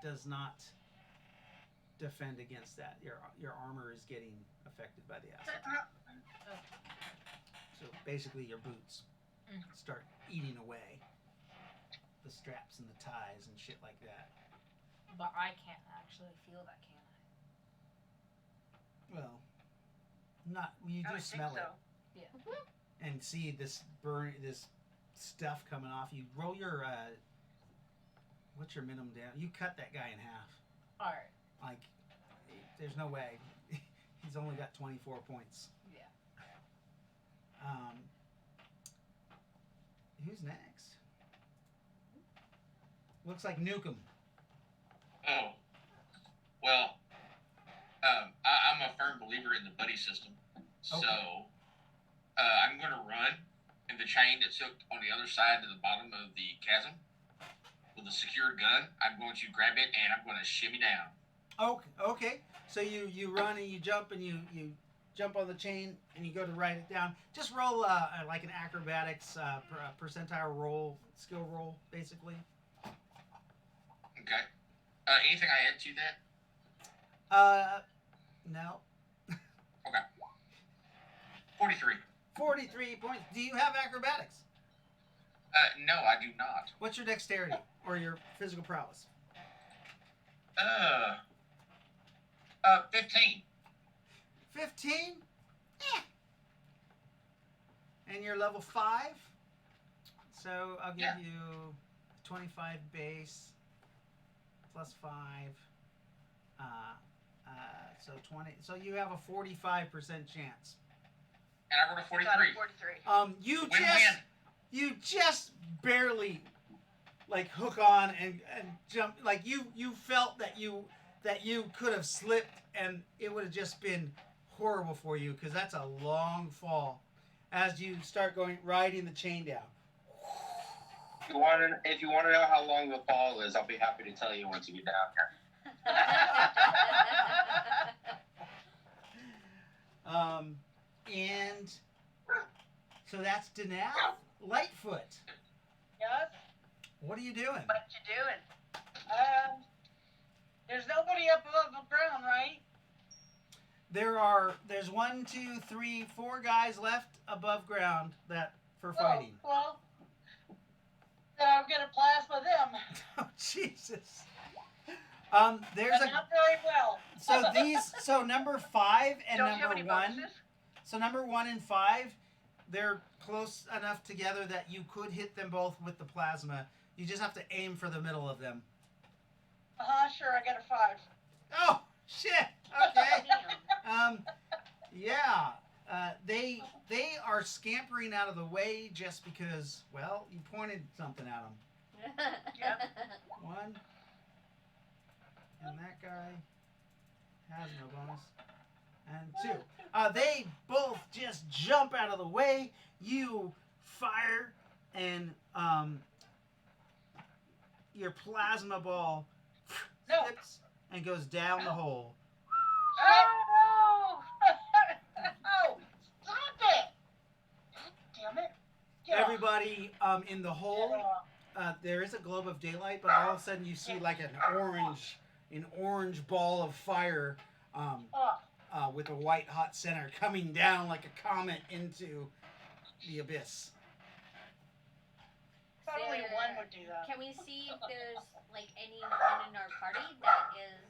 does not defend against that. Your armor is getting affected by the acid. So basically, your boots start eating away the straps and the ties and shit like that. But I can't actually feel that, can I? Well, not you I do would think smell so. it and see this this stuff coming off you. Roll your what's your minimum damage? You cut that guy in half. Alright. Like, there's no way. He's only got 24 points. Yeah. Who's next? Looks like Nukem. Oh, well, I'm a firm believer in the buddy system. So, Okay. I'm going to run in the chain that's hooked on the other side to the bottom of the chasm with a secured gun. I'm going to grab it and I'm going to shimmy down. Okay. So you run and you jump and you jump on the chain and you go to write it down. Just roll like an acrobatics percentile roll, skill roll, basically. Okay. Anything I add to that? No. 43. 43 points. Do you have acrobatics? No, I do not. What's your dexterity or your physical prowess? 15. 15? Yeah. And you're level 5? So I'll give Yeah. you 25 base plus 5. So 20. So you have a 45% chance. And I rolled a Got 43. a 43. Win-win. You just barely like hook on and jump. Like you felt that you could have slipped and it would have just been horrible for you because that's a long fall as you start riding the chain down. If you want to know how long the fall is, I'll be happy to tell you once you get down here. And so that's Denal. Lightfoot, Yes. what are you doing? What you doing? There's nobody up above the ground, right? There's 1, 2, 3, 4 guys left above ground that for fighting. Oh, well, then I'm gonna plasma them. Oh Jesus. There's But a not very well. so number 5 and Don't you have number any 1. bonuses? So number 1 and 5, they're close enough together that you could hit them both with the plasma. You just have to aim for the middle of them. Sure, I got a 5. Oh shit. Okay. Damn. Yeah. They are scampering out of the way just because, well, you pointed something at them. Yep. 1, and that guy has no bonus. And 2. They both just jump out of the way. You fire, and your plasma ball No. slips and goes down the hole. Oh! Oh! Stop it! Damn it! Get off. Everybody in the hole, there is a globe of daylight, but all of a sudden you see like an orange ball of fire with a white hot center coming down like a comet into the abyss. Probably one would do that. Can we see if there's like anyone in our party that is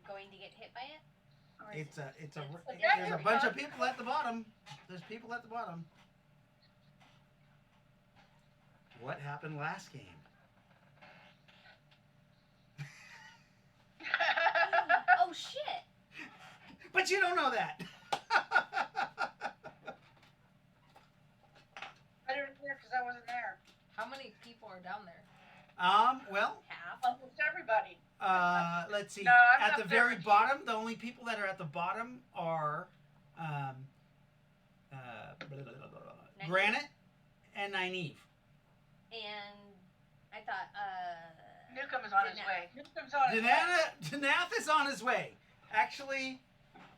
going to get hit by it? It's a It's there's a bunch of people at the bottom. There's people at the bottom. What happened last game? Oh shit! But you don't know that. I didn't hear because I wasn't there. How many people are down there? Well, Half. Almost everybody. let's see. No, I'm At not the very there. bottom, the only people that are at the bottom are Nynaeve. Granite and Nynaeve. And I thought, Newcomb is on his Danath. way. Newcomb's on his way. Danath is on his way. Actually,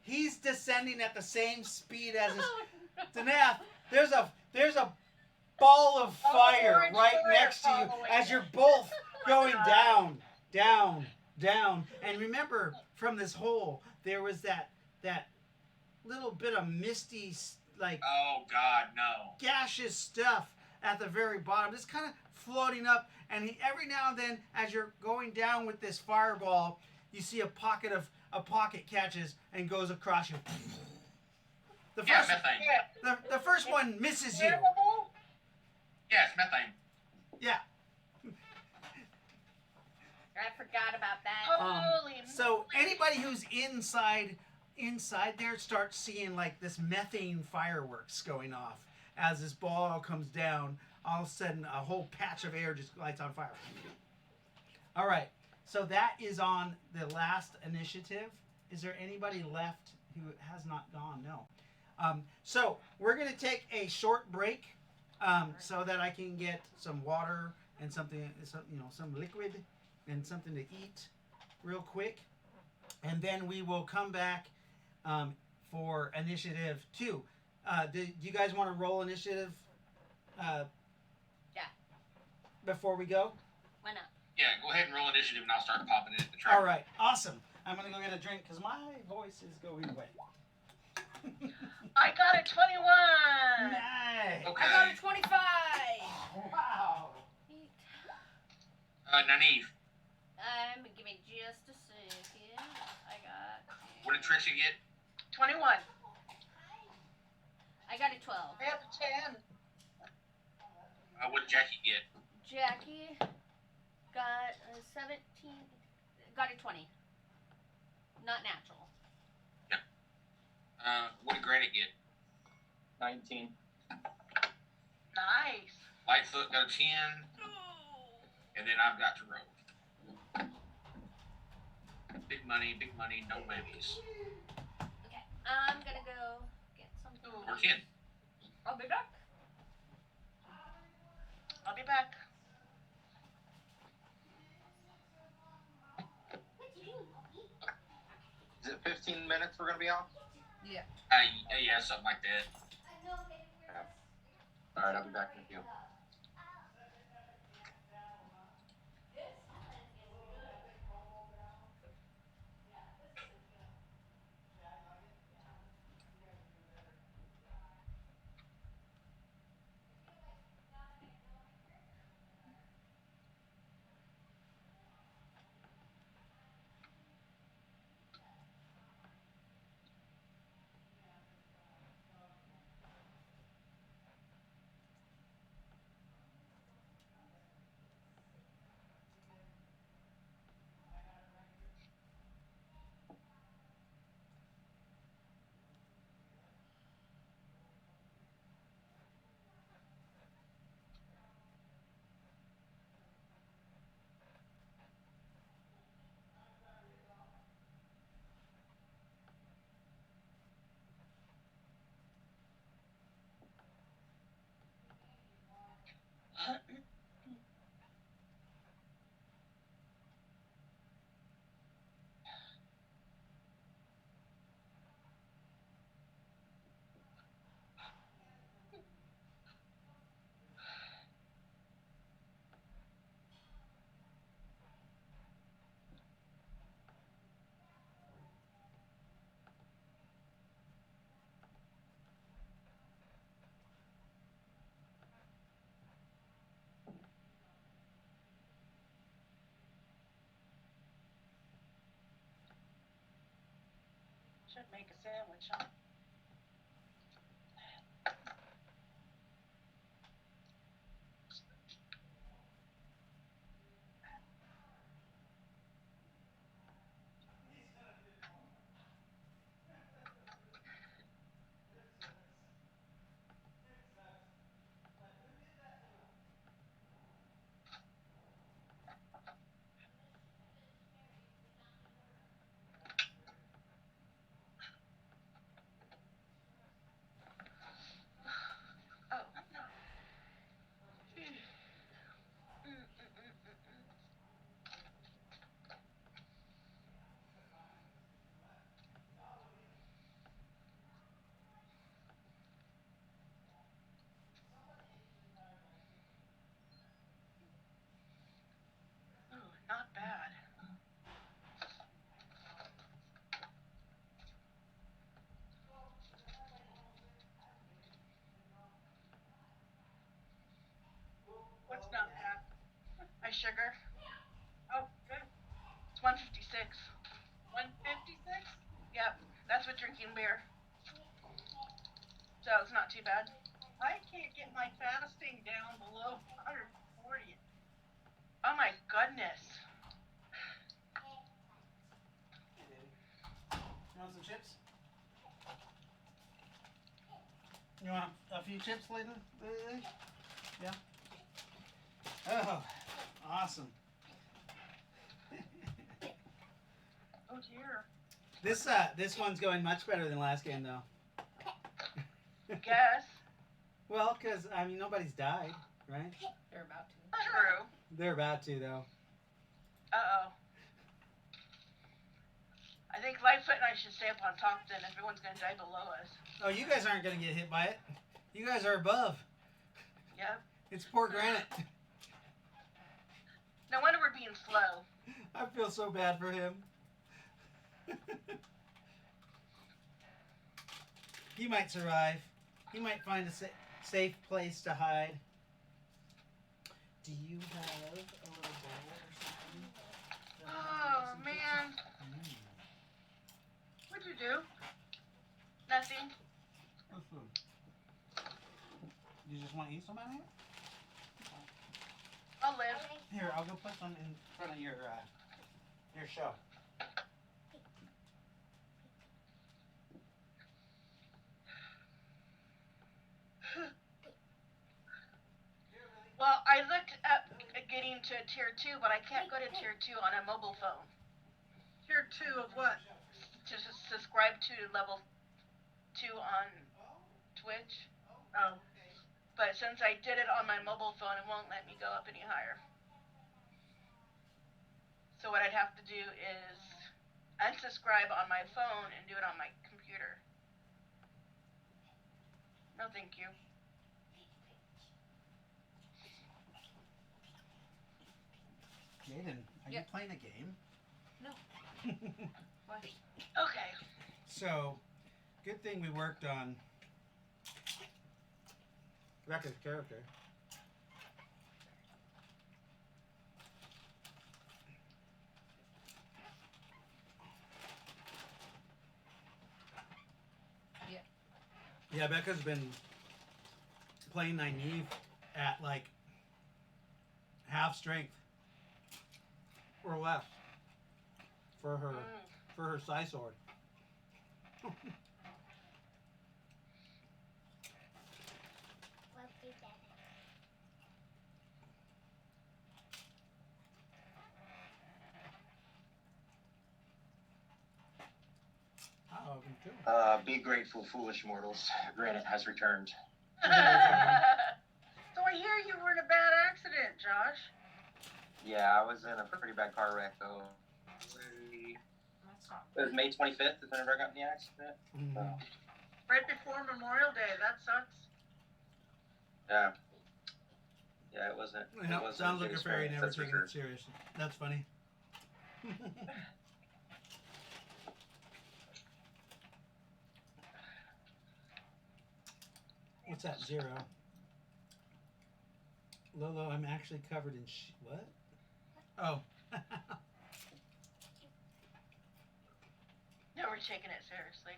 he's descending at the same speed as his. Danath, there's a ball of fire orange right fire next to you following as you. you're both going down, down, down. And remember, from this hole, there was that little bit of misty, like Oh God, no. gaseous stuff at the very bottom. It's kind of floating up, and every now and then, as you're going down with this fireball, you see a pocket catches and goes across you. The Yeah, first, methane. the first one misses you. Flammable? Yes, methane. Yeah. I forgot about that. Holy So anybody who's inside there starts seeing like this methane fireworks going off as this ball comes down. All of a sudden, a whole patch of air just lights on fire. All right. So that is on the last initiative. Is there anybody left who has not gone? No. So we're going to take a short break so that I can get some water and some liquid and something to eat real quick. And then we will come back for initiative 2. Do you guys want to roll initiative? Yeah. Before we go? Why not? Yeah, go ahead and roll initiative, and I'll start popping it at the track. All right. Awesome. I'm going to go get a drink because my voice is going wet. I got a 21. Nice. Okay. I got a 25. Wow. Nynaeve, Give me just a second. I got. what did Trixie get? 21. I got a 12. I have a 10. What did Jackie get? Jackie got a 17. Got a 20. Not natural. What did Granite get? 19. Nice. Lightfoot got a 10, and then I've got to roll. Big money, no whammies. Okay. I'm gonna go get something. Or 10. I'll be back. I'll be back. Is it 15 minutes we're going to be off? Yeah, something like that. All right, I'll be back with you. Should make a sandwich, huh? Oh. Ooh, not bad. What's not bad? My sugar. Oh, good. It's 156. 156? Yep, that's with drinking beer. So it's not too bad. I can't get my fasting down below 140. Oh my goodness. You want some chips? You want a few chips, Layla? Yeah. Oh, awesome. Oh dear. This one's going much better than last game though. Guess. Well, because I mean nobody's died, right? They're about to. True. They're about to though. Uh-oh. I think Lightfoot and I should stay up on top then. Everyone's gonna die below us. Oh, you guys aren't gonna get hit by it. You guys are above. Yep. It's poor Granite. No wonder we're being slow. I feel so bad for him. He might survive. He might find a safe place to hide. Do you have a little bowl or something? Oh man. What'd you do? Nothing. What's food? You just want to eat some out of here? I'll live. Here, I'll go put some in front of your show. Well, I looked at getting to tier 2, but I can't go to tier 2 on a mobile phone. Tier 2 of what? To subscribe to level 2 on Twitch. Oh. But since I did it on my mobile phone, it won't let me go up any higher. So what I'd have to do is unsubscribe on my phone and do it on my computer. No, thank you. Jaden, are you Yep. playing a game? No. Why? Okay. So, good thing we worked on Rebecca's character. Yeah. Yeah, Becca's been playing Nynaeve at like half strength or less for her psi sword. Oh, me too. Be grateful, foolish mortals. Granite has returned. So I hear you were in a bad accident, Josh. Yeah, I was in a pretty bad car wreck though. That's not. It was May 25th is whenever I got in the accident. Mhm. Right before Memorial Day. That sucks. Yeah. Yeah, it wasn't. Yeah, it wasn't sounds a like good a fairy experience, never that's for taking sure. it seriously. That's funny. What's that, 0? Lolo, I'm actually covered in what? Oh. Yeah, we're taking it seriously.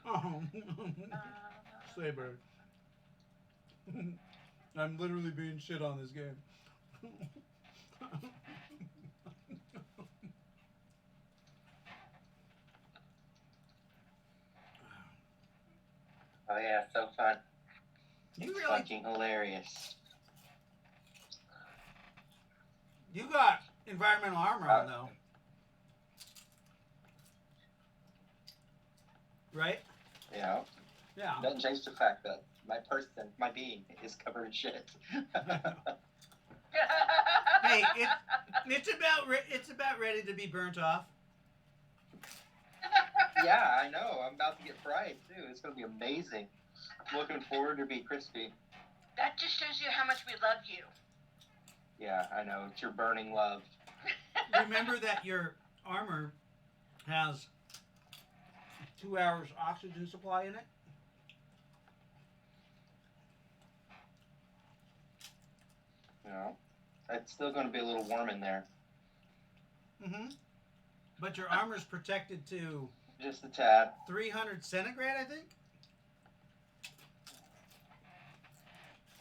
Oh, Uh, Saber. I'm literally being shit on this game. Oh yeah, so fun. You It's really, fucking hilarious. you got environmental armor on though, right? Yeah. Yeah. Doesn't change the fact that my being, is covered in shit. Hey, it's about ready to be burnt off. Yeah, I know. I'm about to get fried too. It's gonna be amazing. Looking forward to be crispy. That just shows you how much we love you. Yeah, I know. It's your burning love. Remember that your armor has 2 hours oxygen supply in it. You know, it's still gonna be a little warm in there. Mm-hmm. But your armor's protected to Just a tad. 300 centigrade, I think.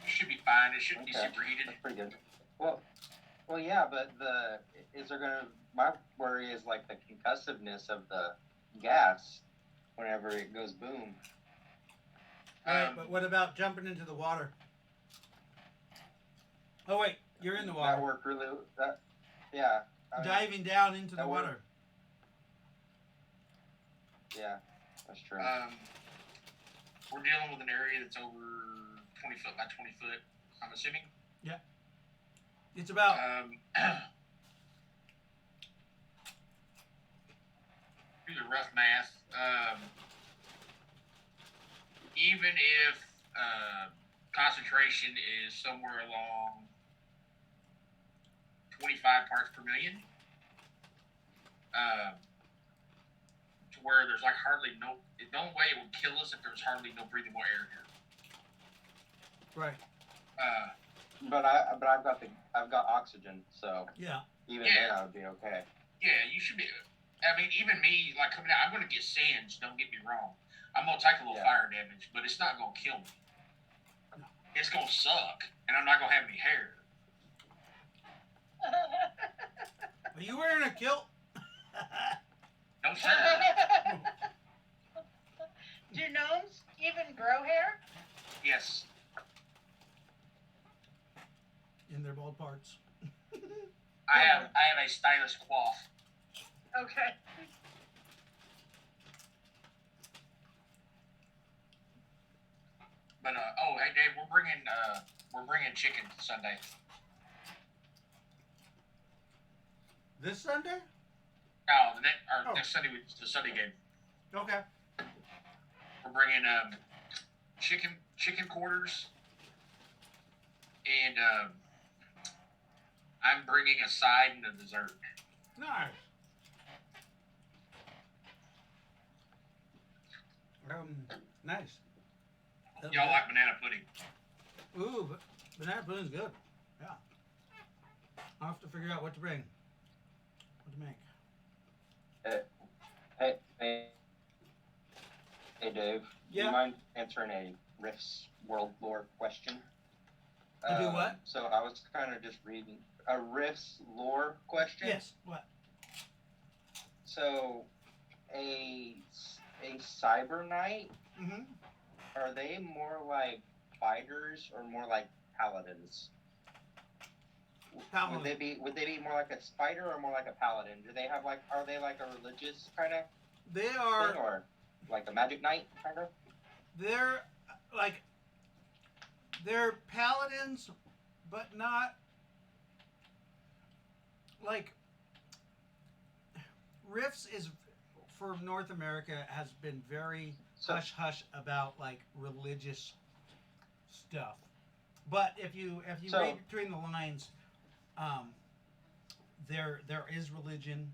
You should be fine. It shouldn't be Okay. superheated. That's pretty good. Well, yeah, but my worry is like the concussiveness of the gas whenever it goes boom. Right, but what about jumping into the water? Oh wait, you're in the That water. worked really. Yeah. I mean, Diving down into the that water. worked. Yeah, that's true. We're dealing with an area that's over 20 foot by 20 foot, I'm assuming. It's about Do the rough math. Even if concentration is somewhere along 25 parts per million, to where there's like hardly no. The only way it would kill us if there's hardly no breathable air here. right. But I've got oxygen, so Yeah. even Yeah. then I would be okay. Yeah, you should be. I mean, even me, like coming out, I'm gonna get singed. Don't get me wrong. I'm gonna take a little Yeah. fire damage, but it's not gonna kill me. It's gonna suck, and I'm not gonna have any hair. Are you wearing a kilt? No sir. Do gnomes even grow hair? Yes. In their bald parts. I have a stylish coif. Okay. But oh hey Dave, we're bringing chicken Sunday. This Sunday? No, Oh. next Sunday the Sunday game. Okay. We're bringing chicken quarters, and I'm bringing a side and a dessert. Nice. Nice. Y'all like banana pudding? Ooh, banana pudding's good. Yeah. I'll have to figure out what to bring. What to make. Hey, Dave. Do Yeah. you mind answering a Rift's World Lore question? To do what? So I was kind of just reading a Rift's Lore question. Yes. What? So, a Cyber Knight, Mm-hmm. are they more like fighters or more like paladins? Paladin. Would they be more like a spider or more like a paladin? Are they like a religious kind of They thing are. or like a magic knight kind of? They're like. They're paladins, but not like. Rifts is for North America has been very So, hush hush about like religious stuff. But if you So- read between the lines, there is religion,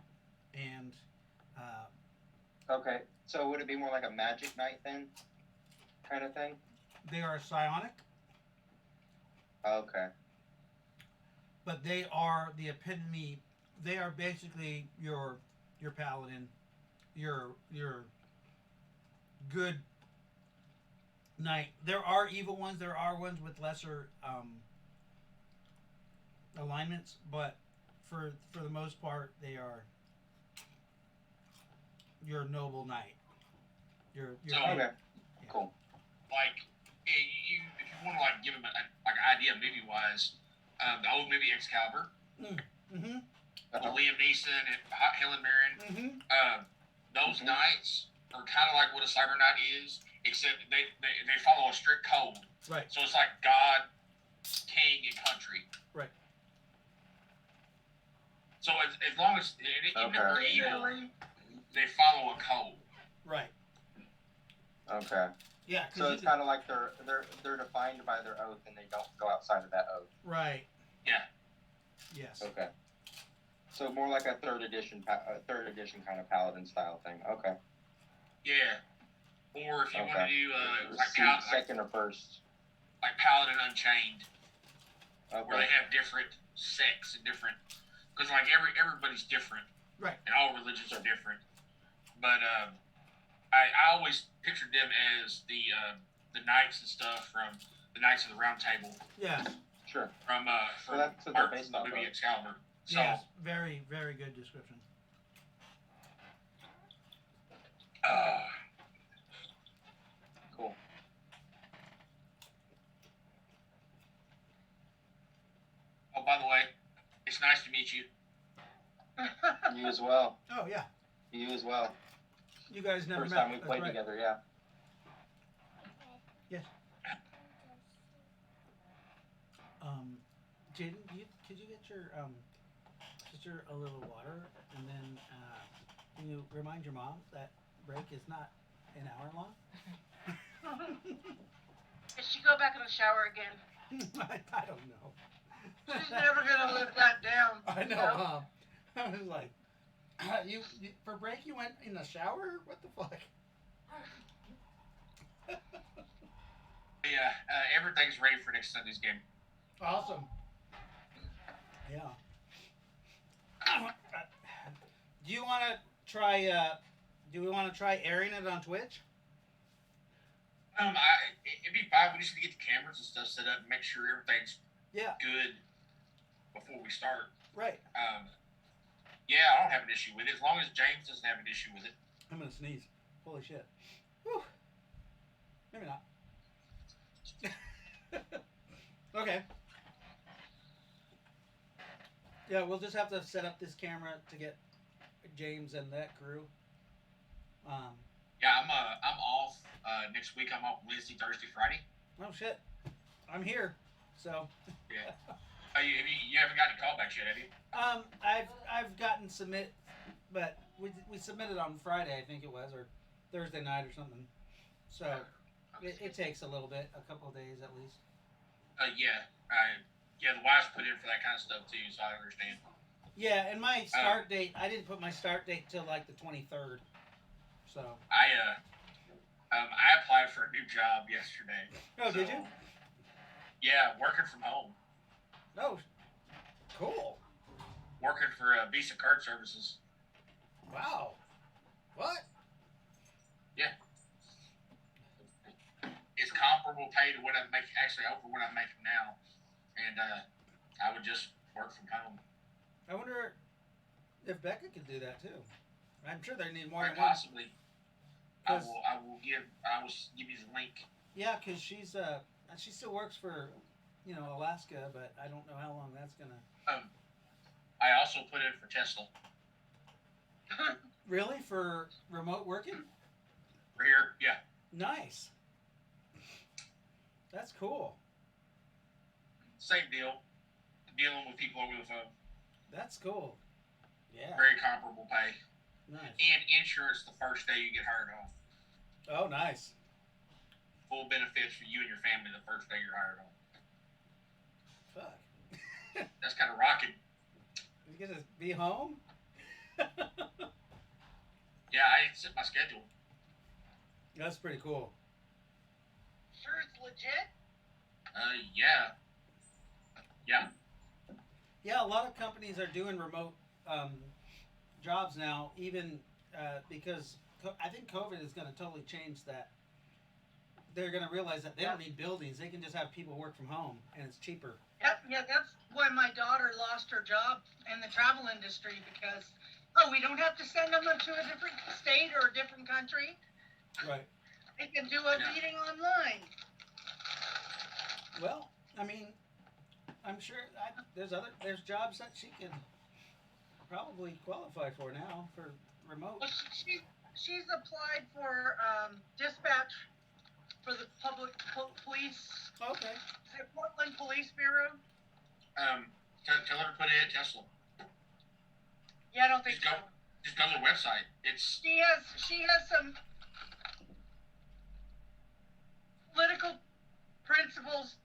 and okay, so would it be more like a magic knight then, kind of thing? they are psionic, Okay, but they are the epitome. They are basically your paladin, your good knight. There are evil ones. There are ones with lesser alignments, but for the most part, they are your noble knight. Your So- Okay. Cool. Like, if you want to like give them like an idea movie wise, the old movie Excalibur, Mm-hmm. with Liam Neeson and Helen Mirren, Mm-hmm. those Mhm. knights are kind of like what a cyber knight is, except they follow a strict code. Right. So it's like God, king, and country. Right. So as long as even if they're Okay. evil, Really? they follow a code. Right. Okay. Yeah. 'cause So you it's can- kind of like they're defined by their oath, and they don't go outside of that oath. right. Yeah. Yes. Okay. So more like a third edition kind of paladin style thing. Okay. Yeah. Or if you want to Okay. do like Second or first. Paladin Unchained, where Okay. they have different sects and different, because like everybody's different, Right. and all religions are different. But I always pictured them as the knights and stuff from the Knights of the Round Table Yeah. Sure. from So that's what they're Mark based from the off movie of. Excalibur. So Yes. Very, very good description. Cool. oh, by the way, it's nice to meet you. You as well. Oh yeah. You as well. You guys never First met. time we That's played right. together. Yeah. Jaden, could you get your sister a little water, and then can you remind your mom that break is not an hour long? Did she go back in the shower again? I don't know. She's never gonna live that down. I know. No. I was like, you for break you went in the shower? What the fuck? Yeah, everything's ready for next Sunday's game. Awesome. Yeah. Do you want to try? Do we want to try airing it on Twitch? It'd be fine. We just need to get the cameras and stuff set up and make sure everything's Yeah. good before we start. Right. Yeah, I don't have an issue with it as long as James doesn't have an issue with it. I'm gonna sneeze. Holy shit. Whew. Maybe not. Okay. Yeah, we'll just have to set up this camera to get James and that crew. Yeah, I'm off next week. I'm off Wednesday, Thursday, Friday. Oh shit. I'm here. So Yeah. You haven't got any callbacks yet, have you? I've gotten submit, but we submitted on Friday, I think it was, or Thursday night or something. So it takes a little bit, a couple of days at least. Yeah. The wives put in for that kind of stuff too, so I understand. Yeah, and my start date, I didn't put my start date till like the 23rd. So. I applied for a new job yesterday. Oh, did you? Yeah, working from home. Oh, cool. Working for Visa Card Services. Wow. What? It's comparable pay to what I'm making, actually over what I'm making now, and I would just work from home. I wonder if Becca could do that too. I'm sure they need more Quite than one. possibly. I 'Cause- will give you the link. Yeah, because she still works for, Alaska, but I don't know how long that's gonna. I also put in for Tesla. Really, for remote working? For here, yeah. Nice. That's cool. Same deal. Dealing with people over the phone. That's cool. Yeah. Very comparable pay. Nice. And insurance the first day you get hired on. Oh, nice. Full benefits for you and your family the first day you're hired on. Fuck. That's kind of rocking. You get to be home? Yeah, I set my schedule. That's pretty cool. Sure, it's legit. Yeah. Yeah. Yeah, a lot of companies are doing remote jobs now. Even because I think COVID is going to totally change that. They're going to realize that they don't need buildings; they can just have people work from home, and it's cheaper. Yeah, that's why my daughter lost her job in the travel industry because, we don't have to send them to a different state or a different country. Right. They can do a meeting online. Well, I mean, I'm sure there's jobs that she could probably qualify for now for remote. Well, she's applied for dispatch for the public police, Okay. the Portland Police Bureau. Tell her to put it at Tesla. Yeah, I don't think Just go. so. Just go to the website. It's She has some political principles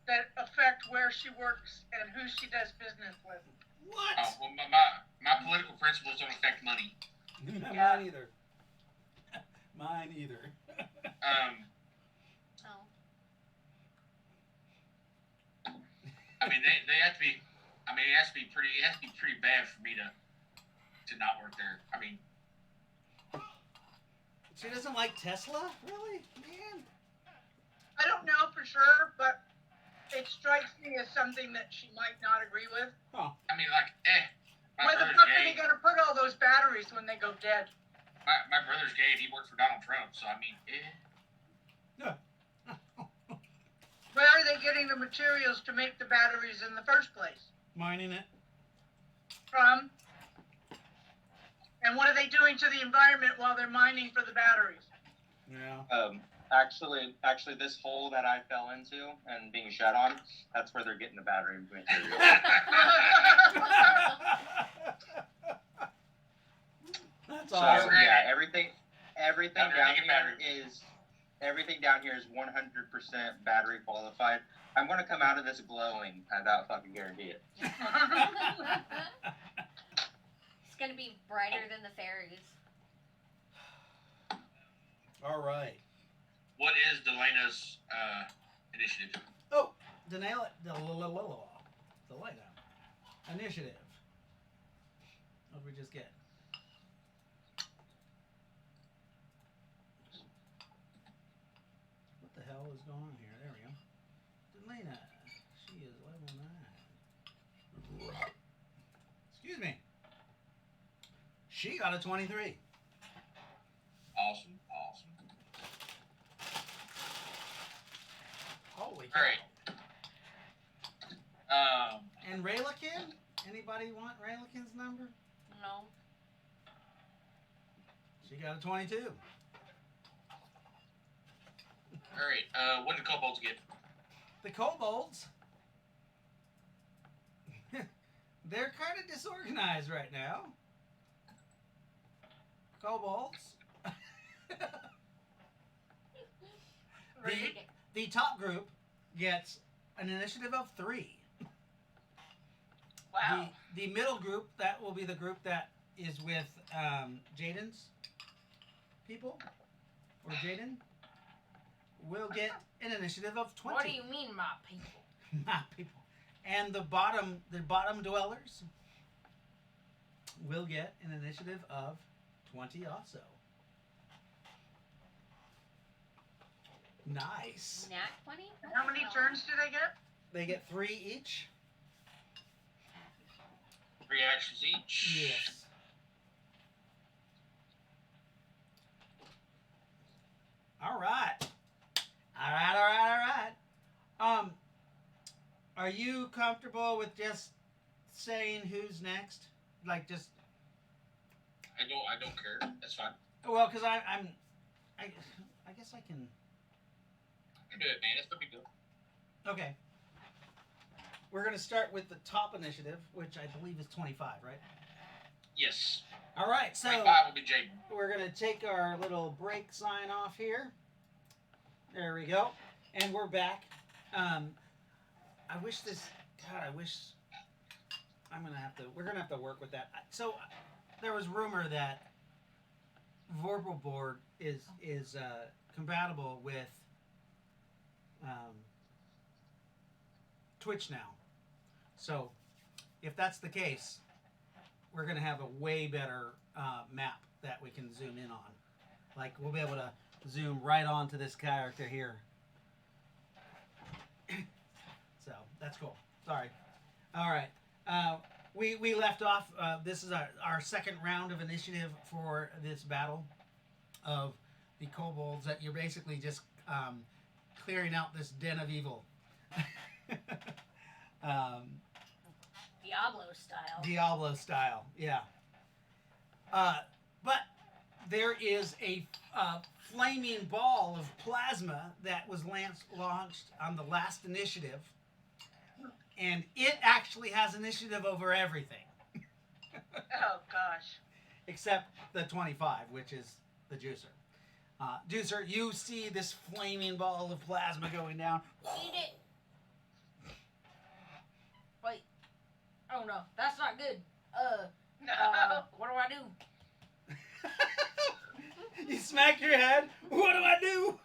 that affect where she works and who she does business with. What? well, my political principles don't affect money. Mine either. Mine either. Oh. I mean, they have to be. I mean, it has to be pretty bad for me to not work there. I mean, She doesn't like Tesla? Really? Man. I don't know for sure, but it strikes me as something that she might not agree with. I mean, like, my Where the brother's fuck are they gay. gonna put all those batteries when they go dead? My brother's gay and he worked for Donald Trump, so I mean, Where are they getting the materials to make the batteries in the first place? Mining it. From? And what are they doing to the environment while they're mining for the batteries? Yeah. Actually, this hole that I fell into and being shut on, that's where they're getting the battery material. That's So awesome. yeah, everything Down there, down they get here battery. is everything down here is 100% battery qualified. I'm gonna come out of this glowing. I about fucking guarantee it. It's gonna be brighter than the fairies. All right. what is Delena's initiative? Oh, Delena initiative. What did we just get? What the hell is going on here? There we go. Delena, she is level 9. Excuse me. She got a 23. Awesome. Holy cow. All right. And Raylakin? Anybody want Raylakin's number? No. She got a 22. All right. What did kobolds get? The kobolds, they're kind of disorganized right now. Kobolds. the top group gets an initiative of 3. Wow. The middle group, that will be the group that is with Jaden's people, or Jaden, will get an initiative of 20. What do you mean, my people? My people. And the bottom dwellers will get an initiative of 20 also. Nice. Nat 20? How many turns do they get? They get 3 each. 3 actions each. Yes. All right. Are you comfortable with just saying who's next? Like just I don't care. That's fine. well, because I guess I can. I can do it, man. It's no big deal. Okay. We're gonna start with the top initiative, which I believe is 25, right? Yes. All right. So 25 will be Jaden. we're gonna take our little break sign off here. There we go, and we're back. I wish this. God, I wish. We're gonna have to work with that. So there was rumor that Vorpal Board is compatible with Twitch now. So if that's the case, we're gonna have a way better map that we can zoom in on. Like we'll be able to zoom right onto this character here. So that's cool. Sorry. All right. We left off. This is our second round of initiative for this battle of the kobolds. That you're basically just clearing out this den of evil. Diablo style. Diablo style, yeah. But there is a flaming ball of plasma that was launched on the last initiative, and it actually has initiative over everything. Oh gosh. Except the 25, which is the juicer. Juicer, you see this flaming ball of plasma going down. Eat it. Wait. Oh no, that's not good. No. What do I do? You smack your head. What do I do?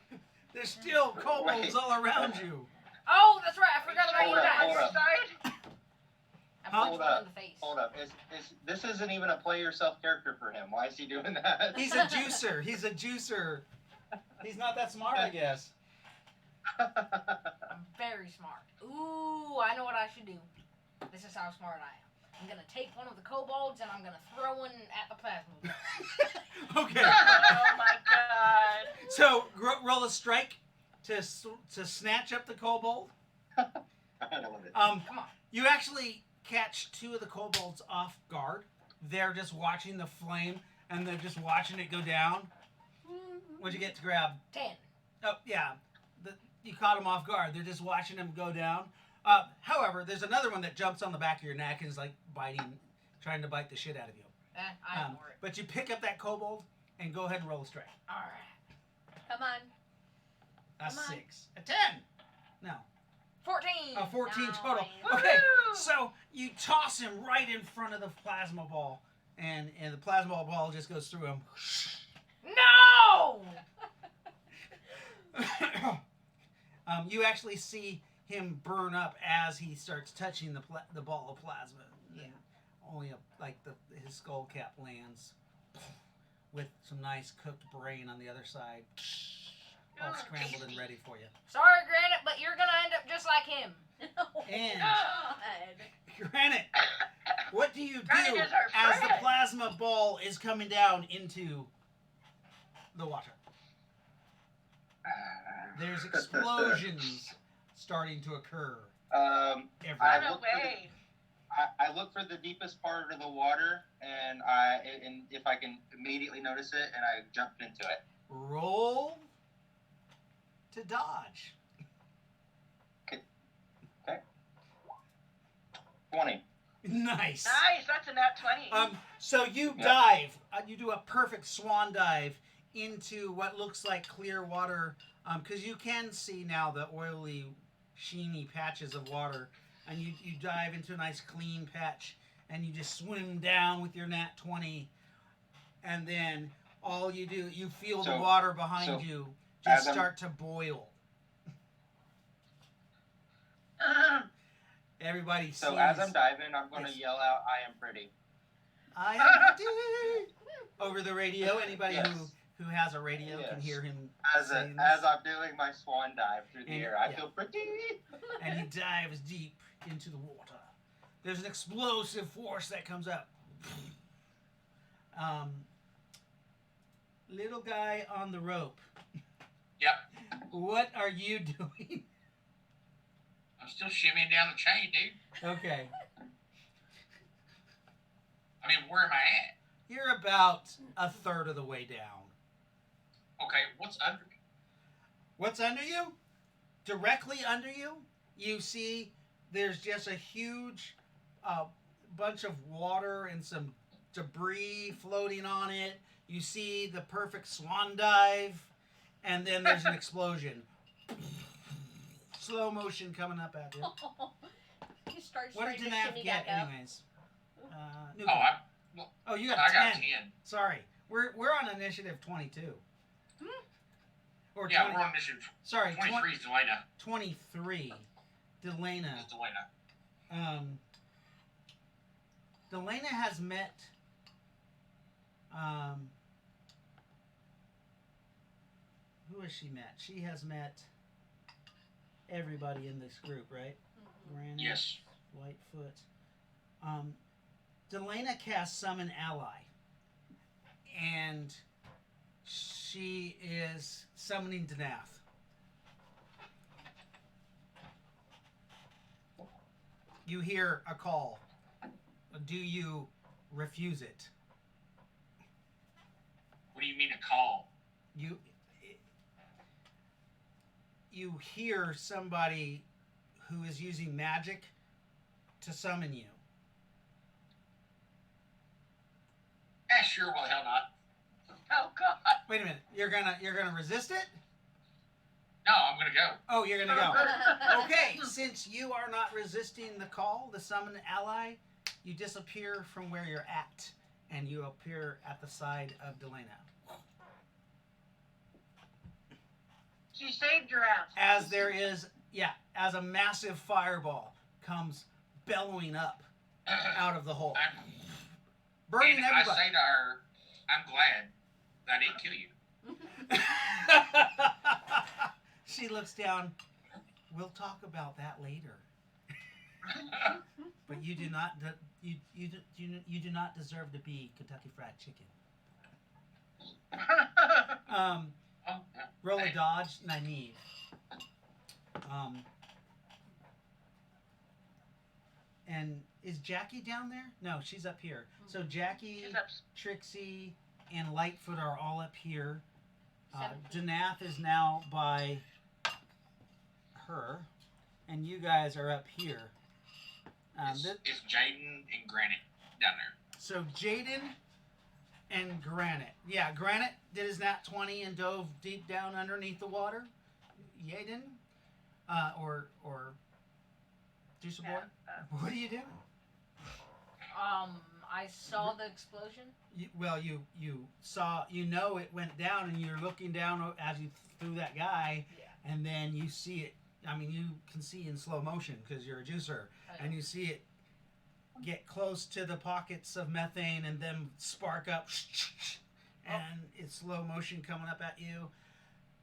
There's still kobolds all around you. Oh, that's right. I forgot about you Hold up, guys. On hold your up. side? I Huh? punched Hold one up. in the face. Hold up. This isn't even a play yourself character for him. Why is he doing that? He's a juicer. He's a juicer. He's not that smart, I guess. I'm very smart. Ooh, I know what I should do. This is how smart I am. I'm gonna take one of the kobolds and I'm gonna throw one at the plasma. Okay. Oh my god. So roll a strike to snatch up the kobold. I love it. Um, Come on. you actually catch two of the kobolds off guard. They're just watching the flame and they're just watching it go down. What'd you get to grab? 10. Oh yeah, you caught them off guard. They're just watching them go down. However, there's another one that jumps on the back of your neck and is like trying to bite the shit out of you. I ignore it. But you pick up that kobold and go ahead and roll a strike. All right. Come on. A Come on. 6, a 10. No, 14. a 14 Nice. total. Woo! Okay, so you toss him right in front of the plasma ball, and the plasma ball just goes through him. No! You actually see him burn up as he starts touching the ball of plasma. And then only his skull cap lands with some nice cooked brain on the other side, all Oh, scrambled and tasty. ready for you. Sorry, Granite, but you're gonna end up just like him. Oh, And God. Granite, what do you do Granite is our as the friend. plasma ball is coming down into the water? There's explosions starting to occur I everywhere. No look for the- way. I look for the deepest part of the water, and if I can immediately notice it, and I jump into it. Roll to dodge. 20. Nice. Nice, that's a nat 20. So you Yeah. dive. You do a perfect swan dive into what looks like clear water, because you can see now the oily, sheeny patches of water, and you dive into a nice clean patch, and you just swim down with your nat 20, and then all you do, you feel the So- water behind so you just as I'm- start to boil. Everybody sees. So as I'm diving, I'm going to Yes. yell out, "I am pretty." I am pretty. Over the radio. Anybody Yes. who has a radio can Yes. hear him As saying as this. I'm doing my swan dive through the And- air, I yeah. feel pretty. And he dives deep into the water. There's an explosive force that comes up. Little guy on the rope. Yep. What are you doing? I'm still shimmying down the chain, dude. Okay. I mean, where am I at? You're about a third of the way down. Okay, what's under me? What's under you? Directly under you, you see there's just a huge bunch of water and some debris floating on it. You see the perfect swan dive, and then there's an explosion. Slow motion coming up at you. He starts What trying did to Danaf shimmy get, back up. anyways? Oh, I Oh, you got I 10. got 10. Sorry, we're on initiative 22. Or Yeah, 20, we're on initiative sorry, 23 is Delana. 23. Delana. It's Delana. Delana has met has she met? She has met everybody in this group, right? Mhm. Granite, Yes. Lightfoot. Delana casts Summon Ally, and she is summoning Danath. You hear a call. Do you refuse it? What do you mean a call? You hear somebody who is using magic to summon you. Sure. Well, hell not. Oh God. Wait a minute. You're gonna resist it? No, I'm gonna go. Oh, you're gonna go. Okay, since you are not resisting the call, the summon ally, you disappear from where you're at, and you appear at the side of Delana. She saved your ass. As there is, as a massive fireball comes bellowing up out of the hole, burning And I everybody. say to her, I'm glad that I didn't kill you. She looks down. We'll talk about that later. But you do not. You do not deserve to be Kentucky Fried Chicken. Oh, yeah. Roll a Hey. dodge, Nynaeve. And is Jackie down there? No, she's up here. So Jackie, She's up. Trixie, and Lightfoot are all up here. 17. Danath is now by her, and you guys are up here. It's Jaden and Granite down there. So Jaden and Granite. Yeah, Granite did his nat 20 and dove deep down underneath the water. Jaden, or Juicer Boy. What are you doing? I saw the explosion. You saw, it went down, and you're looking down as you threw that guy, Yeah. and then you see it. I mean, you can see in slow motion because you're a juicer, Okay. and you see it get close to the pockets of methane and then spark up, and it's slow motion coming up at you.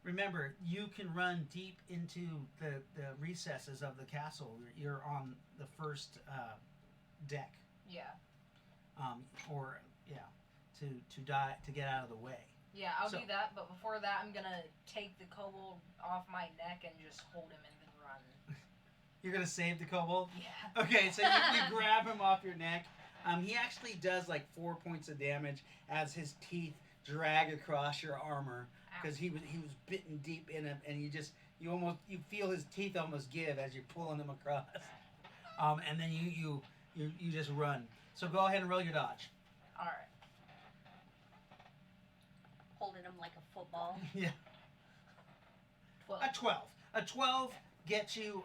Remember, you can run deep into the recesses of the castle. You're on the first deck, Yeah. to get out of the way. Yeah, I'll So- do that, but before that, I'm gonna take the kobold off my neck and just hold him and then run. You're gonna save the kobold. Yeah. Okay, so you grab him off your neck. He actually does like 4 points of damage as his teeth drag across your armor because he was bitten deep in him, and you feel his teeth almost give as you're pulling him across. And then you just run. So go ahead and roll your dodge. All right. Holding him like a football. Yeah. 12. A 12. A 12 gets you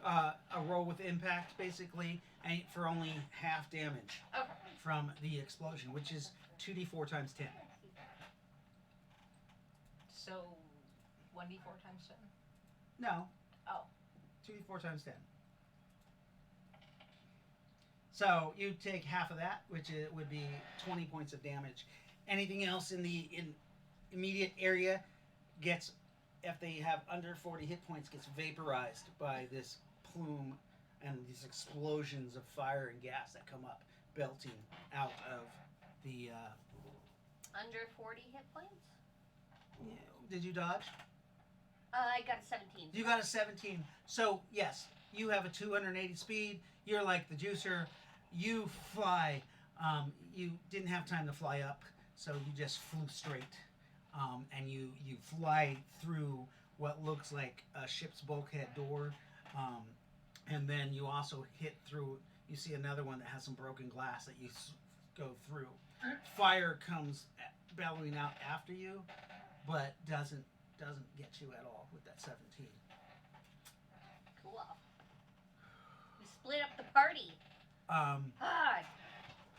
a roll with impact, basically, and for only half damage Okay. from the explosion, which is 2d4 times 10. So, 1d4 times 10. No. Oh. 2d4 times 10. So you take half of that, which would be 20 points of damage. Anything else in the immediate area gets, if they have under 40 hit points, gets vaporized by this plume and these explosions of fire and gas that come up, belting out of the. Under 40 hit points? Did you dodge? I got a 17. You got a 17. So, yes, you have a 280 speed. You're like the juicer. You fly. You didn't have time to fly up, so you just flew straight. And you fly through what looks like a ship's bulkhead door. And then you also hit through, you see another one that has some broken glass that you go through. Fire comes bellowing out after you, but doesn't get you at all with that 17. Cool. We split up the party. God.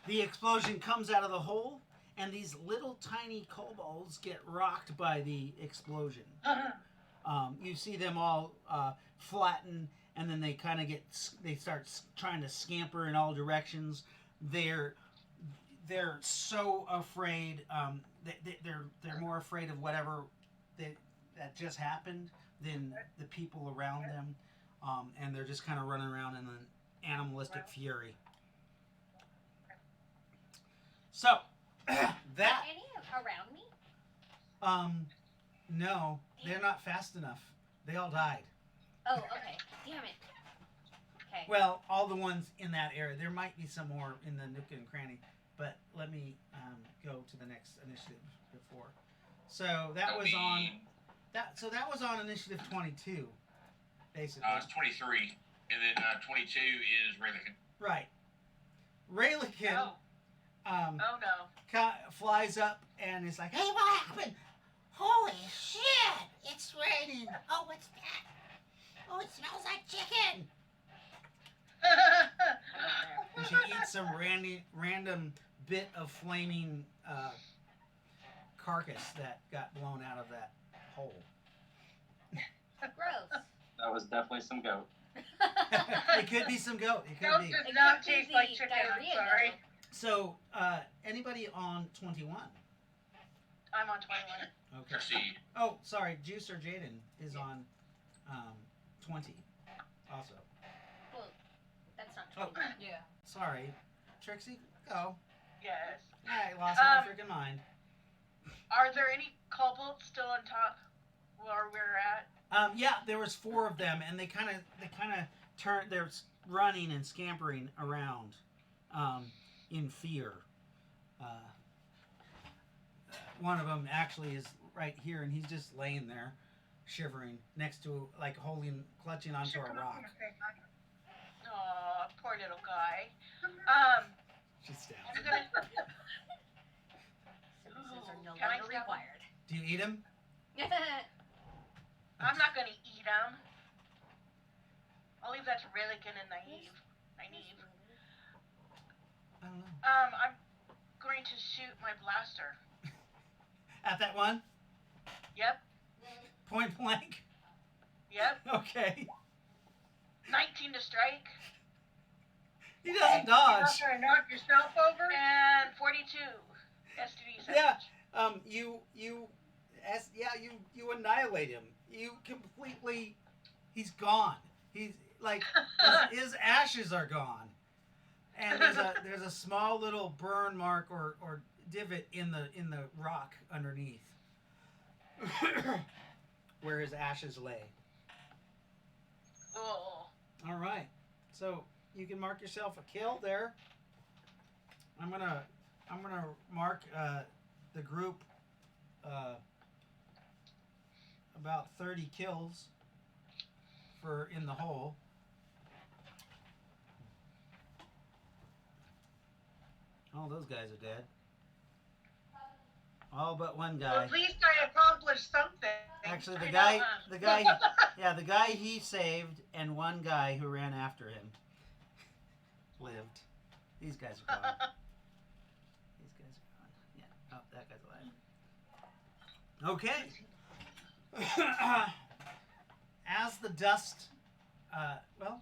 The explosion comes out of the hole, and these little tiny kobolds get rocked by the explosion. You see them all flatten, and then they kind of they start trying to scamper in all directions. They're so afraid. They're more afraid of whatever that just happened than the people around them, and they're just kind of running around in an animalistic fury. So that Are any around me? no, they're not fast enough. They all died. Oh, okay. Damn it. Okay. Well, all the ones in that area. There might be some more in the nook and cranny, but let me go to the next initiative before. So that was on that. So that was on initiative 22, basically. It's 23, and then 22 is Raylikin. Right. Raylikin Oh, oh no. flies up and is like, "Hey, what happened? Holy shit! It's raining. Oh, what's that? Oh, it smells like chicken." And she eats some random bit of flaming carcass that got blown out of that hole. Gross. That was definitely some goat. It could be some goat. It could Goat be. does It not could be taste like the chicken. I'm diarrhea sorry. goat. So, anybody on 21? I'm on 21. Okay. Proceed. Oh, sorry. Juice or Jaden is on 20 also. Well, that's not Oh. true. Yeah. Sorry. Trixie, go. Yes. I lost my Um, freaking mind. Are there any kobolds still on top where we're at? Yeah, there was 4 of them, and they kind of turned. They're running and scampering around, in fear. One of them actually is right here, and he's just laying there, shivering next to, like, clutching onto a rock. Oh, poor little guy. She's down. I'm gonna. Services are no Can I longer stab him? required. Do you eat him? I'm not gonna eat him. I'll leave that to Raylikin and Naive. I don't know. I'm going to shoot my blaster. At that one? Yep. Point blank? Yep. Okay. 19 to strike He doesn't You're not dodge. gonna knock yourself over? and 42 STD savage. Yeah. You annihilate him. You completely. He's gone. He's like his ashes are gone, and there's a small little burn mark or divot in the rock underneath where his ashes lay. Oh. All right, so you can mark yourself a kill there. I'm gonna mark the group about 30 kills for in the hole. All those guys are dead. All but one Well, guy. at least I accomplished something. Actually, I the know, guy he saved, and one guy who ran after him lived. These guys are gone. These guys are gone. Yeah. Oh, that guy's alive. Okay. As the dust, well,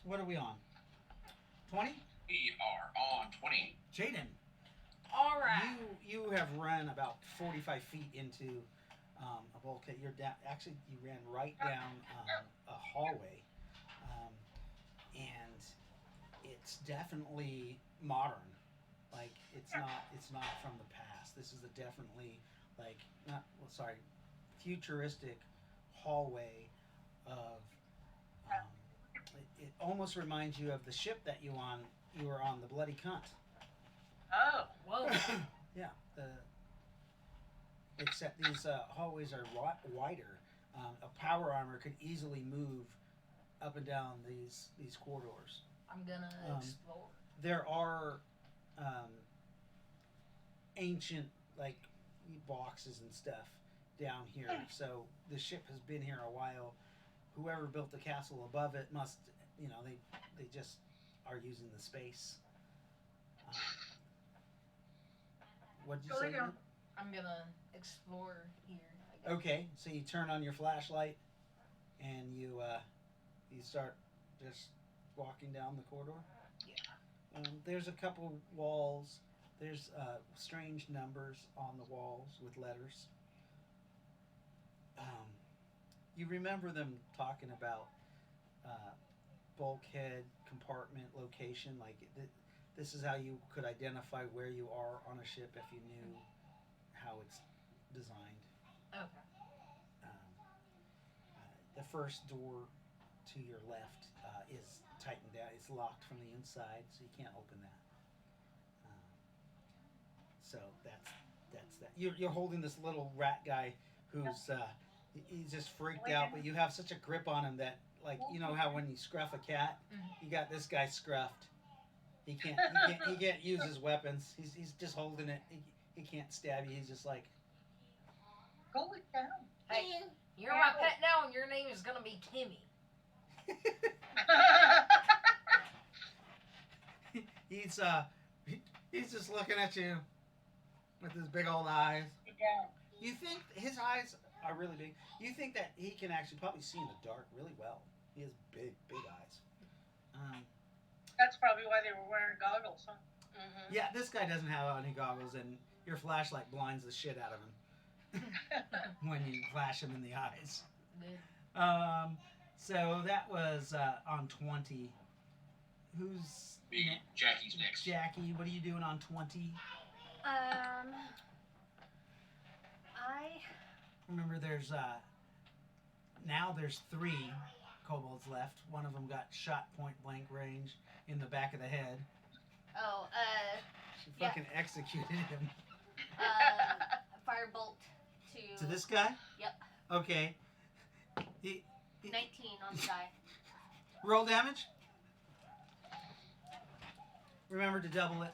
what are we on? 20? We are on 20. Jaden, All right. you have run about 45 feet into a bulkhead. You're down. Actually, you ran right down a hallway, and it's definitely modern. Like it's not from the past. This is a definitely futuristic hallway of. It almost reminds you of the ship that you were on, the Bloody Cunt. Oh. Whoa. Yeah. Except these hallways are wider. A power armor could easily move up and down these corridors. I'm gonna explore. There are ancient boxes and stuff down here. So the ship has been here a while. Whoever built the castle above it must, they just are using the space. What'd you say? Lynn? I'm gonna explore here. I guess. Okay, so you turn on your flashlight and you start just walking down the corridor. Yeah. There's a couple walls. There's strange numbers on the walls with letters. you remember them talking about bulkhead compartment location, like this is how you could identify where you are on a ship if you knew how it's designed. Okay. The first door to your left is tightened down. It's locked from the inside, so you can't open that. So that's that. You're holding this little rat guy who's he's just freaked out, but you have such a grip on him that, like, you know how when you scruff a cat, you got this guy scruffed. He can't use his weapons. He's just holding it. He can't stab you. He's just like, Go it down. Hey, you're my pet now, and your name is gonna be Timmy. he's just looking at you with his big old eyes. You think his eyes are really big. You think that he can actually probably see in the dark really well. He has big eyes. That's probably why they were wearing goggles, huh? Mm-hmm. Yeah, this guy doesn't have any goggles, and your flashlight blinds the shit out of him when you flash him in the eyes. Good. So that was on 20. Who's Jackie's next. Jackie? What are you doing on 20? I Remember, there's now there's 3 kobolds left. One of them got shot point blank range in the back of the head. She Yeah. fucking executed him. firebolt To this guy? Yep. Okay. 19 on the die. Roll damage. Remember to double it.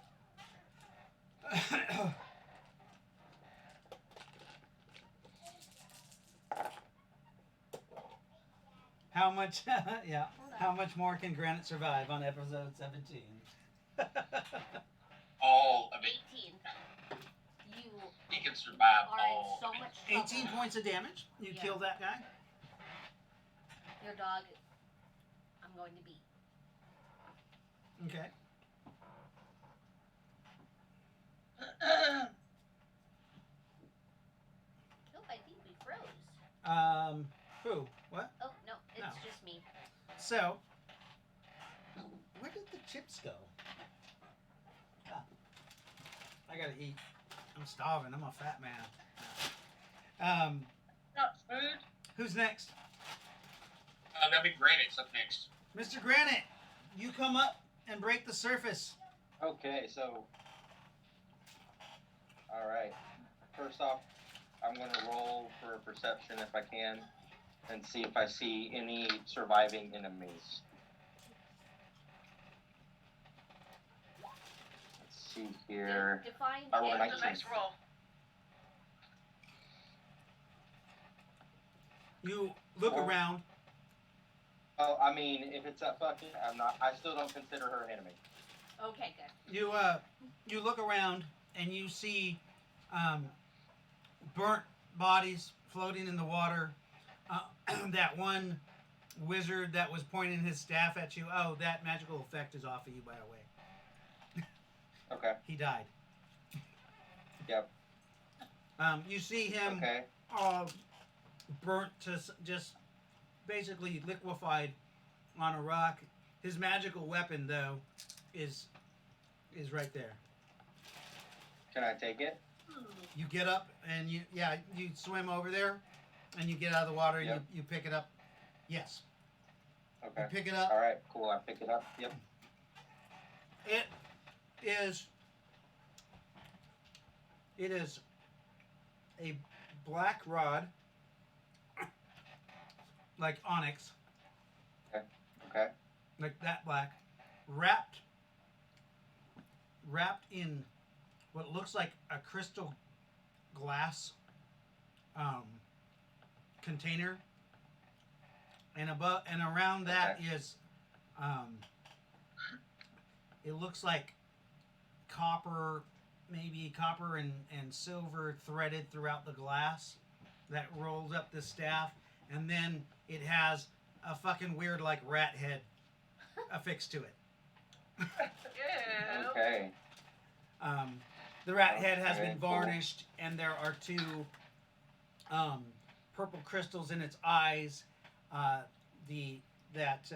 How much? Yeah. Hold How on. much more can Granite survive on episode 17? All of it. 18. You He can survive are in all so of it. much trouble. 18 points of damage. You Yeah. killed that guy. Your dog, I'm going to beat. Okay. Oh, I think we froze. Who? What? Oh, no, it's No. just me. So, where did the chips go? I gotta eat. I'm starving. I'm a fat man. Not food. Who's next? That'll be Granite's up next. Mr. Granite, you come up and break the surface. Okay, so. Alright. First off, I'm going to roll for perception if I can and see if I see any surviving enemies. Let's see here. Define I rolled a That's a 19. nice roll. You look Well- around. Oh, I mean, if it's a fucking. I still don't consider her an enemy. Okay, good. You look around and you see burnt bodies floating in the water. That one wizard that was pointing his staff at you. Oh, that magical effect is off of you, by the way. Okay, He died. Yep. You see him okay. burnt to just basically liquefied on a rock. His magical weapon, though, is right there. Can I take it? You get up and you swim over there, and you get out of the water and Yep. you pick it up. Yes, Okay. you pick it up. Alright, cool. I pick it up. Yep. It is a black rod, like onyx, Okay. like that black, wrapped in what looks like a crystal glass container, and above and around that is it looks like copper, maybe copper and silver threaded throughout the glass that rolls up the staff, and then it has a fucking weird like rat head affixed to it. Ew. Okay. The rat head has Okay, been cool. varnished, and there are 2 purple crystals in its eyes. The that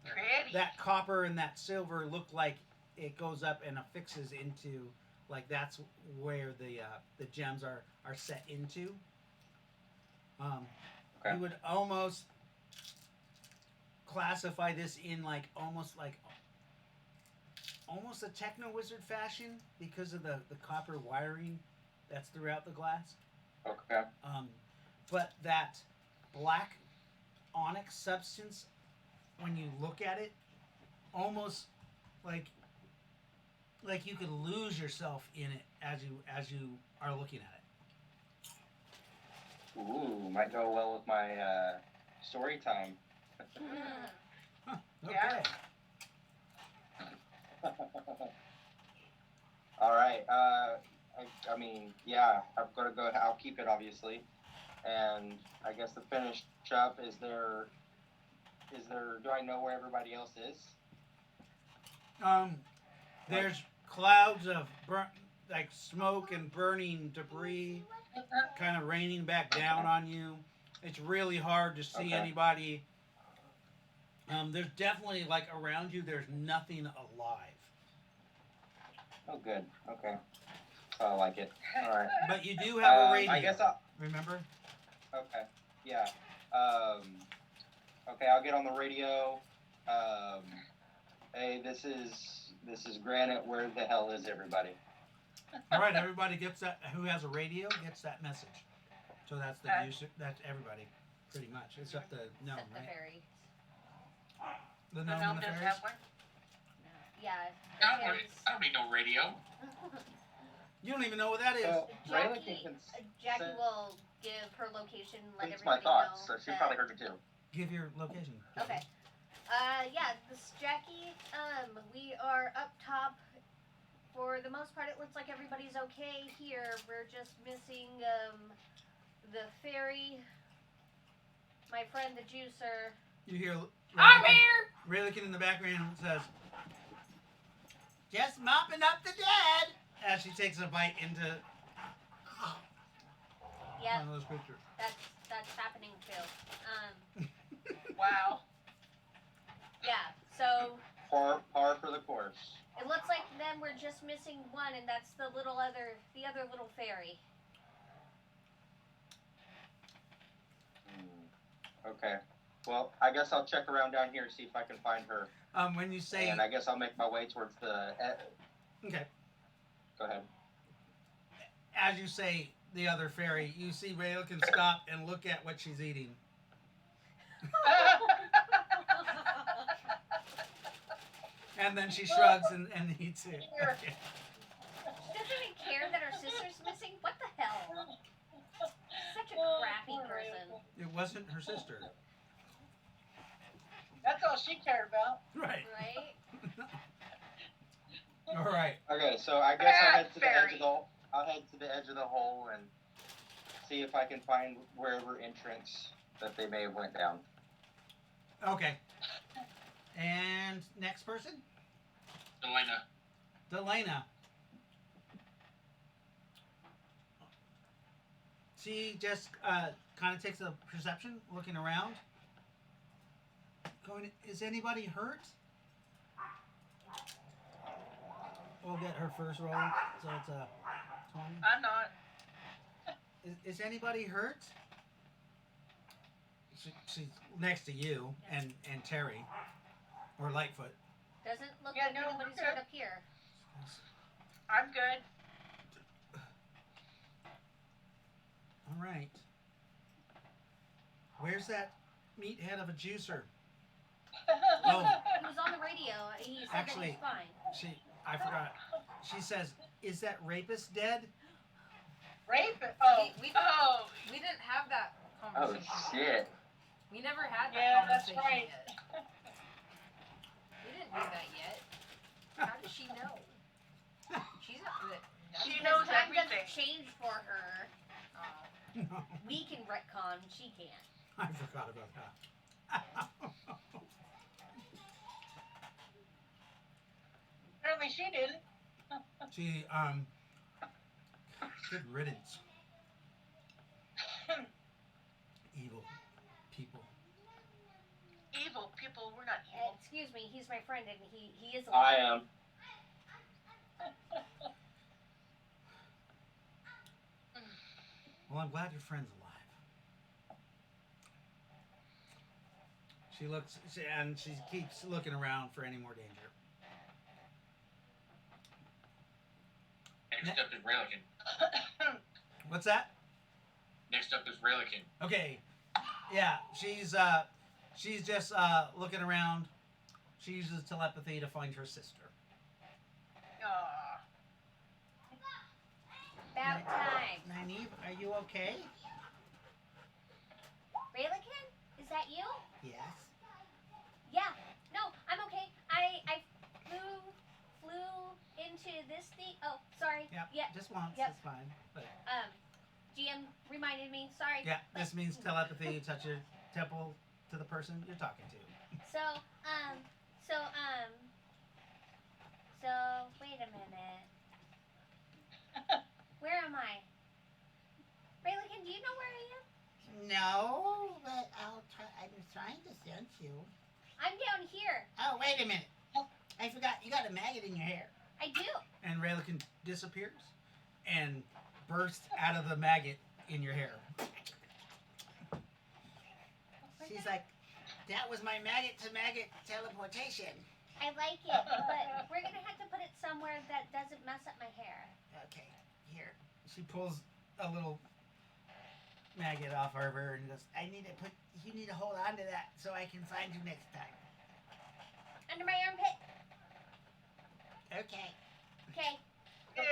Pretty. that copper and that silver look like it goes up and affixes into, like that's where the gems are set into. Okay. You would almost classify this in like almost a techno wizard fashion because of the copper wiring that's throughout the glass. Okay. But that black onyx substance, when you look at it, almost like you could lose yourself in it as you are looking at it. Ooh, might go well with my story time. Huh, okay. Yeah. All right. I mean, yeah, I'm gonna go. I'll keep it obviously, and I guess to finish up, is there? Do I know where everybody else is? There's clouds of like smoke and burning debris, kind of raining back down on you. It's really hard to see Okay. anybody. There's definitely like around you. There's nothing alive. Oh, good. Okay. So I like it. All right. But you do have a radio. I guess I'll. Remember? Okay. Yeah. Okay, I'll get on the radio. Hey, this is Granite. Where the hell is everybody? All right. Everybody gets that. Who has a radio gets that message. So that's the Okay. user. That's everybody, pretty much. Except the gnome, Except the right? fairy. The The gnome gnome and the does fairies. have one. No. Yeah. the I don't, need, fairies. I don't need no radio. You don't even know what that is. So Raylan Jackie, can Jackie send- will give her location, let Thinks my everybody thoughts, know. so she that- probably heard me too. Give your location. Okay. Yeah, this is Jackie. We are up top. For the most part, it looks like everybody's okay here. We're just missing, the fairy, my friend the juicer. You hear I'm Raylikin- here. Raylikin in the background says, "Just mopping up the dead," as she takes a bite into Yeah, one of those creatures. that's happening too. Wow. Yeah, so Par for the course. it looks like then we're just missing one, and that's the other little fairy. Okay. Well, I guess I'll check around down here and see if I can find her. When you say, And I guess I'll make my way towards the. okay, Go ahead. as you say the other fairy, you see Raylikin stop and look at what she's eating. And then she shrugs and eats it. Here. Okay. She doesn't even care that her sister's missing. What the hell? Such a crappy person. It wasn't her sister. That's all she cared about. Right. Right? All right. Okay, so I guess I'll head to the edge Fairy. of the. I'll head to the edge of the hole and see if I can find wherever entrance that they may have went down. Okay. And next person? Elena. Delana. She just kind of takes a perception, looking around. Going, is anybody hurt? We'll get her first roll, so it's a 20. I'm not. Is anybody hurt? She's next to you and Terry, or Lightfoot. Doesn't look Yeah, like no, anybody's we're hurt good. up here. I'm good. All right. Where's that meathead of a juicer? Oh, He was on the radio. He said Actually- that he's fine. I forgot. She says, "Is that rapist dead?" Rape it. Oh, We Oh, didn't have that Oh conversation. shit! We never had that Yeah, that's conversation right. yet. We didn't do that yet. How does she know? She's not good. She Because knows time everything. doesn't change for her. No, We can retcon. She can't. I forgot about that. apparently she didn't. She good riddance. excuse me, he's my friend and he is I alive. am. Well, I'm glad your friend's alive. She keeps looking around for any more danger. Next up is Relican. What's that? Next up is Relican. Okay. Yeah, she's just looking around. She uses telepathy to find her sister. Aw. About time. Nynaeve, are you okay? Raylikin? Is that you? Yes. Yeah. No, I'm okay. I flew into this thing. Oh, sorry. Yep. Yeah. Just once. Yep. It's fine. But GM reminded me. Sorry. yeah, this means telepathy. You touch your temple to the person you're talking to. So wait a minute. Where am I? Raylikin, do you know where I am? No, but I'm trying to sense you. I'm down here. Oh, wait a minute. Oh, I forgot. You got a maggot in your hair. I do. And Raylikin disappears and bursts out of the maggot in your hair. She's like, that was my maggot to maggot teleportation. I like it, but we're gonna have to put it somewhere that doesn't mess up my hair. Okay, here. She pulls a little maggot off of her and goes, You need to hold on to that so I can find you next time. Under my armpit. Okay. Okay. Ew.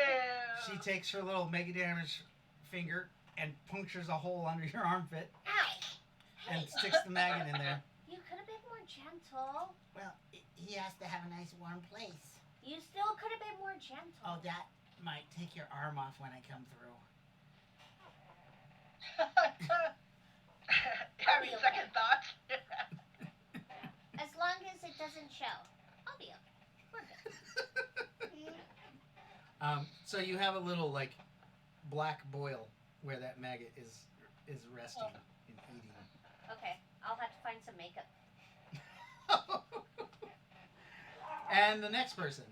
she takes her little mega damage finger and punctures a hole under your armpit Ow. and Hey, sticks the maggot in there. you could have been more gentle. Well, he has to have a nice warm place. You still could have been more gentle. Oh, that might take your arm off when I come through. Having second thoughts. As long as it doesn't show, I'll be okay. We're good. So you have a little like black boil where that maggot is resting and eating. Okay, I'll have to find some makeup. And the next person.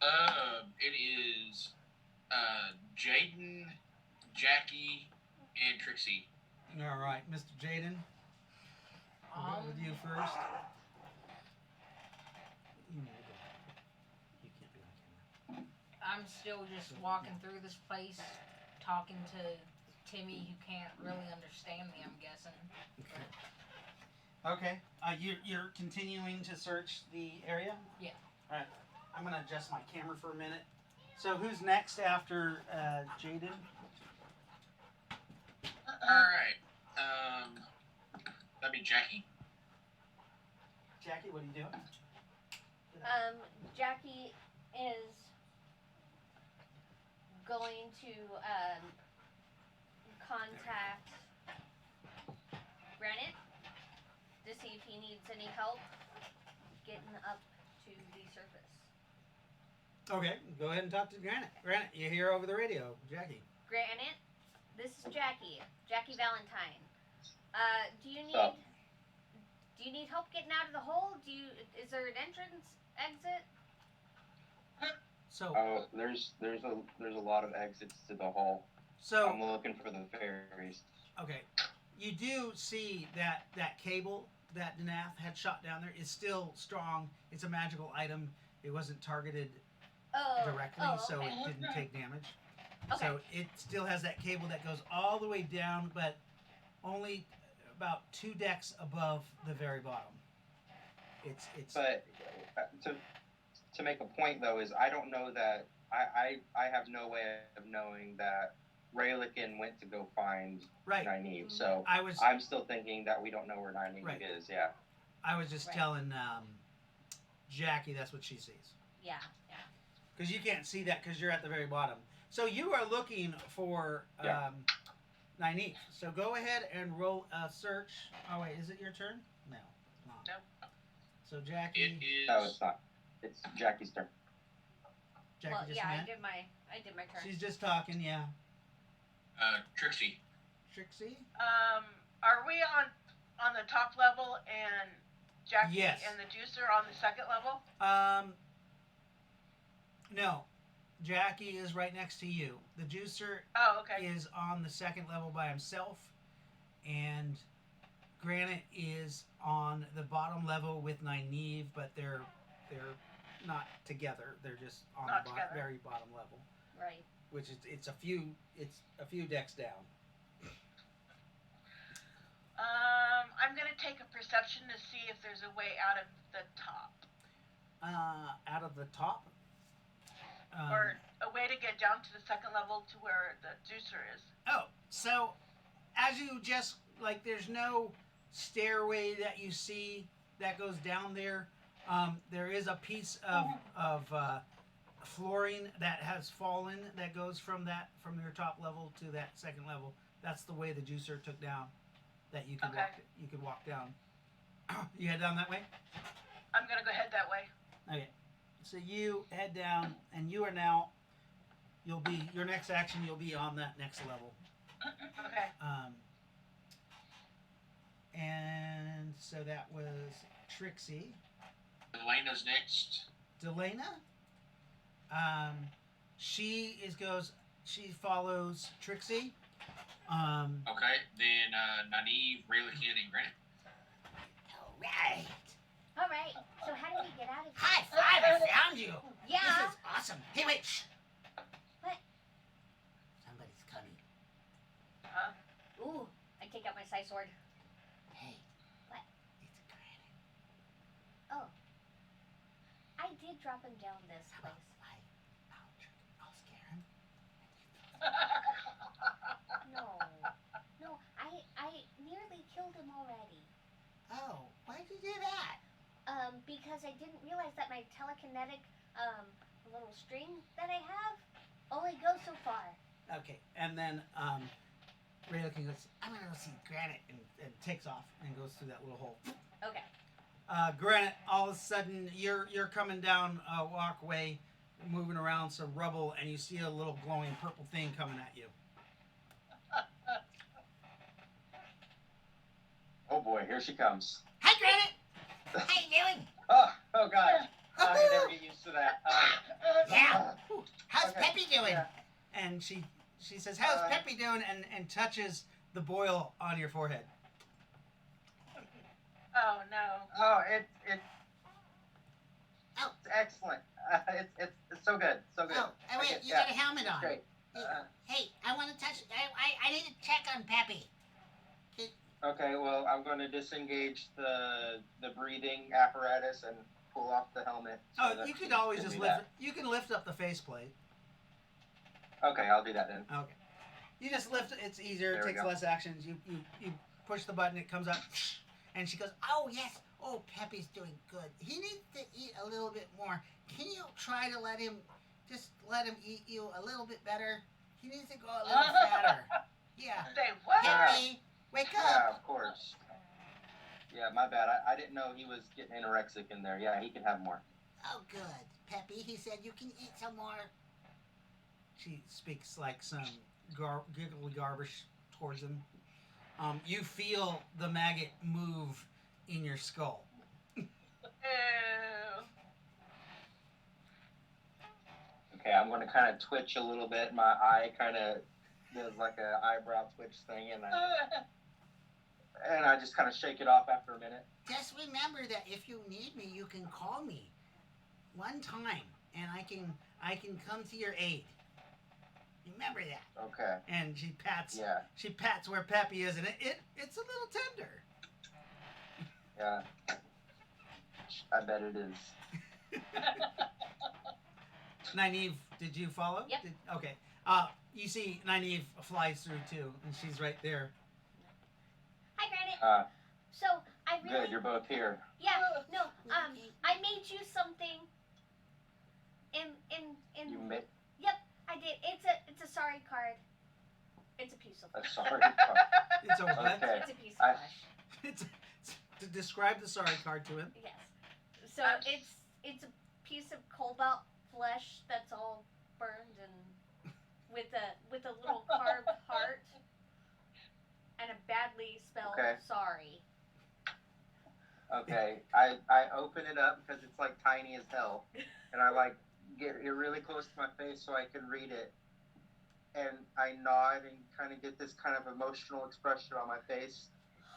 It is Jaden, Jackie, and Trixie. All right, Mr. Jaden. We'll go with you first. You may go. You can't be on camera. I'm still just walking through this place, talking to Timmy, who can't really understand me, I'm guessing. Okay. You're continuing to search the area? Yeah. All right. I'm going to adjust my camera for a minute. So who's next after Jaden? Alright. That'd be Jackie. Jackie, what are you doing? Jackie is going to contact Granite to see if he needs any help getting up to the surface. Okay, go ahead and talk to Granite. Granite, you hear over the radio. Jackie. Granite, this is Jackie. Jackie Valentine. Do you So- need help getting out of the hole? Is there an entrance, exit? So, Oh, there's a lot of exits to the hole. so I'm looking for the fairies. okay, you do see that cable that Danath had shot down there is still strong. It's a magical item. It wasn't targeted Oh, directly, oh, so okay. it didn't take damage. Okay. So it still has that cable that goes all the way down, but only about 2 decks above the very bottom. It's But to make a point though is I don't know that I have no way of knowing that Raylikin went to go find right. Nynaeve. So I'm still thinking that we don't know where Nynaeve Right. is. Yeah. I was just Right. telling Jackie that's what she sees. Yeah. Because you can't see that because you're at the very bottom. So you are looking for Yeah. Nynaeve. So go ahead and roll a search. Oh wait, is it your turn? No, it's not. Nope. So It Jackie, is. No, it's not. It's Jackie's turn. Jackie Well, just yeah, I went. did my turn. She's just talking, yeah. Trixie. Trixie. Are we on the top level and Jackie Yes. and the Juicer on the second level? No. Jackie is right next to you. The Juicer Oh, okay. is on the second level by himself, and Granite is on the bottom level with Nynaeve, but they're not together. They're just on Not the together. very bottom level, Right. which is it's a few decks down. I'm gonna take a perception to see if there's a way out of the top, Out of the top. or a way to get down to the second level to where the Juicer is. Oh, so as you just like, there's no stairway that you see that goes down there. There is a piece of flooring that has fallen that goes from your top level to that second level. That's the way the Juicer took down. That you can Okay. walk down. You head down that way. I'm gonna go head that way. Okay. So you head down, and you are now. Your next action. You'll be on that next level. Okay. And so that was Trixie. Elena's next. Delana. She follows Trixie. Okay, then Nynaeve, Raylakin, and Grant. All right. All right. So how do we get out of here? High five! I found you. Yeah. This is awesome. Hey, wait. Shh. What? Somebody's coming. Ooh, I take out my side sword. Hey. What? It's Granite. I did drop him down this How place. about I? I'll scare him. No, I nearly killed him already. Oh, why'd you do that? Because I didn't realize that my telekinetic, little string that I have only goes so far. Okay, and then Raylakin goes, I'm gonna go see Granite, and takes off and goes through that little hole. Okay. Granite, all of a sudden you're coming down a walkway, moving around some rubble, and you see a little glowing purple thing coming at you. Oh boy, here she comes. Hi, Granite. How you doing? Oh god. I can never get used to that. Yeah. How's Okay. Peppy doing? Yeah. And she says, "How's Peppy doing?" and touches the boil on your forehead. Oh no. Oh, it's Oh. it's excellent. It's so good, so good. Oh, I wait, get- you yeah, got a helmet it's on. great. Hey, I want to touch. I need to check on Peppy. Okay, well, I'm going to disengage the breathing apparatus and pull off the helmet. so Oh, that you could she always can just do lift. that. You can lift up the faceplate. Okay, I'll do that then. Okay. You just lift it. It's easier. There It we takes go. less actions. You push the button. It comes up, and she goes, Oh yes. Oh, Peppy's doing good. He needs to eat a little bit more. Can you try to let him eat you a little bit better? He needs to go a little fatter. Yeah. Say what? Peppy, wake Yeah, up. of course. Yeah, my bad. I didn't know he was getting anorexic in there. Yeah, he can have more. Oh, good. Peppy, he said you can eat some more. She speaks like some giggly garbage towards him. You feel the maggot move in your skull. Ew. Okay, I'm going to kind of twitch a little bit. My eye kind of does like a eyebrow twitch thing, and I just kind of shake it off after a minute. Just remember that if you need me, you can call me one time, and I can come to your aid. Remember that. Okay. And she pats Yeah. where Peppy is, and it's a little tender. Yeah. I bet it is. Nynaeve, did you follow? Yep. Okay. You see Nynaeve flies through too, and she's right there. Hi, Granite. Uh, So I really. Good, you're both here. Yeah. No. I made you something. In. You made I did. It's a sorry card. It's a piece of a flesh. sorry card. It's a what? Okay. It's a piece I- of flesh. It's to describe the sorry card to him. Yes. So it's a piece of cobalt flesh that's all burned and with a little carved heart and a badly spelled Okay. sorry. Okay, I open it up because it's like tiny as hell, and I like get it really close to my face so I can read it, and I nod and kind of get this kind of emotional expression on my face,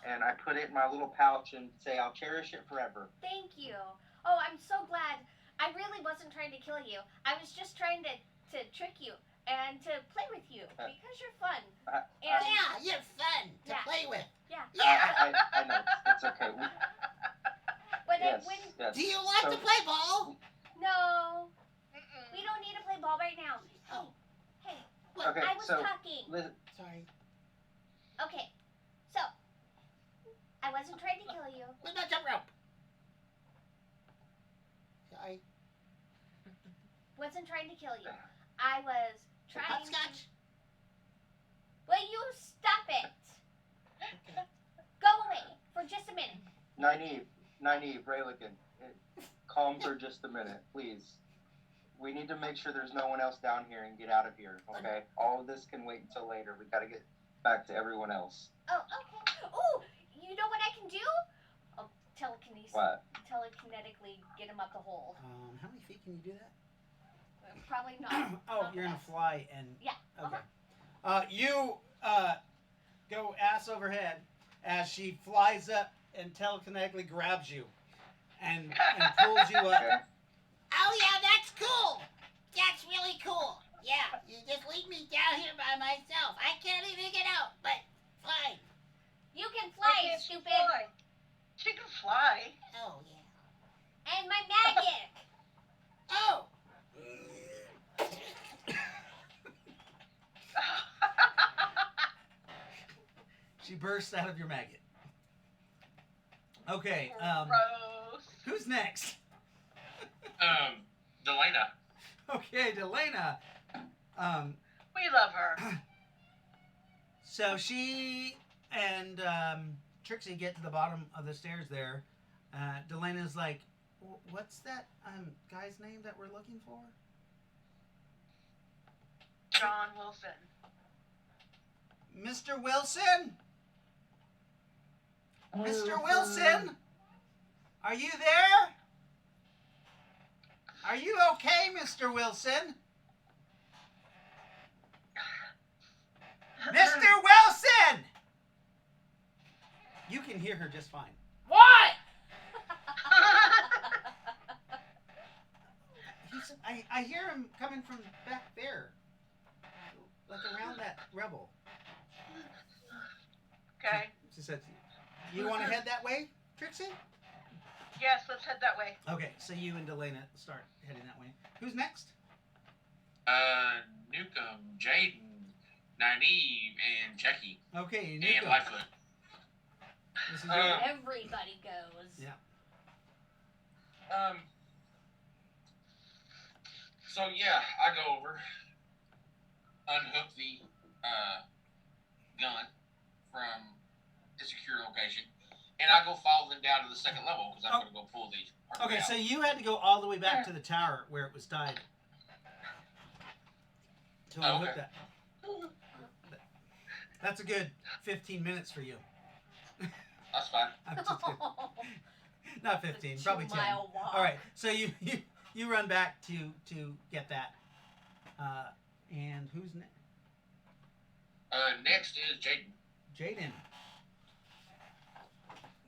and I put it in my little pouch and say I'll cherish it forever. Thank you. Oh, I'm so glad. I really wasn't trying to kill you. I was just trying to trick you and to play with you because you're fun. And Yeah, you're fun to Yeah. play with. yeah. I know it's okay. But Yes, when yes. Do you like So- to play ball? no, Mm-mm. we don't need to play ball right now. Oh, Hey, Okay, I was so talking. listen, sorry. Okay, so I wasn't trying to kill you. What about jump rope? Sorry. Wasn't trying to kill you. I was trying. Hopscotch? Will you stop it? Okay. Go away for just a minute. Nynaeve, Raylikin, calm for just a minute, please. We need to make sure there's no one else down here and get out of here, okay? All of this can wait until later. We gotta get back to everyone else. Oh, okay. Oh, you know what I can do? I'll telekinesis. What? Telekinetically get him up the hole. How many feet can you do that? Probably not. Oh, not you're the gonna best. fly and Yeah, okay. You go ass overhead as she flies up and telekinetically grabs you and pulls you up. Okay. Oh yeah, that's cool. That's really cool. Yeah, you just leave me down here by myself. I can't even get out, but fine. You can Why fly, can't she stupid. fly? She can fly. Oh yeah. And my magic. Oh. She bursts out of your maggot. Okay, Gross. who's next? Delana. Okay, Delana. We love her. So she and Trixie get to the bottom of the stairs there. Delana's like, what's that guy's name that we're looking for? John Wilson. Mr. Wilson? Mr. Wilson? Are you there? Are you okay, Mr. Wilson? Mr. Wilson! You can hear her just fine. What? I hear him coming from back there. Like around that rubble. Okay. She said, you want to head that way, Trixie? Yes, let's head that way. Okay, so you and Delana start heading that way. Who's next? Nukem, Jaden, Nynaeve, and Jackie, Okay, and Nico. Lightfoot. This is your Everybody goes. Yeah. So yeah, I go over, unhook the gun from the secure location, and I go follow them down to the second level because I'm going to go pull these. Okay, out. so you had to go all the way back to the tower where it was tied. To Oh, unhook okay. that. That's a good 15 minutes for you. That's fine. I'm just kidding. Not 15, probably 10. 2-mile walk. All right, so you run back to get that. And who's next? Next is Jaden. Jaden.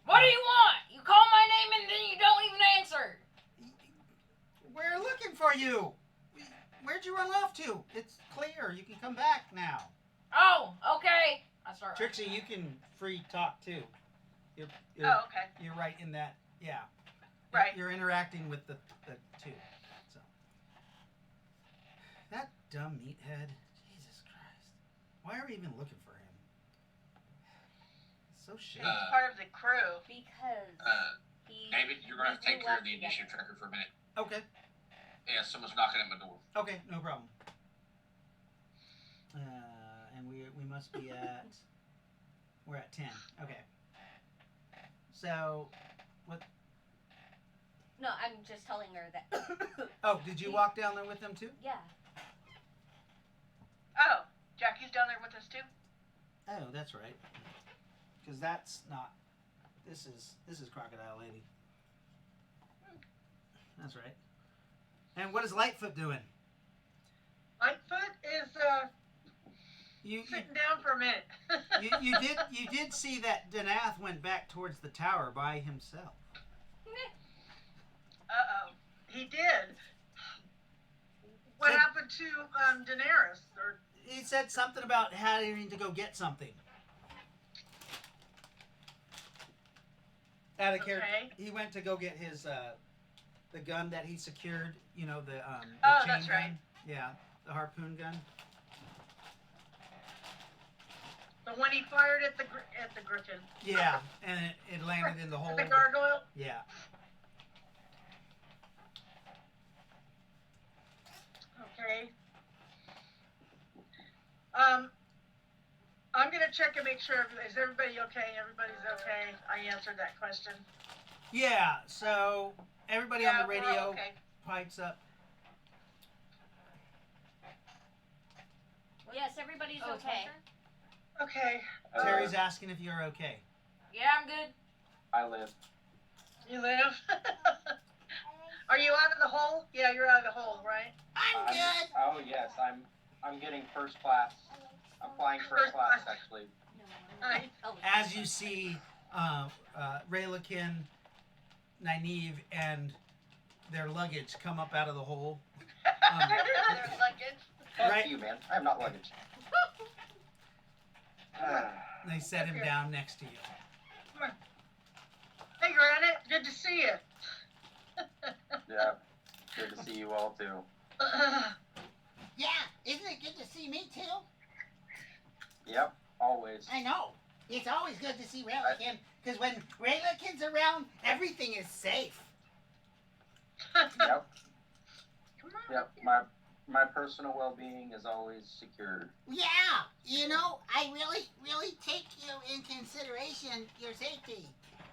What do you want? You call my name and then you don't even answer. We're looking for you. Where'd you run off to? It's clear. You can come back now. Oh, okay. I start. Trixie, you can free talk too. You're Oh, okay. you're right in that. Yeah. Right. You're interacting with the two. So that dumb meathead. Jesus Christ. Why are we even looking for him? So shady. He's part of the crew. Because he. David, you're going to have to we take grew care up of the together. initiative tracker for a minute. Okay. Yeah, someone's knocking at my door. Okay. No problem. And we must be at. We're at 10. Okay. So, what? No, I'm just telling her that. Oh, did you walk down there with them too? Yeah. Oh, Jackie's down there with us too. Oh, that's right. Because that's not This is Crocodile Lady. That's right. And what is Lightfoot doing? Lightfoot is You sitting down for a minute. you did see that Danath went back towards the tower by himself. Uh-oh. He did. What Said- happened to Daenerys? Or He said something about having to go get something. Out of character, Okay. he went to go get his the gun that he secured. You know the Oh, chain that's gun. right. Yeah, the harpoon gun. the when he fired at the Griffin, Yeah, and it landed in the hole. the gargoyle. Yeah. Okay. I'm gonna check and make sure. Is everybody okay? Everybody's okay. I answered that question. Yeah. So everybody on the we're all radio Okay. pipes up. Yes, everybody's Oh, it's my okay. turn? Okay. Terry's asking if you're okay. Yeah, I'm good. I live. You live? Are you out of the hole? Yeah, you're out of the hole, right? I'm good. Oh yes, I'm getting first class. I'm flying first class actually. Nice. Oh, As you see, Raylakin, Nynaeve, and their luggage come up out of the hole. Their luggage. Fuck Right. you, man. I'm not luggage. They set him down next to you. Hey, Granite. Good to see you. Yeah. Good to see you all too. Yeah, isn't it good to see me too? Yep. Always. I know. It's always good to see Raylakin, because when Raylakin's around, everything is safe. Yep. Come on. Yep. My personal well-being is always secured. Yeah, you know, I really, really take you in consideration your safety,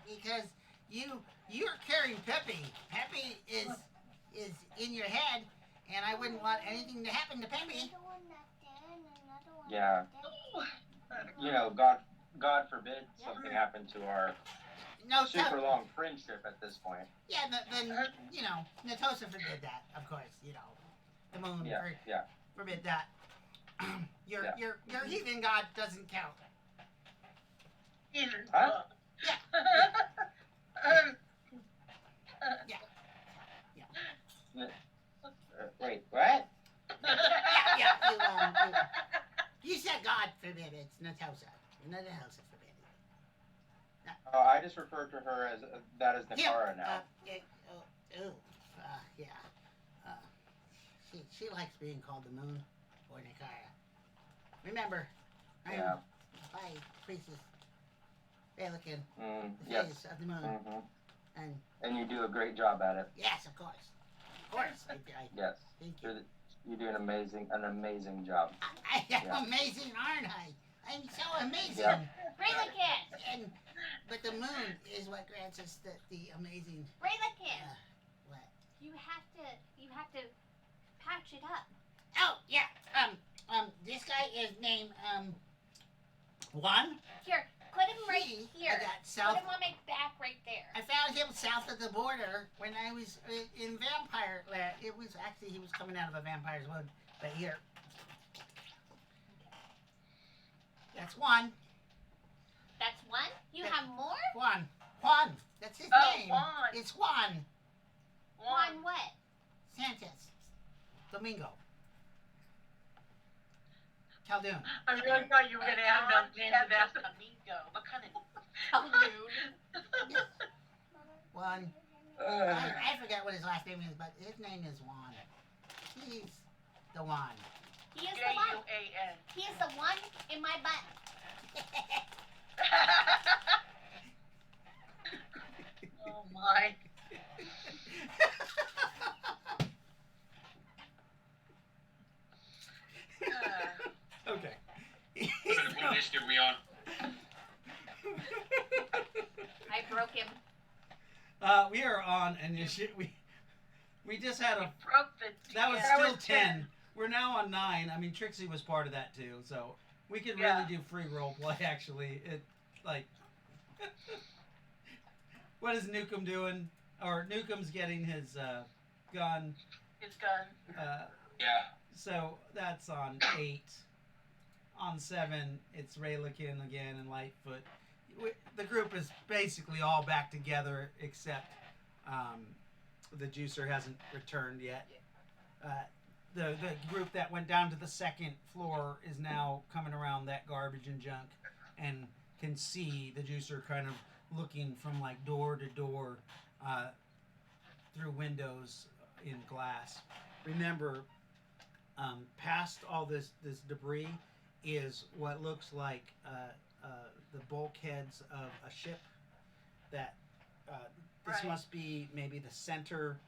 because you're carrying Peppy. Peppy is in your head, and I wouldn't want anything to happen to Peppy. Yeah. You know, God forbid something happened to our No, super long friendship at this point. yeah, then you know, Natosa forbid that, of course. You know, the moon Yeah. Yeah. forbid that. Your Yeah. your heathen god doesn't count. Either. Huh? um, Wait, what? You said God forbid. It's Natosa. Natosa forbid. Oh, I just referred to her as that as Nakara now. Yeah. She likes being called the moon or Nakara. Remember, I'm Yeah. by Priestess Raylakin, the Yes. face of the moon. Hmm. And you do a great job at it. yes, of course. Of course. Yes. Thank you. You do an amazing job. I am Yeah. amazing, aren't I? I'm so amazing. Yeah. Raylakin! But the moon is what grants us the amazing. Raylakin! What? You have to patch it up. Oh yeah. This guy is named Juan. Here, put him right I here. got Put south. him on my back right there. I found him south of the border when I was in Vampire Land. It was actually he was coming out of a vampire's wood, but here. That's Juan. That's one? You have more? Juan. That's his Oh, name. Juan. It's Juan One what? Sanchez Domingo. Caldoon. I really thought you were gonna add another name to that. Amigo. What kind of Juan. I forget what his last name is, but his name is Juan. He's the one. He is the one. J-U-A-N? He is the one in my butt. Oh my. Okay. What initiative we on? I broke him. We are on initiative. We just had a. Broke the That was TM. still was 10. We're now on 9. I mean, Trixie was part of that too, so we could Yeah. really do free role play. Actually, it like What is Nukem doing? Or Nukem's getting his gun. His gun. Yeah. So that's on 8. On 7, it's Raylakin again and Lightfoot. The group is basically all back together except the juicer hasn't returned yet. The group that went down to the second floor is now coming around that garbage and junk and can see the juicer kind of looking from like door to door through windows in glass. Remember, past all this debris is what looks like the bulkheads of a ship. That this Right. must be maybe the center,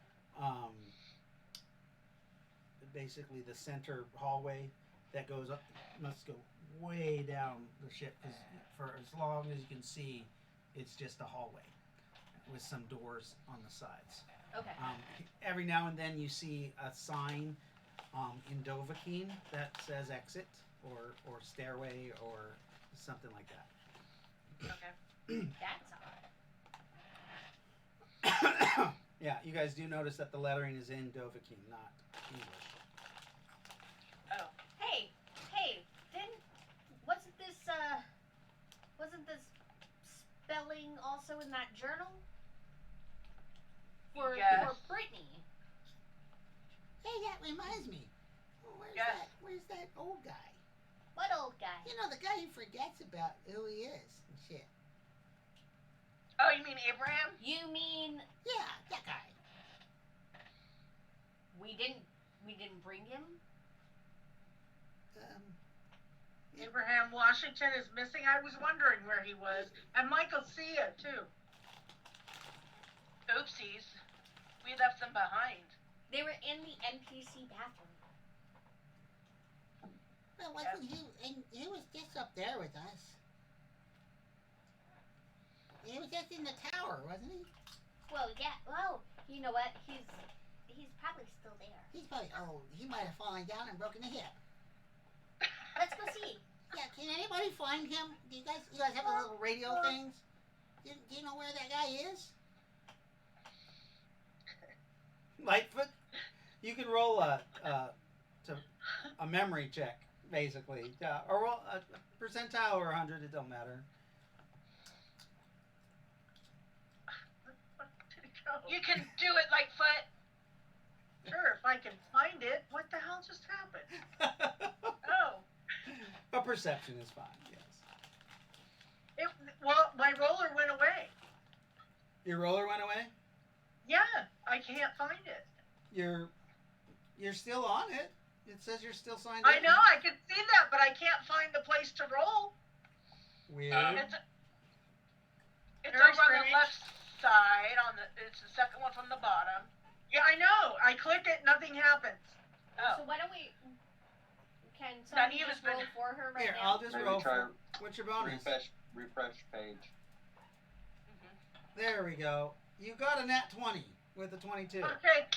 basically the center hallway that goes up. Must go way down the ship because for as long as you can see, it's just a hallway with some doors on the sides. Okay. Every now and then you see a sign in Dovahkiin that says exit or stairway or something like that. Okay. That's odd. Yeah, you guys do notice that the lettering is in Dovahkiin, not English. Oh. Hey, wasn't this spelling also in that journal? For Yes. Brittany. Hey, that reminds me. Yes. Where's that old guy? What old guy? You know, the guy who forgets about who he is and shit. Oh, you mean Abraham? You mean Yeah, that guy. we didn't bring him? Abraham Washington is missing. I was wondering where he was. And Michael Cia, too. Oopsies. We left them behind. They were in the NPC bathroom. Well, wasn't he? And he was just up there with us. He was just in the tower, wasn't he? Well, yeah. Well, you know what? He's probably still there. He's probably old. He might have fallen down and broken a hip. Let's go see. Yeah, can anybody find him? Do you guys have the little radio things? Do you know where that guy is? Lightfoot, you can roll a memory check, basically, or roll a percentile or 100. It don't matter. Where did he go? You can do it, Lightfoot. Sure, if I can find it. What the hell just happened? Oh. A perception is fine. Yes. Well, my roller went away. Your roller went away. Yeah, I can't find it. You're still on it. It says you're still signed I in. know, I can see that, but I can't find the place to roll. Weird. It's Very over on strange. the left side. It's the second one from the bottom. Yeah, I know. I click it, nothing happens. So Oh. why don't we? Can Now, somebody he was just roll been- for her right Here, now? I'll just Maybe roll. try What's your bonus? refresh page. There we go. You got a nat 20 with a 22. Okay.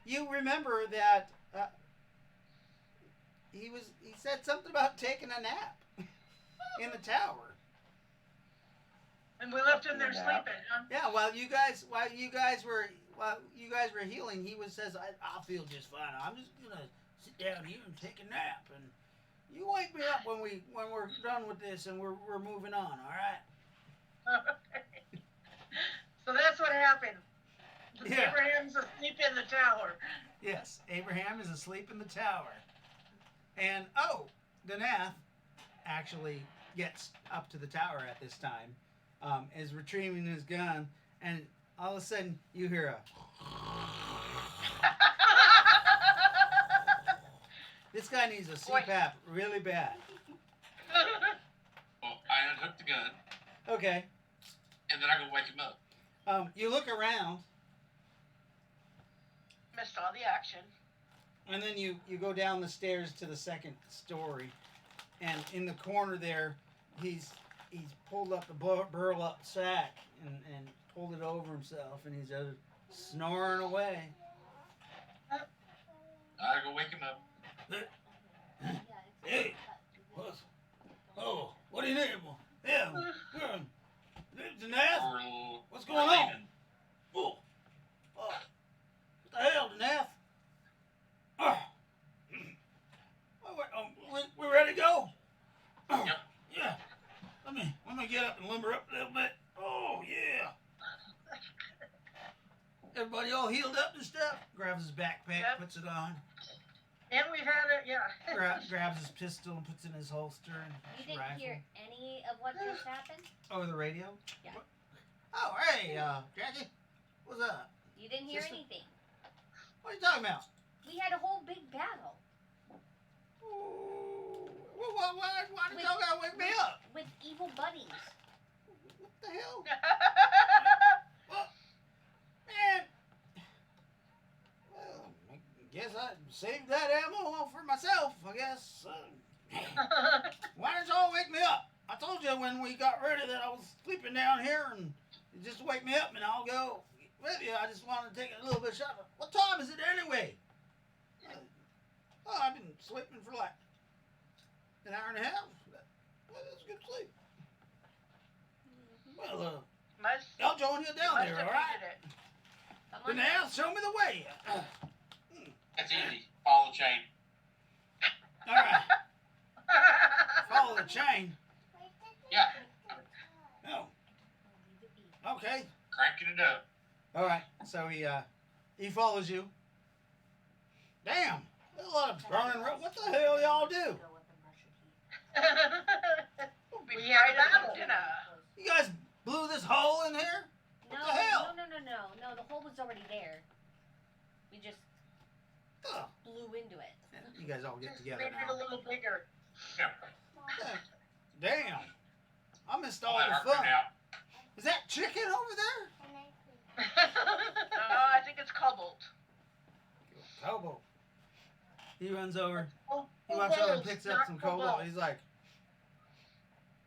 You remember that he said something about taking a nap in the tower. And we left him there Yeah. sleeping, huh? Yeah, while you guys were healing, he says, "I feel just fine. I'm just gonna sit down here and take a nap, and you wake me up when we're done with this and we're moving on. All right?" Okay. So that's what happened. Yeah. Abraham's asleep in the tower. Yes, Abraham is asleep in the tower, and Danath actually gets up to the tower at this time, is retrieving his gun, and all of a sudden you hear a. This guy needs a CPAP really bad. Well, I unhook the gun, Okay. and then I go wake him up. You look around, Missed all the action. and then you go down the stairs to the second story, and in the corner there, he's pulled up the burl up sack and pulled it over himself, and he's snoring away. I go wake him up. Hey, what do you need? Yeah, Danath? limber up a little bit. Oh, yeah. Everybody all healed up and stuff. Grabs his backpack, Yep. puts it on. And we've had it, yeah. Grabs his pistol and puts it in his holster and You his didn't rifle. hear any of what just happened? Over the radio? Yeah. What? Oh, hey, Jackie. What's up? You didn't hear Sister? anything. What are you talking about? We had a whole big battle Ooh, why did With- y'all gotta wake me up? with evil buddies. What the hell? Well, man. Well, I guess I saved that ammo for myself, I guess. Why didn't y'all wake me up? I told you when we got ready that I was sleeping down here and you just wake me up and I'll go with you. I just wanted to take a little bit of shot. What time is it anyway? Oh, I've been sleeping for like an hour and a half. Well, that's good sleep. Well, Must, I'll join you down must there, have all right? needed it. Come Then on. now, show me the way. That's easy. Follow the chain. All right, follow the chain. Yeah, Oh, okay. cranking it up. All right. So he follows you. Damn, there's a lot of burning. What the hell y'all do? Be We had fried that. up dinner. You guys blew this hole in here? No, What the hell? no. The hole was already there. We just Ugh. blew into it. You guys all get Just together made it a now. little bigger. Damn, I missed all Let the her fun. come out. Is that chicken over there? No, I think it's cobalt. Cobalt. He runs over. Oh, He walks over and balls, picks up not some cobalt. cobalt. He's like,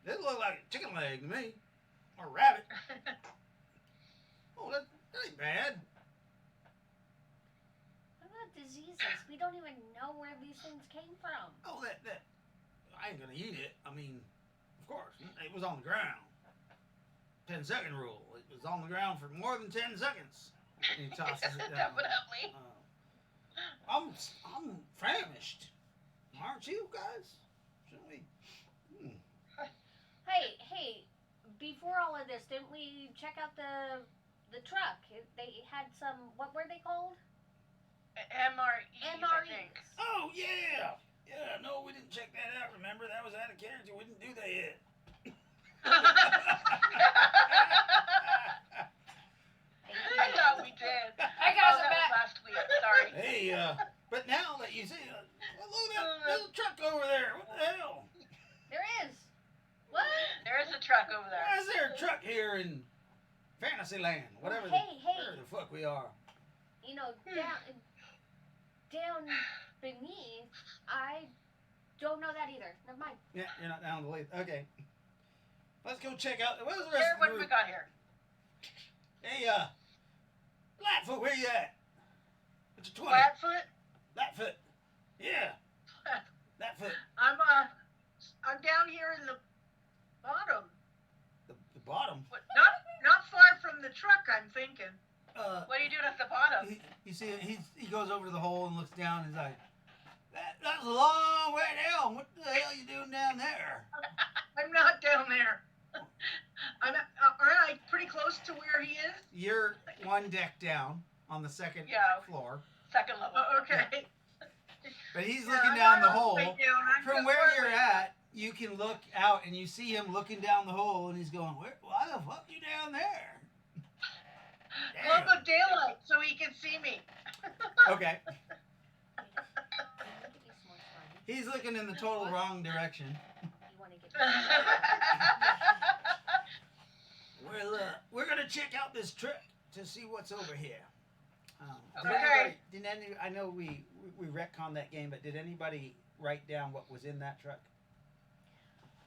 "This look like a chicken leg to me, or a rabbit. Oh, that ain't bad." What about diseases? We don't even know where these things came from. Oh, that I ain't gonna eat it. I mean, of course, it was on the ground. 10-second rule. It was on the ground for more than 10 seconds. And he tosses it down. Definitely. I'm famished. Aren't you guys? Shouldn't we? Hey, before all of this, didn't we check out the truck? They had some, what were they called? MREs, I think. MREs. Oh yeah. Yeah. No, we didn't check that out. Remember, that was out of character. We didn't do that yet. I thought we did. Hey Oh, guys, that I'm was back. last week. Sorry. Hey, but now that you see, look at that little truck over there. What the hell? There is. What? There is a truck over there. Why is there a truck here in Fantasyland? Whatever Hey, where the fuck we are. You know, down beneath, I don't know that either. Never mind. Yeah, you're not down the lead. Okay. Let's go check out. Where's the rest Here, of what the have we group? got here? Hey, Lightfoot, where you at? It's a 20. Flatfoot? Lightfoot. Yeah. Lightfoot. I'm down here in the bottom. The bottom. Not far from the truck, I'm thinking. What are you doing at the bottom? You see, he goes over to the hole and looks down. And he's like, "That's a long way down. What the hell are you doing down there?" I'm not down there. Aren't I pretty close to where he is? You're one deck down on the second Yeah. floor, Second level. Oh, okay. but he's Yeah, looking I'm down the not all hole. the way down. I'm From just where partway you're down. at, you can look out and you see him looking down the hole, and he's going, "Why the fuck you down there?" Glove of daylight so he can see me. Okay. Look at these more fun. He's looking in the total wrong direction. You want to get Well, we're gonna check out this truck to see what's over here. Okay. I know we retconned that game, but did anybody write down what was in that truck?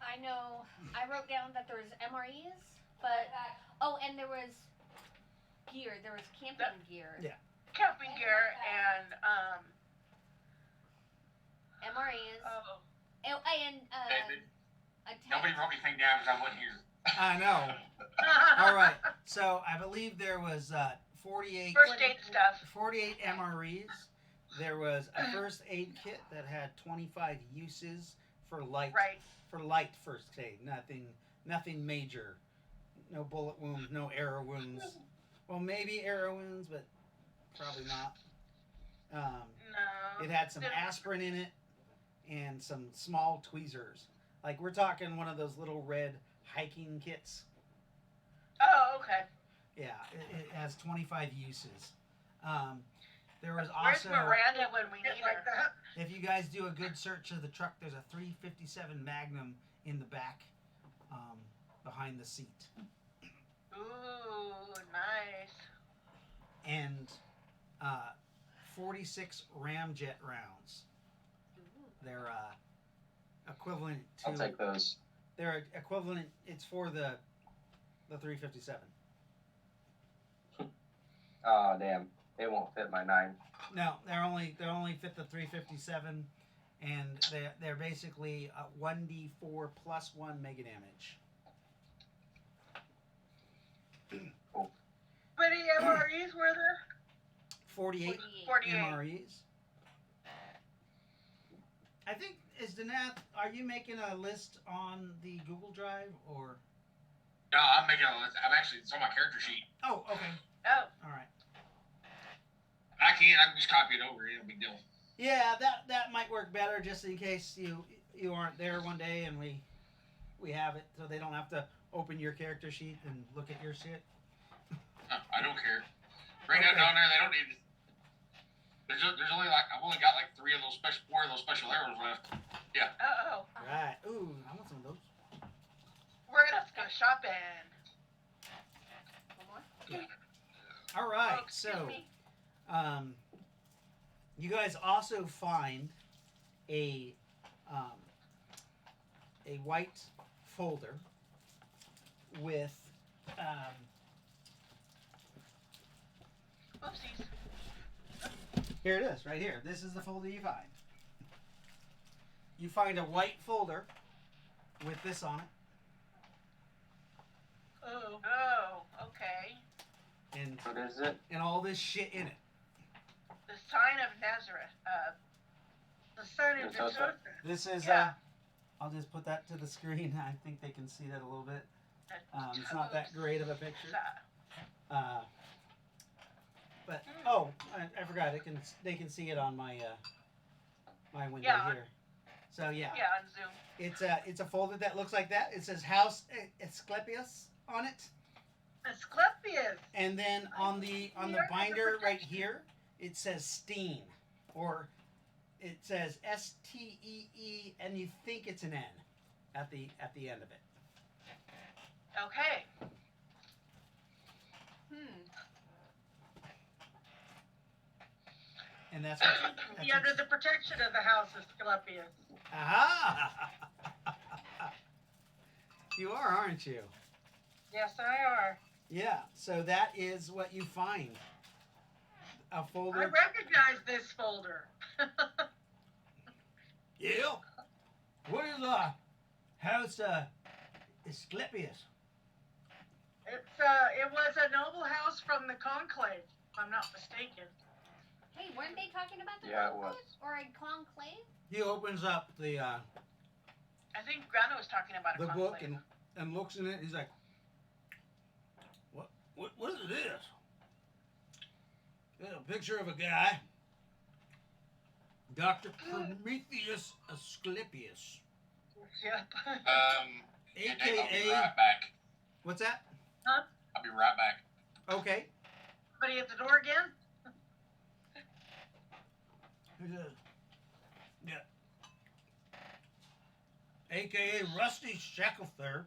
I know. I wrote down that there was MREs, but and there was gear. There was camping gear. Yeah. Camping gear and MREs. oh, And David, a tent. nobody wrote anything down because I wasn't here. I know. All right. So I believe there was 48 first aid stuff. 48 MREs. There was a first aid kit that had 25 uses for light Right. first aid. Nothing major. no bullet wounds, no arrow wounds. Well, maybe arrow wounds, but probably not. No. It had some aspirin in it and some small tweezers. Like we're talking one of those little red hiking kits. Oh, okay. Yeah, it has 25 uses. There was Where's also, Miranda when we Get need like her? that. if you guys do a good search of the truck, there's a 357 Magnum in the back, behind the seat, Ooh, nice. and 46 ramjet rounds. They're equivalent to. I'll take those. They're equivalent. It's for the 357. Oh damn, they won't fit my 9. No, they're only fit the 357, and they're basically 1d4 plus 1 mega damage. How many MREs were there? 48 48. MREs. I think Danath, are you making a list on the Google Drive or? No, I'm making a list. I'm actually, it's on my character sheet. Oh, okay, Oh, all right. I can just copy it over. It'll be deal. Yeah, that might work better just in case you aren't there one day and we have it, so they don't have to open your character sheet and look at your shit. I don't care. Bring Okay. that down there. They don't need. There's only like I've only got like 4 of those special arrows left. uh-oh. Right. Ooh, I want some of those. We're gonna have to go shopping. One more? All right, Oh, excuse so me. you guys also find a white folder with Oopsies. here it is, right here. This is the folder you find. You find a white folder with this on it, Oh. Oh, okay. and What is it? all this shit in it. The sign of Nazareth. The sign of It's also- Joseph. This is Yeah. I'll just put that to the screen. I think they can see that a little bit. It's not that great of a picture. But oh, I forgot. They can see it on my my window Yeah. here. So yeah, Yeah, on Zoom. it's a folder that looks like that. It says House Asclepius on it, Asclepius. and then on the binder right here it says Steen, or it says STEE, and you think it's an N at the end of it. Okay. And that's what. Be under the protection of the house of Asclepius. Aha! You are, aren't you? Yes, I are. Yeah. So that is what you find. A I folder. recognize this folder. Yeah. What is House Asclepius? It was a noble house from the conclave, if I'm not mistaken. Hey, weren't they talking about the Yeah, it conclave? was. Or a conclave? He opens up the I think Grana was talking about a book conclave. and looks in it. He's like, what is this? There's a picture of a guy, Dr. Prometheus Asclepius, Yep. Yeah, Dave, I'll be aka right back. what's that? I'll be right back. Okay. Somebody at the door again? He says, yeah. AKA Rusty Shackleford.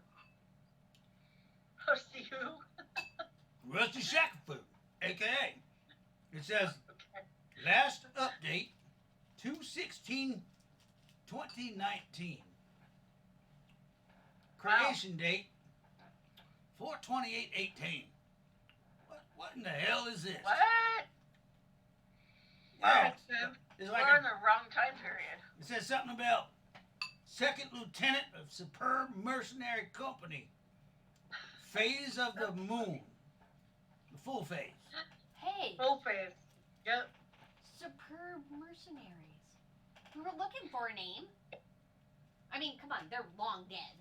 Oh, see who? Rusty Shackleford. AKA. It says, last update, 2/16/2019. Creation date, 4/28/18. What in the hell is this? What? Yeah, Makes sense. it's We're like in the wrong time period. it says something about second lieutenant of superb mercenary company. Phase of the moon. The full phase. Hey, Full face. Yep. superb mercenaries. We were looking for a name. I mean, come on, they're long dead.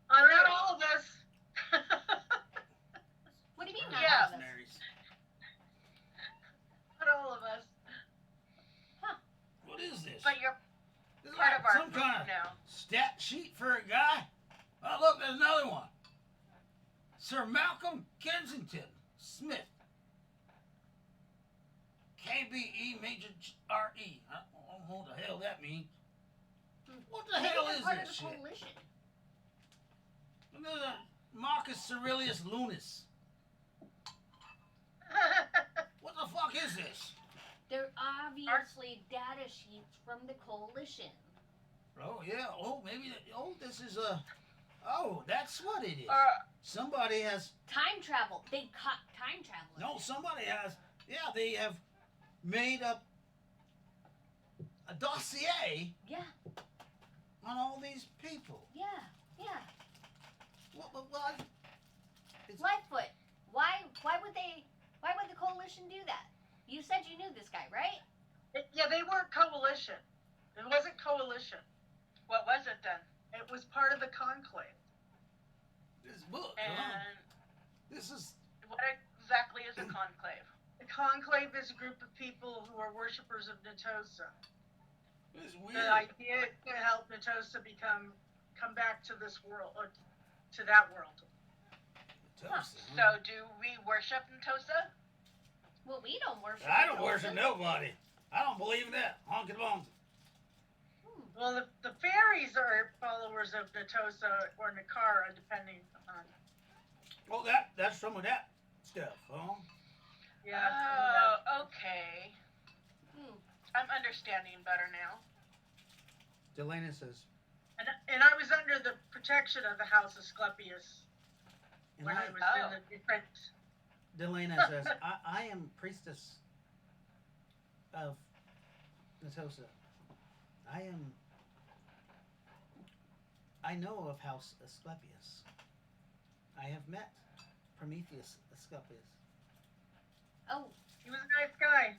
Not all of us. park Some kind of now. stat sheet for a guy? Oh, look, there's another one. Sir Malcolm Kensington Smith. KBE Major RE. I don't know what the hell that means. What the Maybe hell they're is part this of the shit? coalition. And there's a Marcus Aurelius Lunis. What the fuck is this? They're obviously data sheets from the coalition. Oh yeah. Oh maybe. Oh this is a. Oh that's what it is. Somebody has. Time travel. They caught time travel. No, somebody has. Yeah, they have made up a dossier Yeah, on all these people. yeah. What? Lightfoot. Why would the coalition do that? You said you knew this guy, right? Yeah, they weren't coalition. It wasn't coalition. What was it then? It was part of the conclave. This book, And huh? This is. what exactly is a conclave? The conclave is a group of people who are worshippers of Natosa. This is The weird. idea is to help Natosa come back to this world, or to that world. Toast, So huh? do we worship Natosa? Well, we don't worship. I don't the worship coalition. nobody. I don't believe in that. Honky bonk. Well, the fairies are followers of Natosa or Nakara, depending on. Well, that's some of that stuff, huh? Yeah. Oh, okay. Hmm. I'm understanding better now. Delana says, And I was under the protection of the House of Asclepius and when I was Oh. in the different. Delana says, I am priestess of Natosa. I know of House Asclepius. I have met Prometheus Asclepius. Oh, He was a nice guy.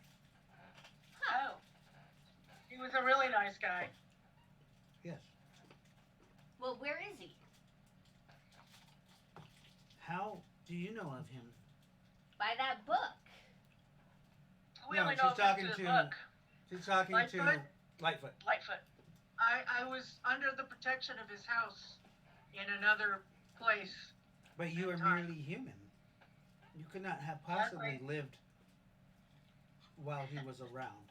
Oh. He was a really nice guy. Yes. well, where is he? How do you know of him? By that book. We No, only she's know if talking it's to- the book. She's talking to Lightfoot? Lightfoot. Lightfoot. I was under the protection of his house in another place. But you are Time. merely human. You could not have possibly lived while he was around.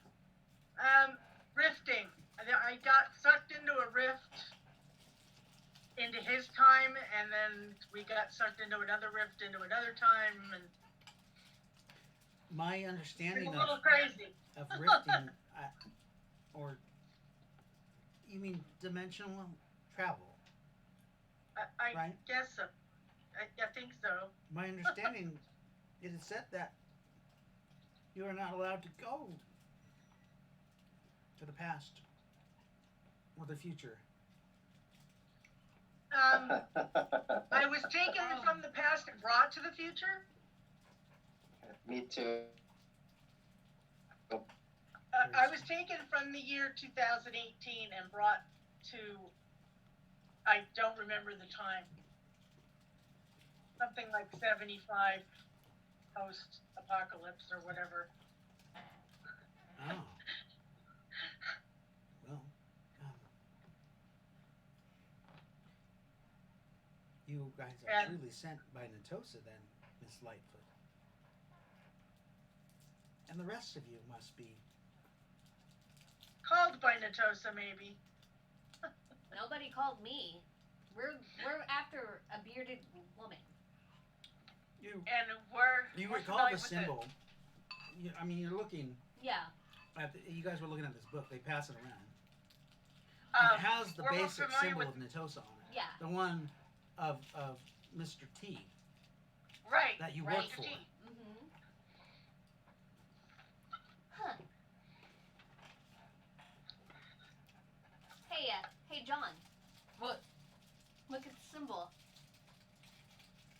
Rifting. I got sucked into a rift into his time, and then we got sucked into another rift into another time, and My it's understanding a little of crazy. rifting, or you mean dimensional travel, I right? guess so. I think so. My understanding, it is said that you are not allowed to go to the past or the future. I was taken from the past and brought to the future. Me too. I was taken from the year 2018 and brought to, I don't remember the time. Something like 75 post-apocalypse or whatever. Oh. Well, you guys are And- truly sent by Natosa then, Miss Lightfoot. And the rest of you must be. Called by Natosa, maybe. Nobody called me. We're after a bearded woman. You And you we're recall familiar the with symbol. I mean, you're looking Yeah. at you guys were looking at this book. They pass it around. it. It has the we're more basic familiar symbol with- of Natosa on it. Yeah. The one of Mr. T Right. that you right. work for. Mm-hmm. Huh. Hey, John. What? Look at the symbol.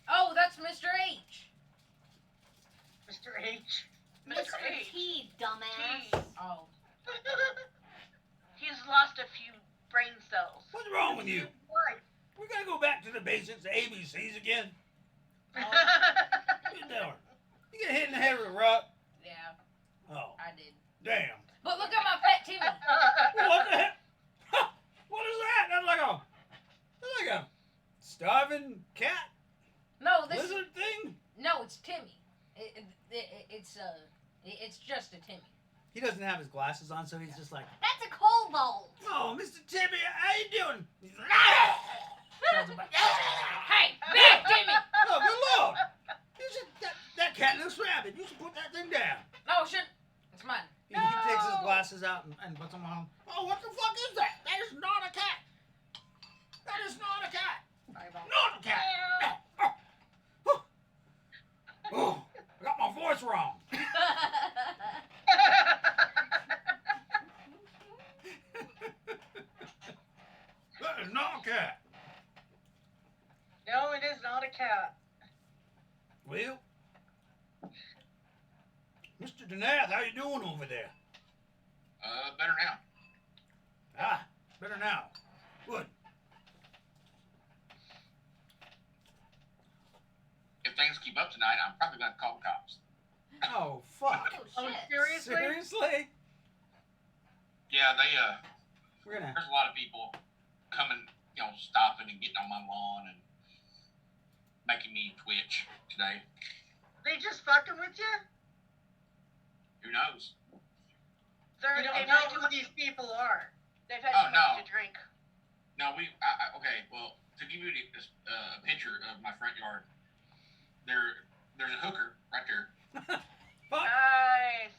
Oh, that's Mr. H. Mr. H. Mr. Mr. H. T, dumbass. T. Oh. He's lost a few brain cells. What's wrong with you? Why? We're gonna go back to the basics, the ABCs again. What you doing? You get hit in the head with a rock. Yeah, Oh, I did. damn. But look at my pet Timmy. What the hell? human cat No, this lizard thing? no, it's Timmy. It's just a Timmy. He doesn't have his glasses on, so he's just like, That's a kobold. "Oh, Mr. Timmy, how you doing?" He's like, sounds like, Hey, big Timmy! "Oh, good lord! That cat looks rabid. You should put that thing down." No, shit, it's mine. He takes his No. glasses out and puts them on. "Oh, what the fuck is that? That is not a cat. That is not a cat. Sorry about Not a cat." Oh, I got my voice wrong. That is not a cat. No, it is not a cat. Well, Mr. Denath, how you doing over there? Better now. Ah, better now. Good. If things keep up tonight, I'm probably gonna call the cops. Oh, fuck. Oh Oh, shit. seriously? Seriously? Yeah, We're gonna. there's a lot of people coming, stopping and getting on my lawn and making me twitch today. They just fucking with you? Who knows? You don't know who these people are. They've had Oh, too no. much to drink. No, okay. Well, to give you a picture of my front yard, there's a hooker right there, Fuck. Nice.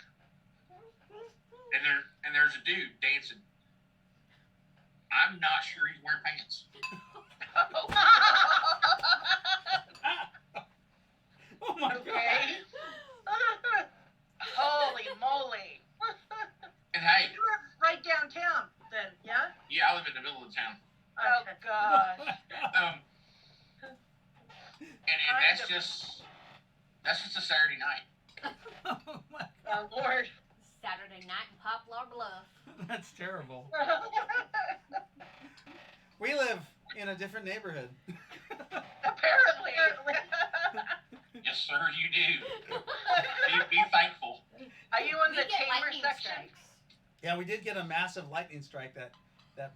and there's a dude dancing. I'm not sure he's wearing pants. Oh my god. Okay. Holy moly. And hey, You live right downtown, then, yeah? yeah, I live in the middle of town. Oh Okay. gosh. And that's just a Saturday night. Oh my Oh, Lord. Saturday night in Poplar Bluff. That's terrible. We live in a different neighborhood. Apparently. Yes, sir, you do. Be thankful. Are you in We the get tamer lightning section? strikes. Yeah, we did get a massive lightning strike that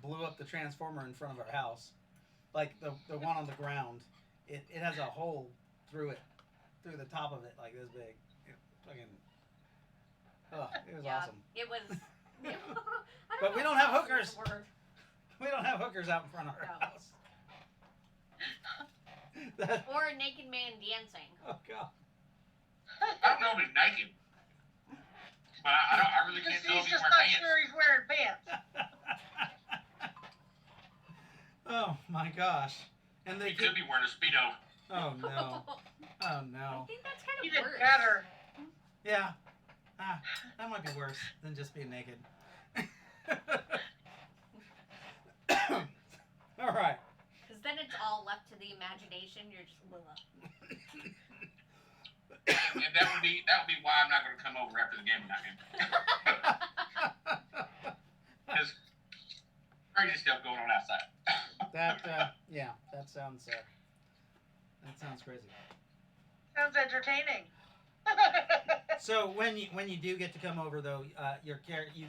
blew up the transformer in front of our house. Like the one on the ground. It has a hole through the top of it, like this big. It was Yeah. awesome. It was. I But know we if don't have awesome is hookers. the word. We don't have hookers out in front of our No. house. That, Or a naked man dancing. oh god. I don't know if he's naked, but I really can't tell He's if he's just wearing not pants. sure he's wearing pants. Oh my gosh. And they He could be wearing a Speedo. oh no. Oh I no. think that's kind He of did worse. better. Yeah. That might be worse than just being naked. All right. Because then it's all left to the imagination. You're just. And that would be why I'm not going to come over after the game tonight. Because crazy stuff going on outside. Yeah, that sounds crazy. Sounds entertaining. So when you do get to come over though, you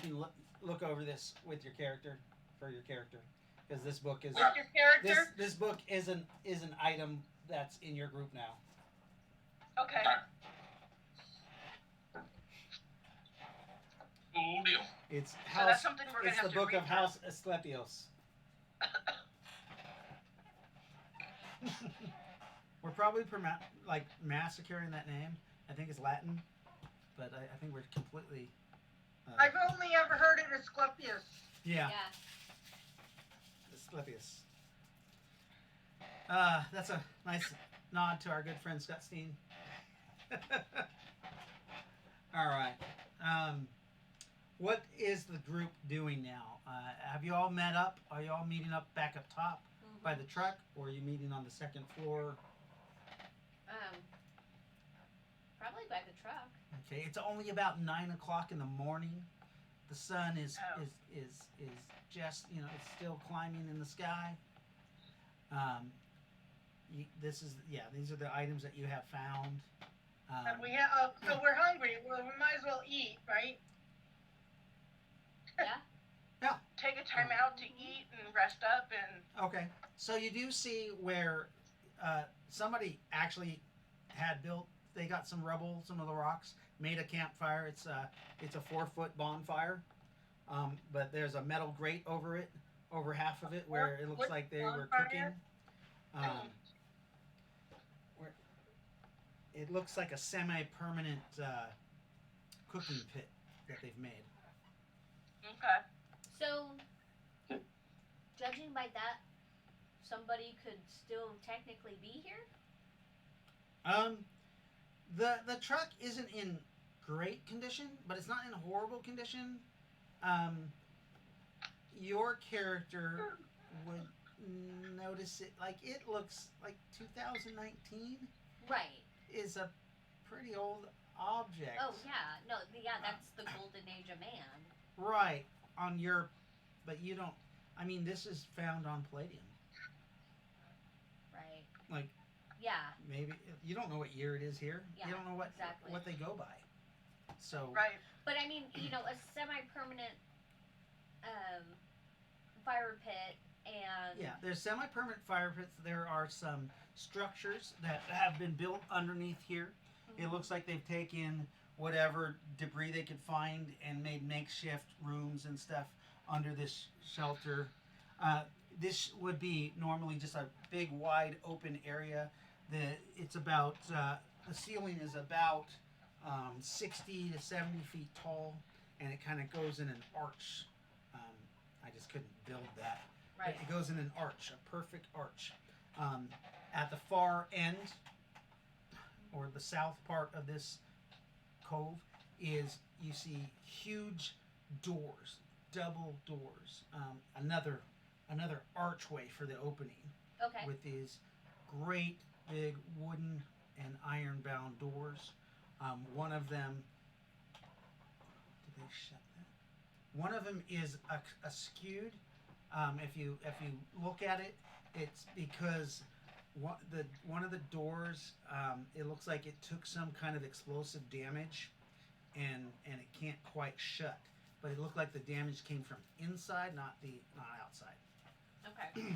can look over this with your character because this book is With your character? this book is an item that's in your group now. Okay. Cool deal. It's So house. that's something we're gonna It's have the to book read of House Asclepios. We're probably massacring that name. I think it's Latin, but I think we're completely. I've only ever heard it as Asclepius. Yeah, Yeah. Asclepius. That's a nice nod to our good friend Scott Steen. All right. What is the group doing now? Have you all met up? Are you all meeting up back up top by the truck, or are you meeting on the second floor? Probably by the truck. Okay, it's only about 9 o'clock in the morning. The sun is Oh. just it's still climbing in the sky. These are the items that you have found. And we have, so we're hungry. Well, we might as well eat, right? Take a time out to eat and rest up and Okay, so you do see where somebody actually had built. They got some rubble, some of the rocks, made a campfire. It's a 4-foot bonfire, but there's a metal grate over it, over half of it, where it looks What like they were bonfire? cooking. Where it looks like a semi-permanent cooking pit that they've made. Okay. So, judging by that, somebody could still technically be here? The truck isn't in great condition, but it's not in horrible condition. Your character would notice it, like it looks like 2019 Right. is a pretty old object. Oh, yeah. No, yeah, that's the golden age of man. Right, on your, but you don't, I mean, this is found on Palladium. Right. Like, Yeah. maybe, you don't know what year it is here. Yeah, You don't know exactly. what they go by. So, Right. But I mean, a semi-permanent fire pit and yeah, there's semi-permanent fire pits. There are some structures that have been built underneath here. It looks like they've taken whatever debris they could find and made makeshift rooms and stuff under this shelter. This would be normally just a big, wide, open area. It's about the ceiling is about 60 to 70 feet tall, and it kind of goes in an arch. I just couldn't build that. right. It goes in an arch, a perfect arch. At the far end, or the south part of this cove, is you see huge doors, double doors. Another archway for the opening Okay. with these great big wooden and iron bound doors. One of them, did they shut that? One of them is a skewed. If you look at it, it's because one of the doors, it looks like it took some kind of explosive damage, and it can't quite shut. But it looked like the damage came from inside, not outside. Okay.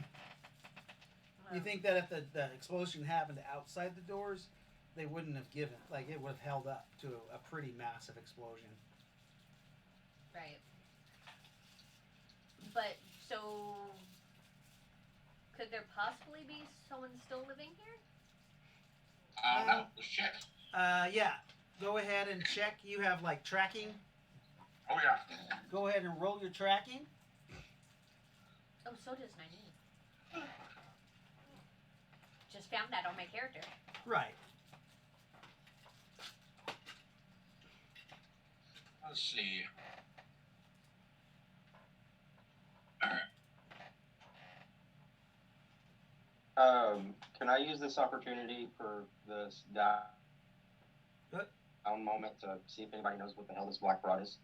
You think that if the explosion happened outside the doors, they wouldn't have given, like it would have held up to a pretty massive explosion. Right. But so, could there possibly be someone still living here? I don't know. Let's check. Yeah, go ahead and check. You have like tracking. Oh yeah. Go ahead and roll your tracking. Oh, so does Nynaeve. Just found that on my character. Right. Let's see. Can I use this opportunity for this down moment to see if anybody knows what the hell this black rod is?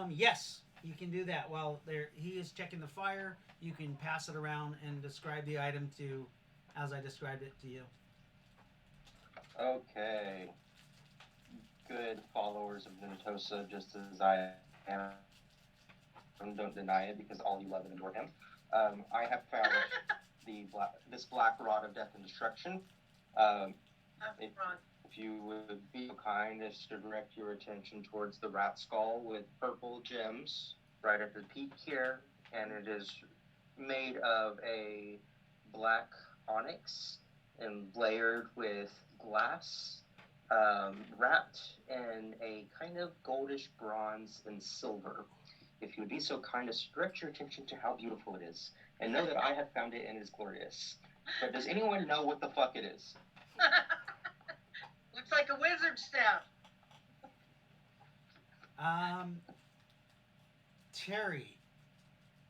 Yes, you can do that. While he is checking the fire, you can pass it around and describe the item as I described it to you. Okay. Good followers of Natosa, just as I am. Don't deny it, because all you love and adore him. I have found this black rod of death and destruction. If you would be so kind as to direct your attention towards the rat skull with purple gems right at the peak here, and it is made of a black onyx and layered with glass, wrapped in a kind of goldish bronze and silver. If you would be so kind as to direct your attention to how beautiful it is, and know that I have found it and it is glorious. But does anyone know what the fuck it is? Looks like a wizard staff. Terry,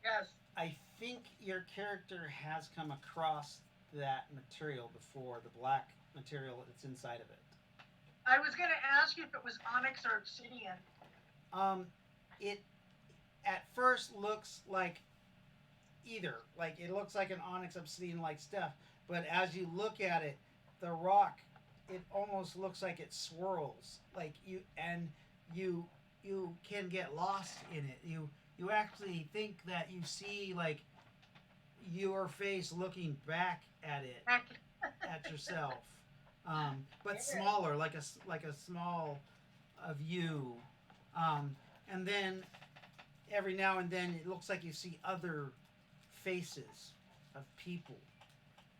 Yes. I think your character has come across that material before, the black material that's inside of it. I was going to ask you if it was onyx or obsidian. It at first looks like either. Like it looks like an onyx obsidian like stuff, but as you look at it, the rock, it almost looks like it swirls. Like you can get lost in it. You actually think that you see like your face looking back at it, at yourself, but smaller, like a small of you, and then every now and then it looks like you see other faces of people,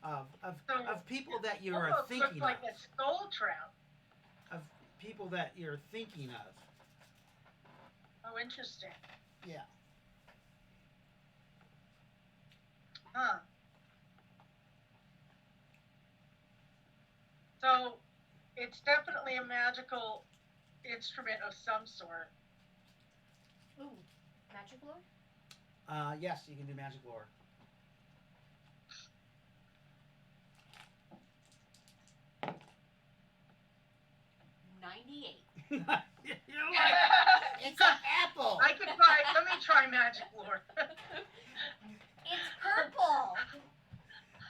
of people that you're Almost thinking looks like of, a skull trout. of people that you're thinking of. Oh, interesting. Yeah. Huh. So, it's definitely a magical instrument of some sort. Ooh, magic lore? Yes, you can do magic lore. $98. You're like, It's an apple. I could try. Let me try magic lore. It's purple.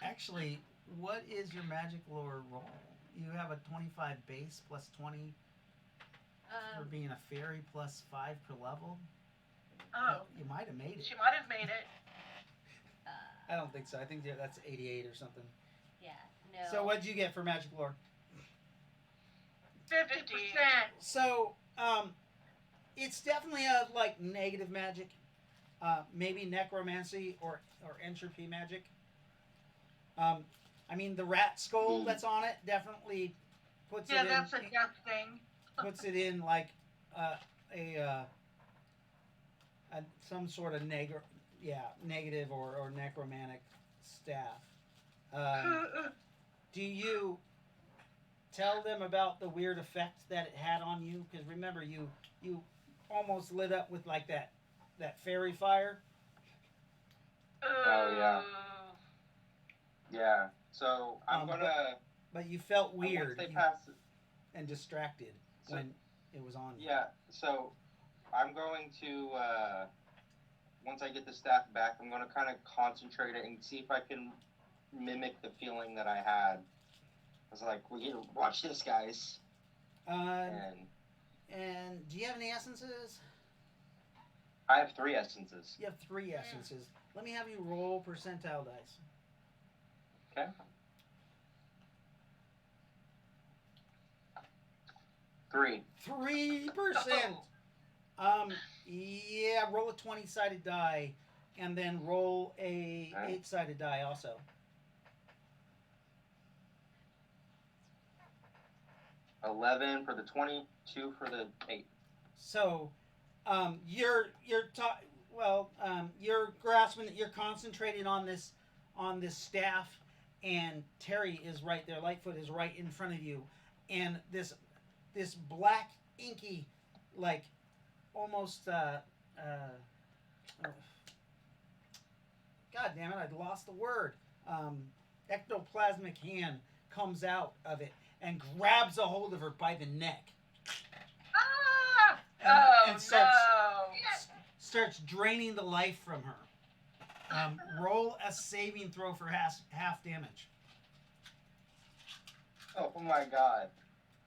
actually, what is your magic lore roll? You have a 25 base plus 20 for being a fairy plus 5 per level. Oh, You might have made it. she might have made it. I don't think so. I think that's 88 or something. Yeah, no. So what'd you get for magic lore? 50%. So, it's definitely a like negative magic, maybe necromancy or entropy magic. I mean the rat skull that's on it definitely puts Yeah, it that's a in death thing. puts it in like a some sort of negative or necromantic staff. Do you tell them about the weird effect that it had on you? Because remember, you almost lit up with like that fairy fire. Oh, yeah. Yeah. So I'm But gonna. you felt once weird they pass. and distracted So- when it was on you. Yeah. So I'm going to. Once I get the staff back, I'm gonna kind of concentrate it and see if I can mimic the feeling that I had. I was like, "Well, watch this, guys." And do you have any essences? I have 3 essences. You have 3 essences. Let me have you roll percentile dice. Okay. 3. 3%. Yeah, roll a 20-sided die, and then roll a Alright. 8-sided die also. $11 for the 20, 2 for the 8. So, you're grasping it. You're concentrating on this staff, and Terry is right there. Lightfoot is right in front of you, and this black inky, like almost God damn it, I'd lost the word. Ectoplasmic hand comes out of it and grabs a hold of her by the neck. Ah! And No. starts draining the life from her. Roll a saving throw for half damage. Oh my god.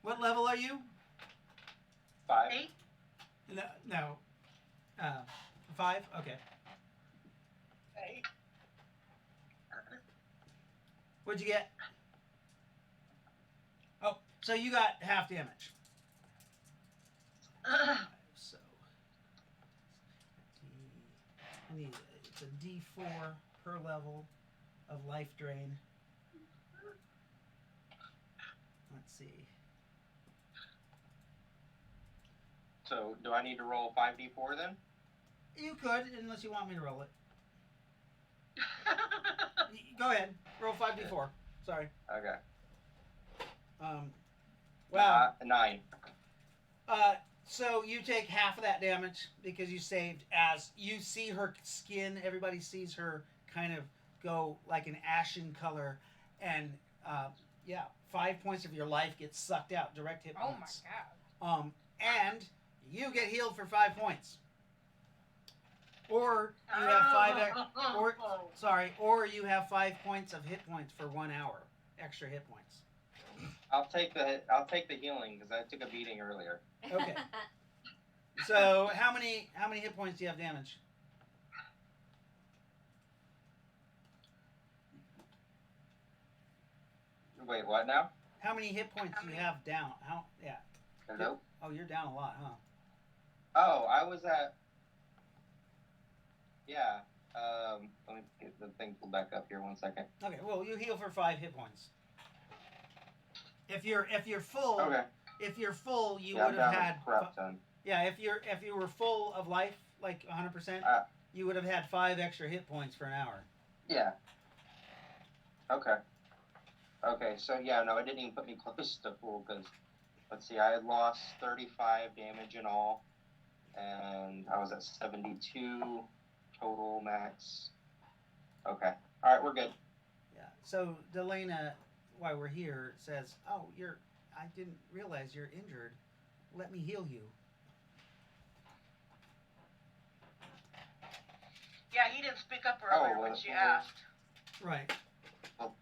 What level are you? 5. 8? No. 5? Okay. 8. What'd you get? Oh, so you got half damage. So, it's a D4 per level of life drain. Let's see. So, do I need to roll 5d4 then? You could, unless you want me to roll it. Go ahead. Roll 5d4. Sorry. Okay. Wow. 9. So you take half of that damage because you saved. As you see her skin, everybody sees her kind of go like an ashen color, and 5 points of your life get sucked out. Direct hit Oh my points. god. And you get healed for 5 points. Or you have 5 or you have 5 points of hit points for 1 hour. Extra hit points. I'll take the healing because I took a beating earlier. Okay. So how many hit points do you have damage? Wait, what now? How many hit points do you have down? Yeah. Hello? Oh, you're down a lot, huh? Oh, I was at. Yeah. Let me get the thing pulled back up here 1 second. Okay, well, you heal for 5 hit points. If you're full, Okay. if you're full, you Yeah, would I'm have down had. a crap ton. Yeah, if you were full of life, like 100%, you would have had 5 extra hit points for an hour. Yeah. Okay. Okay, so yeah, no, it didn't even put me close to full because, let's see, I had lost 35 damage in all, and I was at 72 total max. Okay. All right, we're good. Yeah. So Delana, while we're here, says, "Oh, I didn't realize you're injured. Let me heal you." Yeah, he didn't speak up earlier when she asked. Right. Well,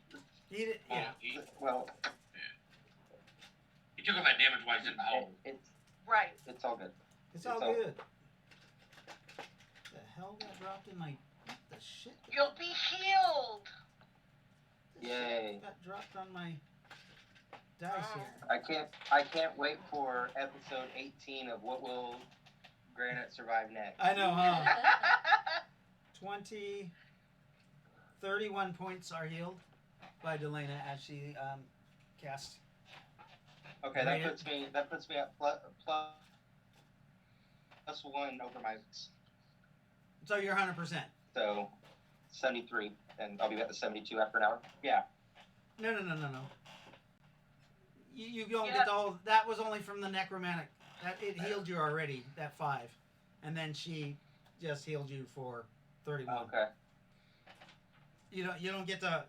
He did. Yeah. well, He took all that damage while he's in the hole. Right. it's all good. It's all good. The hell got dropped in my. What the shit? You'll be healed. This Yay. shit got dropped on my dice here. I can't wait for episode 18 of What Will Granite Survive Next. I know, huh? 31 points are healed by Delana as she casts. Okay, Right. that puts me at plus 1 over my, So you're 100%. so 73, and I'll be at the 72 after an hour. Yeah. No. You don't Yeah. get all. That was only from the necromantic. That it healed you already. That 5, and then she just healed you for 31. Okay. You don't get to